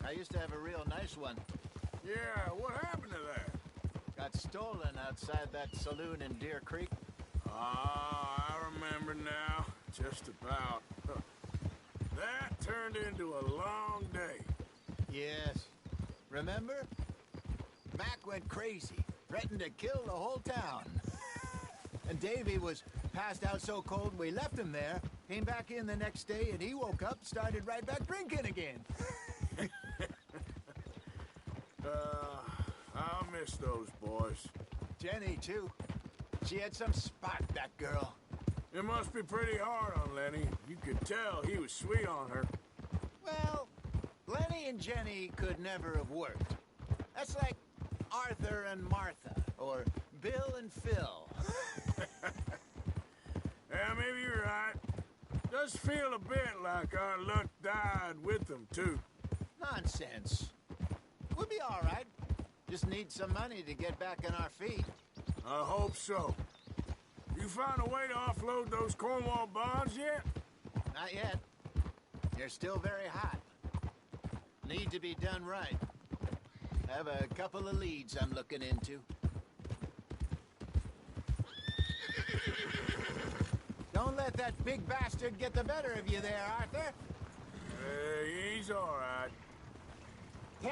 I used to have a real nice one. Yeah, what happened to that? Got stolen outside that saloon in Deer Creek. Ah, I remember now. Just about. That turned into a long day. Yes. Remember? Mac went crazy, threatened to kill the whole town. And Davy was passed out so cold we left him there, came back in the next day, and he woke up, started right back drinking again. I'll miss those boys. Jenny, too. She had some spot, that girl. It must be pretty hard on Lenny. You could tell he was sweet on her. Well, Lenny and Jenny could never have worked. That's like Arthur and Martha, or Bill and Phil. Yeah, maybe you're right. Does feel a bit like our luck died with them, too. Nonsense. We'll be all right. Just need some money to get back on our feet. I hope so. You found a way to offload those Cornwall bonds yet? Not yet. They're still very hot. Need to be done right. I have a couple of leads I'm looking into. Don't let that big bastard get the better of you there, Arthur. He's all right. Yeah!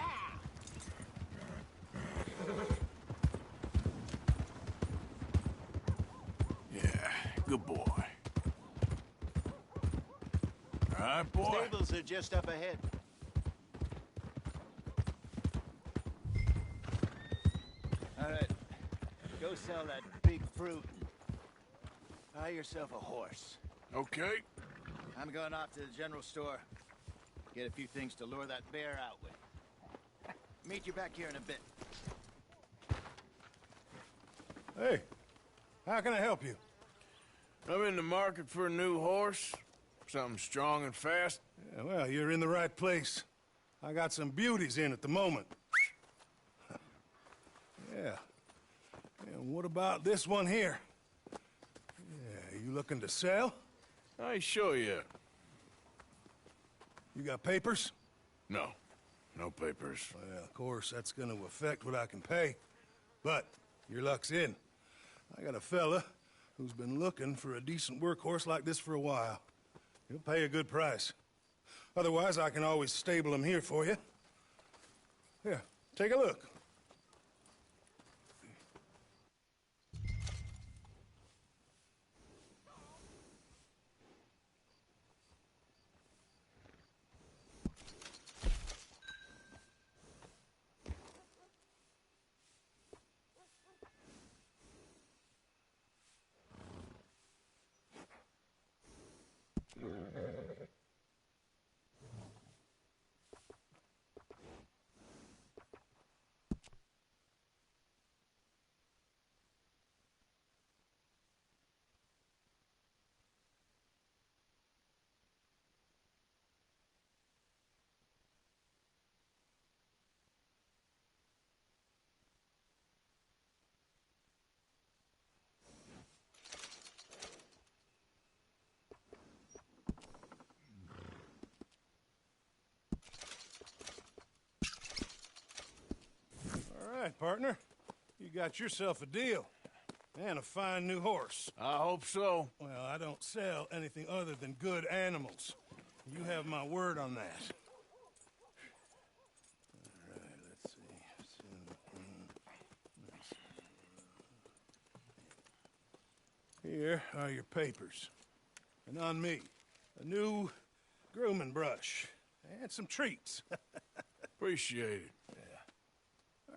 Yeah, good boy. All right, boy. Stables are just up ahead. All right, go sell that big fruit. Buy yourself a horse. Okay. I'm going off to the general store. Get a few things to lure that bear out with. Meet you back here in a bit. Hey, how can I help you? I'm in the market for a new horse. Something strong and fast. Yeah, well, you're in the right place. I got some beauties in at the moment. Yeah. And what about this one here? Yeah, you looking to sell? I show you. You got papers? No. No papers. Well, of course, that's gonna affect what I can pay. But your luck's in. I got a fella who's been looking for a decent workhorse like this for a while. He'll pay a good price. Otherwise, I can always stable him here for you. Here, take a look. All right, partner. You got yourself a deal. And a fine new horse. I hope so. Well, I don't sell anything other than good animals. You have my word on that. All right, let's see. Here are your papers. And on me, a new grooming brush. And some treats. Appreciate it. Yeah.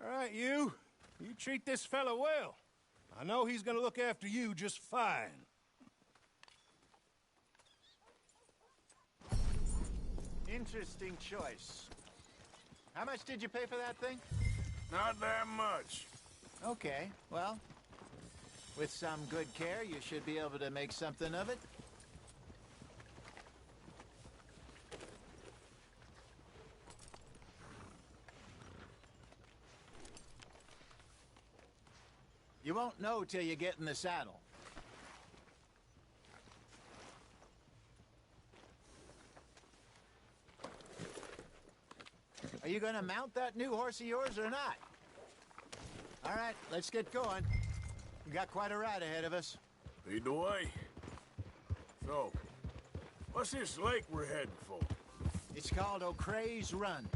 All right, you. You treat this fella well. I know he's gonna look after you just fine. Interesting choice. How much did you pay for that thing? Not that much. Okay, well, with some good care, you should be able to make something of it. You won't know till you get in the saddle. Are you gonna mount that new horse of yours or not? All right, let's get going. We got quite a ride ahead of us. Lead the way. So, what's this lake we're heading for? It's called O'Creagh's Run,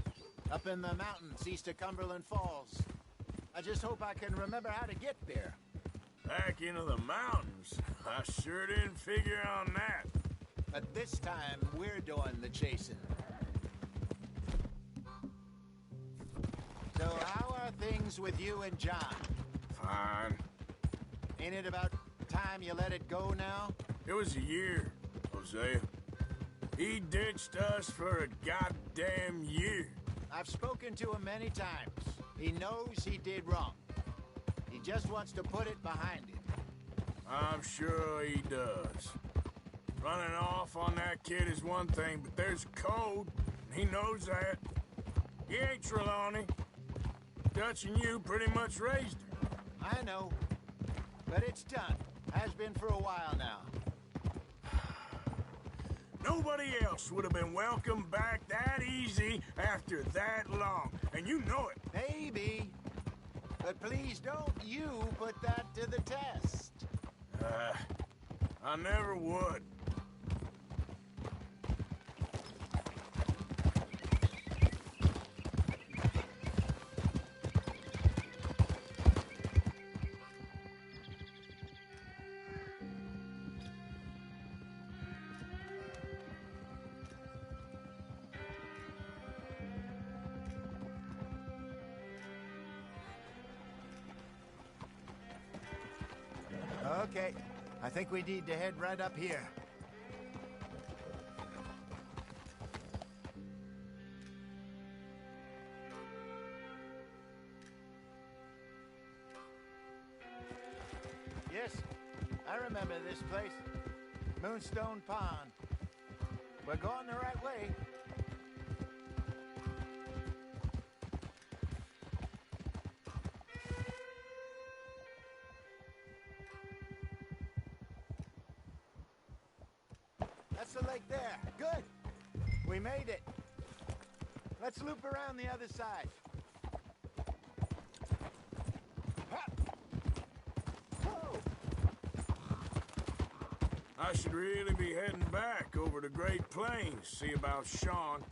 up in the mountains east of Cumberland Falls. I just hope I can remember how to get there. Back into the mountains? I sure didn't figure on that. But this time, we're doing the chasing. So how are things with you and John? Fine. Ain't it about time you let it go now? It was a year, Hosea. He ditched us for a goddamn year. I've spoken to him many times. He knows he did wrong. He just wants to put it behind him. I'm sure he does. Running off on that kid is one thing, but there's code. He knows that. He ain't Trelawney. Dutch and you pretty much raised her. I know. But it's done. Has been for a while now. Nobody else would have been welcomed back that easy after that long. And you know it. Maybe. But please don't you put that to the test. I never would. Okay, I think we need to head right up here. Yes, I remember this place. Moonstone Pond. We're going the right way. That's the lake there. Good. We made it. Let's loop around the other side. I should really be heading back over to Great Plains, see about Sean.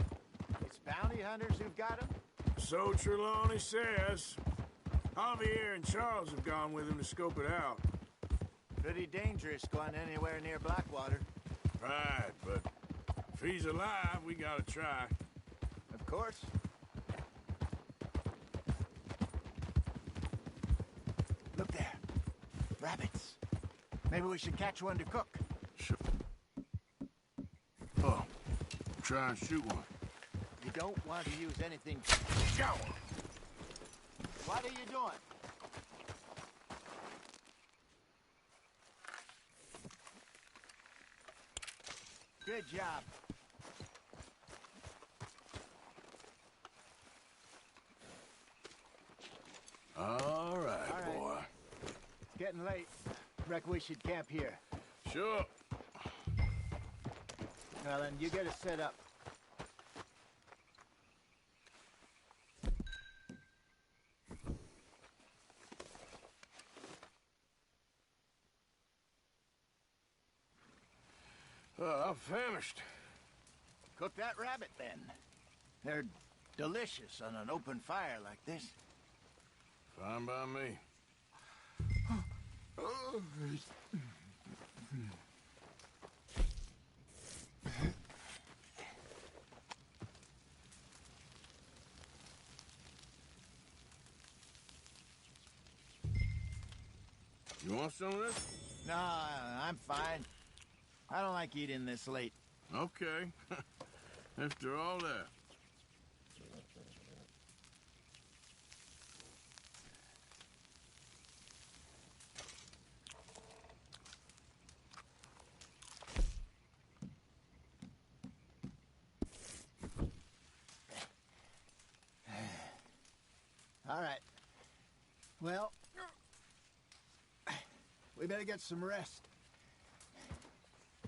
It's bounty hunters who've got him? So Trelawney says. Javier and Charles have gone with him to scope it out. Pretty dangerous going anywhere near Blackwater. Right, but if he's alive, we gotta try. Of course. Look there. Rabbits. Maybe we should catch one to cook. Sure. Oh, try and shoot one. You don't want to use anything. Go! What are you doing? Good job. All right, boy. It's getting late. Reckon we should camp here. Sure. Well, then, you get us set up. I'm famished. Cook that rabbit, then. They're delicious on an open fire like this. Fine by me. You want some of this? No, I'm fine. I don't like eating this late. Okay. After all that. All right. Well, we better get some rest.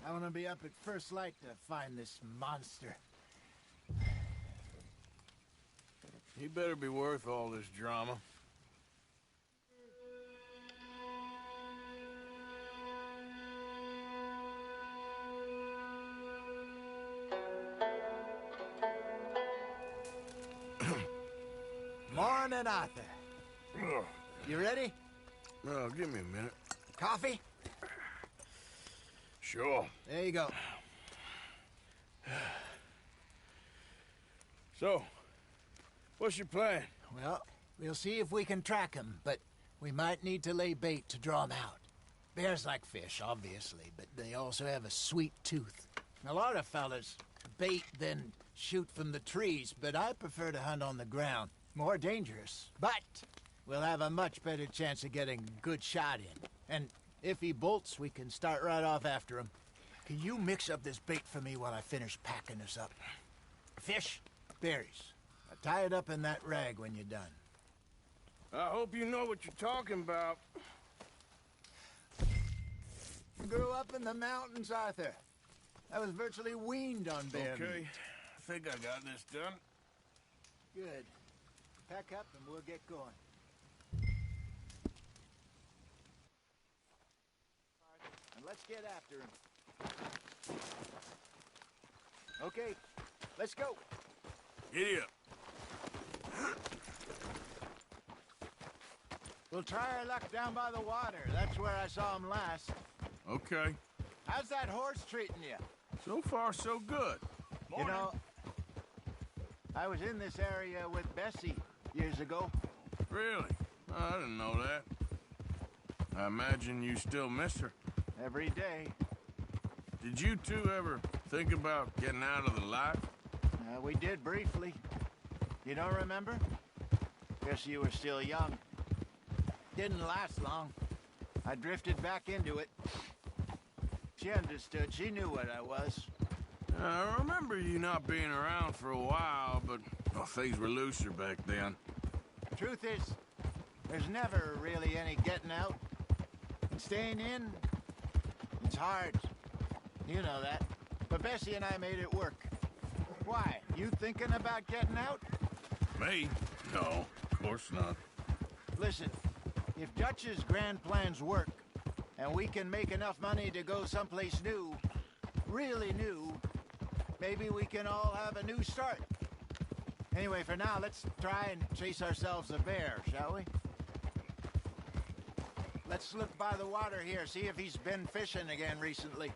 I want to be up at first light to find this monster. He better be worth all this drama. Morning, Arthur. You ready? Well, give me a minute. Coffee? Sure. There you go. So, what's your plan? Well, we'll see if we can track him, but we might need to lay bait to draw him out. Bears like fish, obviously, but they also have a sweet tooth. A lot of fellas bait, then shoot from the trees, but I prefer to hunt on the ground. More dangerous, but we'll have a much better chance of getting a good shot in. And if he bolts, we can start right off after him. Can you mix up this bait for me while I finish packing this up? Fish, berries. Tie it up in that rag when you're done. I hope you know what you're talking about. Grew up in the mountains, Arthur. I was virtually weaned on bear meat. Okay, I think I got this done. Good. Pack up and we'll get going. And let's get after him. Okay, let's go. Giddy up. We'll try our luck down by the water. That's where I saw him last. Okay. How's that horse treating you? So far, so good. You know, I was in this area with Bessie years ago. Really? I didn't know that. I imagine you still miss her. Every day. Did you two ever think about getting out of the life? We did briefly. You don't remember? Guess you were still young. Didn't last long. I drifted back into it. She understood. She knew what I was. I remember you not being around for a while, but well, things were looser back then. Truth is, there's never really any getting out. And staying in, it's hard. You know that. But Bessie and I made it work. Why? You thinking about getting out? Me? No, of course not. Listen, if Dutch's grand plans work, and we can make enough money to go someplace new, really new, maybe we can all have a new start. Anyway, for now, let's try and chase ourselves a bear, shall we? Let's look by the water here, see if he's been fishing again recently.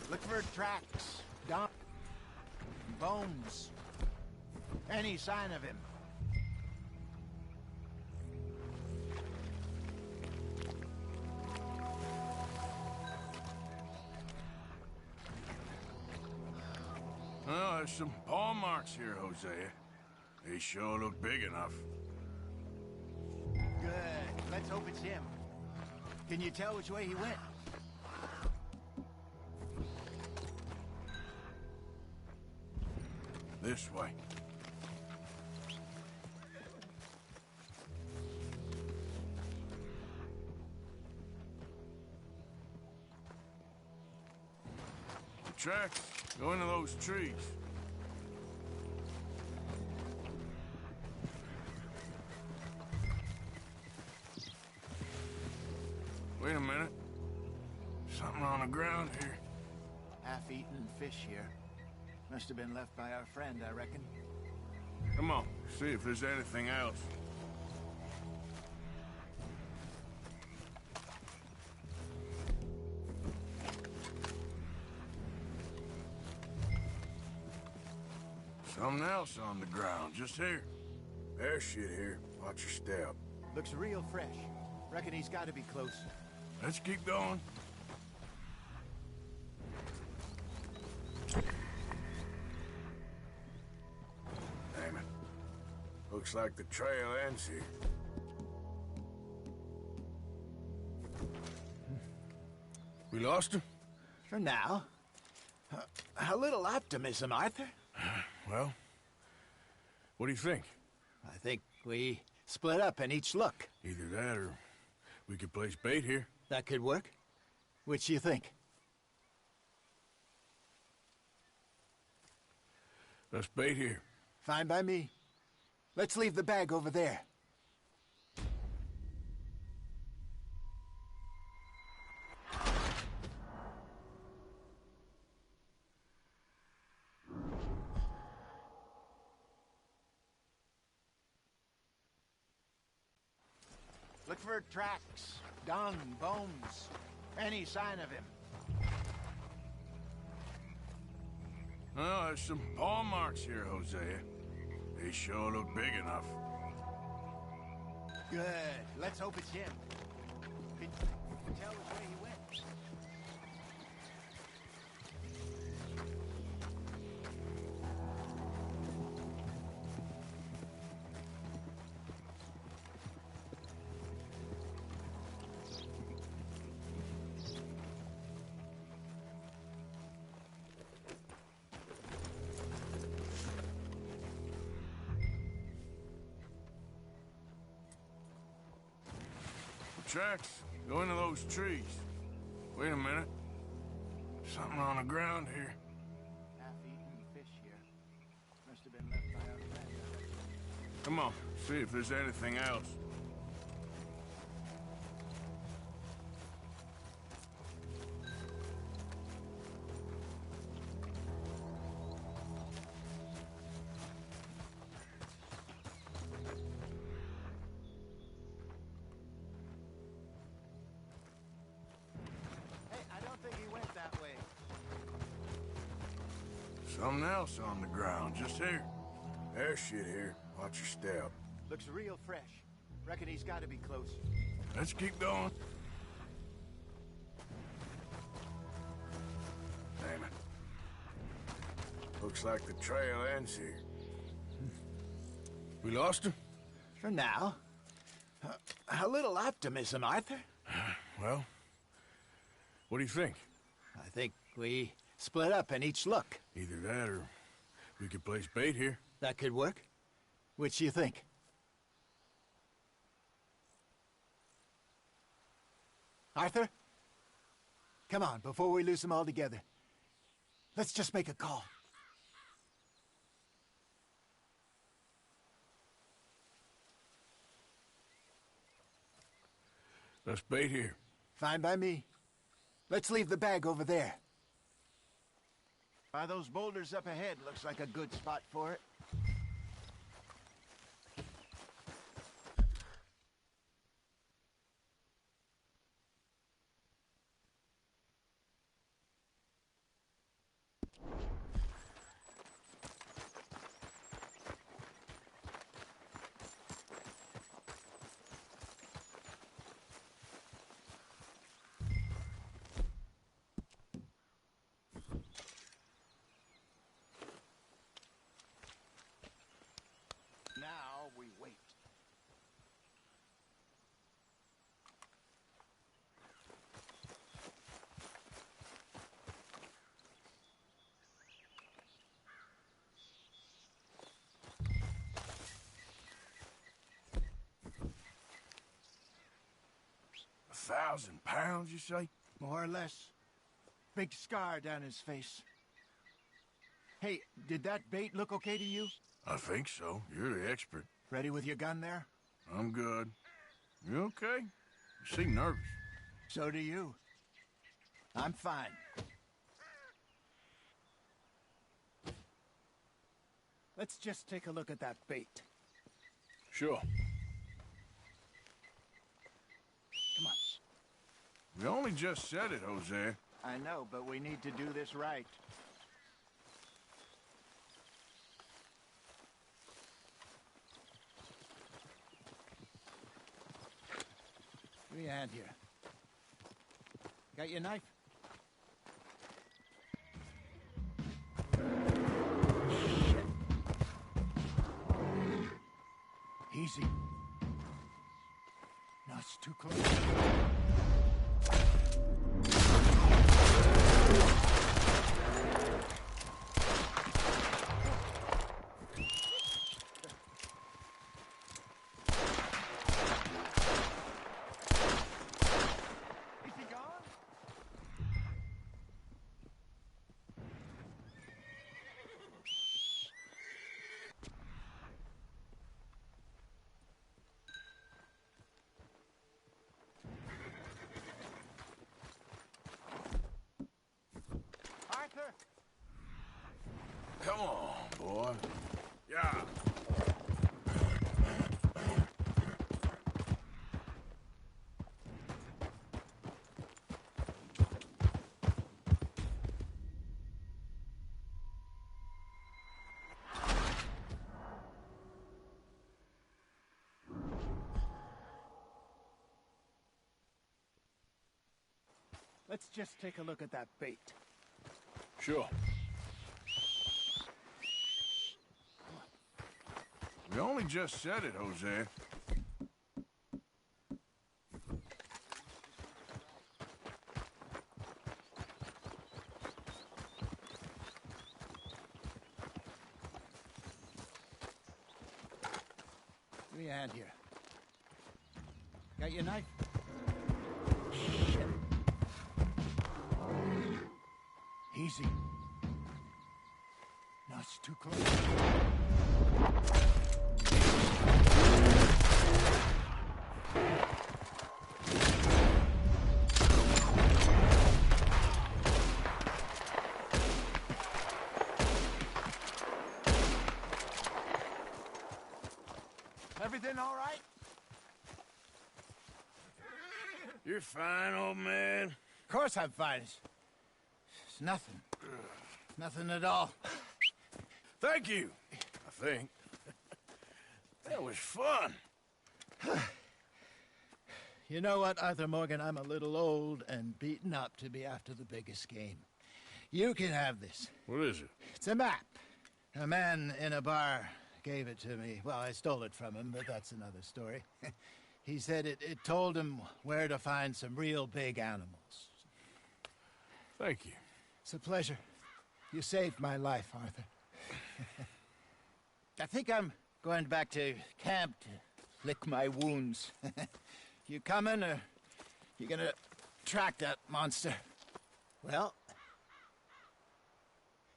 Look for tracks, bones, any sign of him. Well, there's some paw marks here, Hosea. They sure look big enough. Good. Let's hope it's him. Can you tell which way he went? This way. The tracks go into those trees. Wait a minute. Something on the ground here. Half-eaten fish here. Must have been left by our friend, I reckon. Come on, see if there's anything else. Something else on the ground, just here. There's shit here. Watch your step. Looks real fresh. Reckon he's got to be close. Let's keep going. Damn it. Looks like the trail ends here. We lost him? For now. A little optimism, Arthur. Well, what do you think? I think we split up and each look. Either that or we could place bait here. That could work. Which do you think? Let's bait here. Fine by me. Let's leave the bag over there. Look for tracks, dung, bones, any sign of him. Well, there's some paw marks here, Hosea. They sure look big enough. Good. Let's hope it's him. Can you tell which way he went? Tracks go into those trees. Wait a minute. Something on the ground here. Half-eaten fish here. Must have been left by our friend. Come on, see if there's anything else. Something else on the ground, just here. There's shit here. Watch your step. Looks real fresh. Reckon he's got to be close. Let's keep going. Damn it. Looks like the trail ends here. We lost him? For now. A little optimism, Arthur. Well, what do you think? I think we split up and each look. Either that or we could place bait here. That could work. Which do you think? Arthur? Come on, before we lose them all together. Let's just make a call. Let's bait here. Fine by me. Let's leave the bag over there. By those boulders up ahead, looks like a good spot for it. Now we wait. £1,000, you say? More or less. Big scar down his face. Hey, did that bait look okay to you? I think so. You're the expert. Ready with your gun there? I'm good. You okay? You seem nervous. So do you. I'm fine. Let's just take a look at that bait. Sure. Come on. We only just said it, Jose. I know, but we need to do this right. Give me a hand here. Got your knife? Shit. Easy. No, it's too close. Come on, boy. Yeah. Let's just take a look at that bait. Sure. We only just said it, Jose. Give me a hand here. Got your knife? Shit. Easy. No, it's too close. Everything all right? You're fine, old man. Of course I'm fine. It's nothing. Nothing at all. Thank you, I think. That was fun. You know what, Arthur Morgan? I'm a little old and beaten up to be after the biggest game. You can have this. What is it? It's a map. A man in a bar gave it to me. Well, I stole it from him, but that's another story. He said it told him where to find some real big animals. Thank you. It's a pleasure. You saved my life, Arthur. I think I'm going back to camp to lick my wounds. You coming, or you gonna track that monster? Well,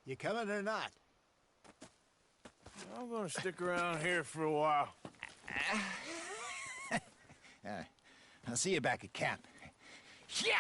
you coming or not? I'm gonna stick around here for a while. I'll see you back at camp. Yeah!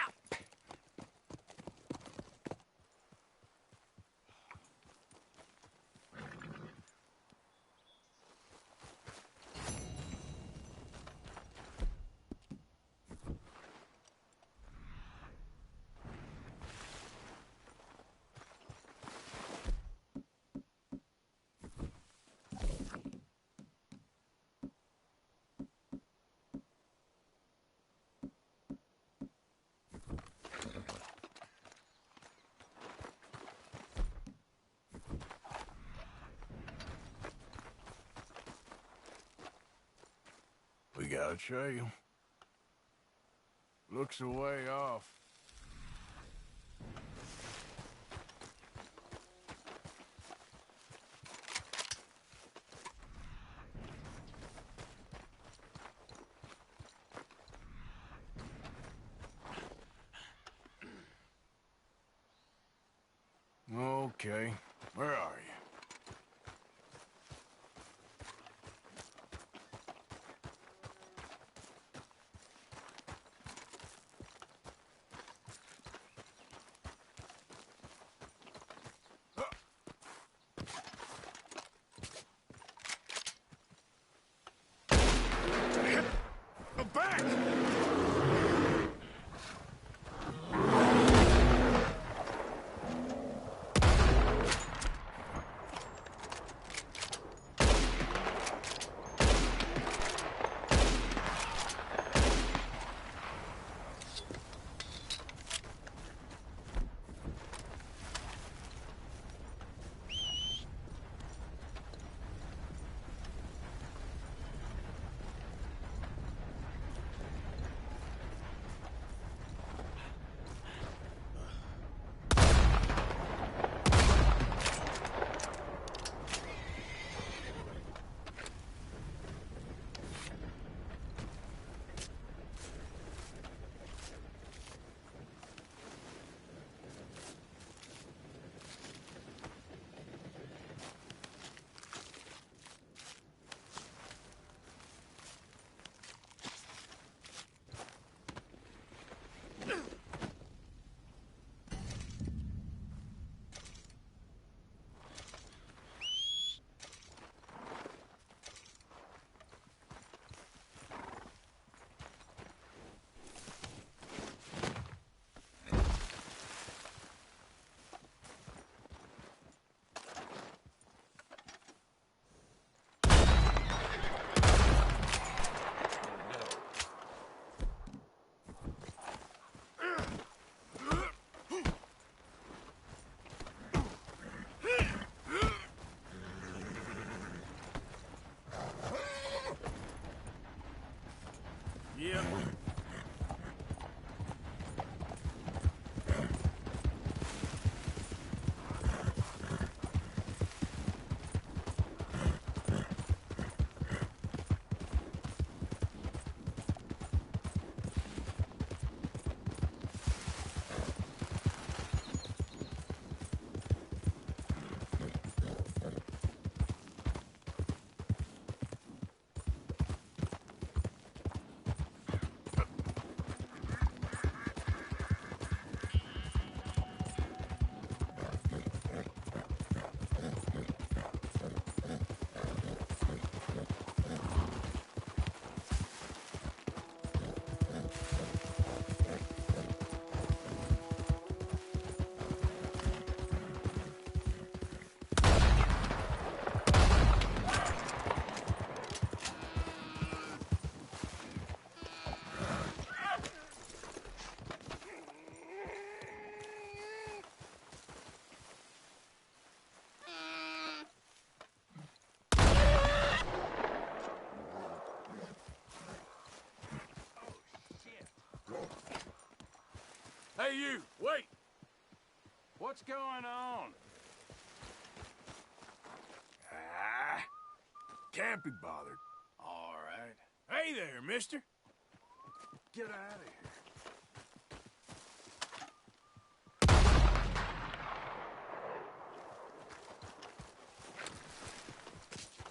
We got a trail. Looks a way off. Okay, where are you? Back! Hey, you, wait! What's going on? Ah, can't be bothered. All right. Hey there, mister. Get out of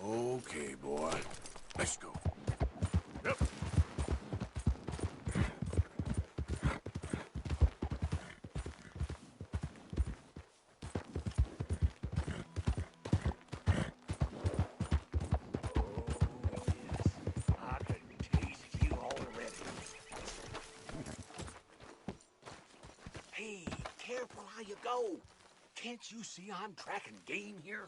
here. Okay, boy. Let's go. Yep. Hey, careful how you go. Can't you see I'm tracking game here?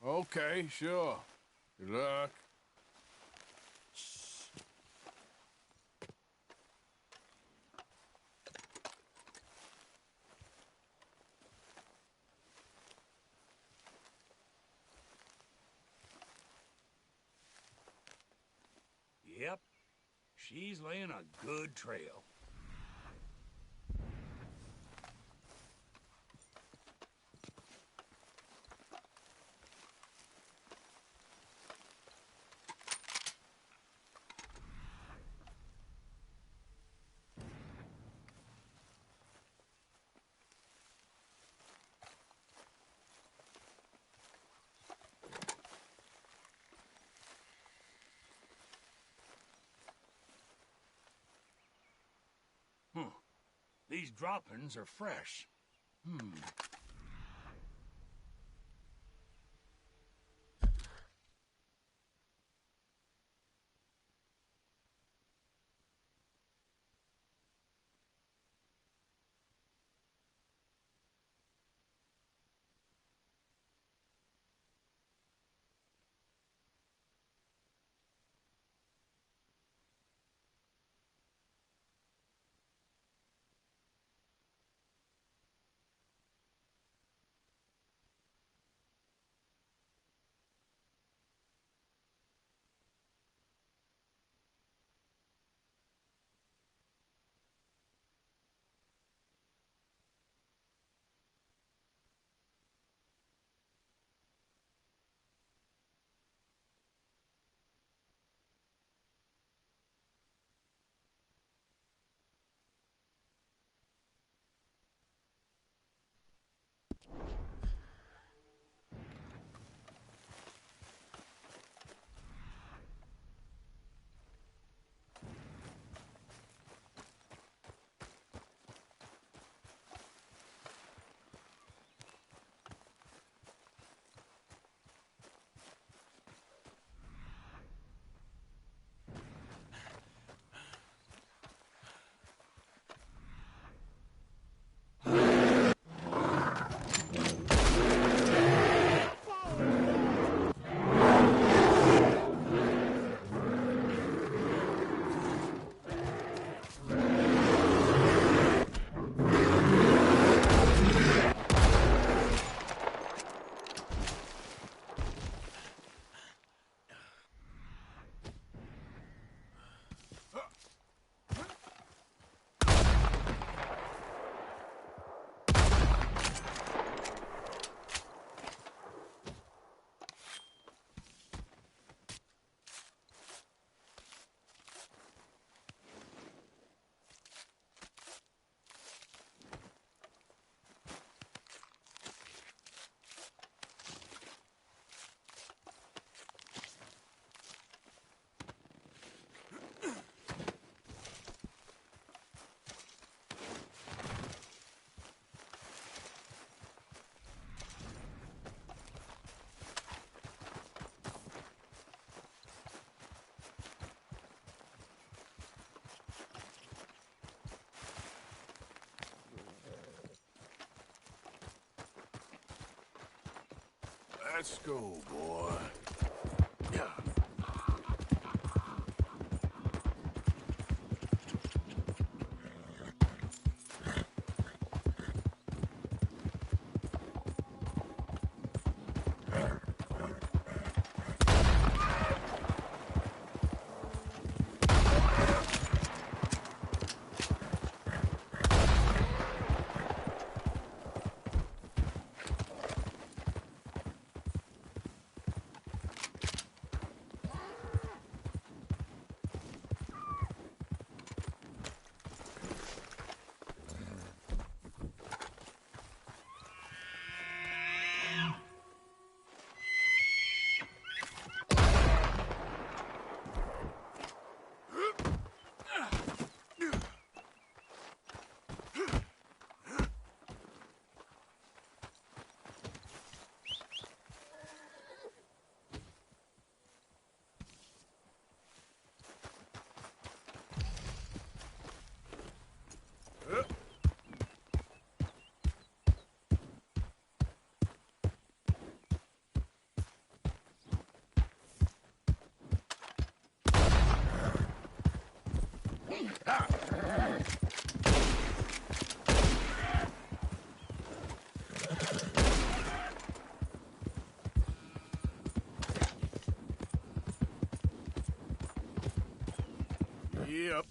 Okay, sure. Good luck. Yep. She's laying a good trail. These droppings are fresh. Let's go, boy. Yeah. Yep.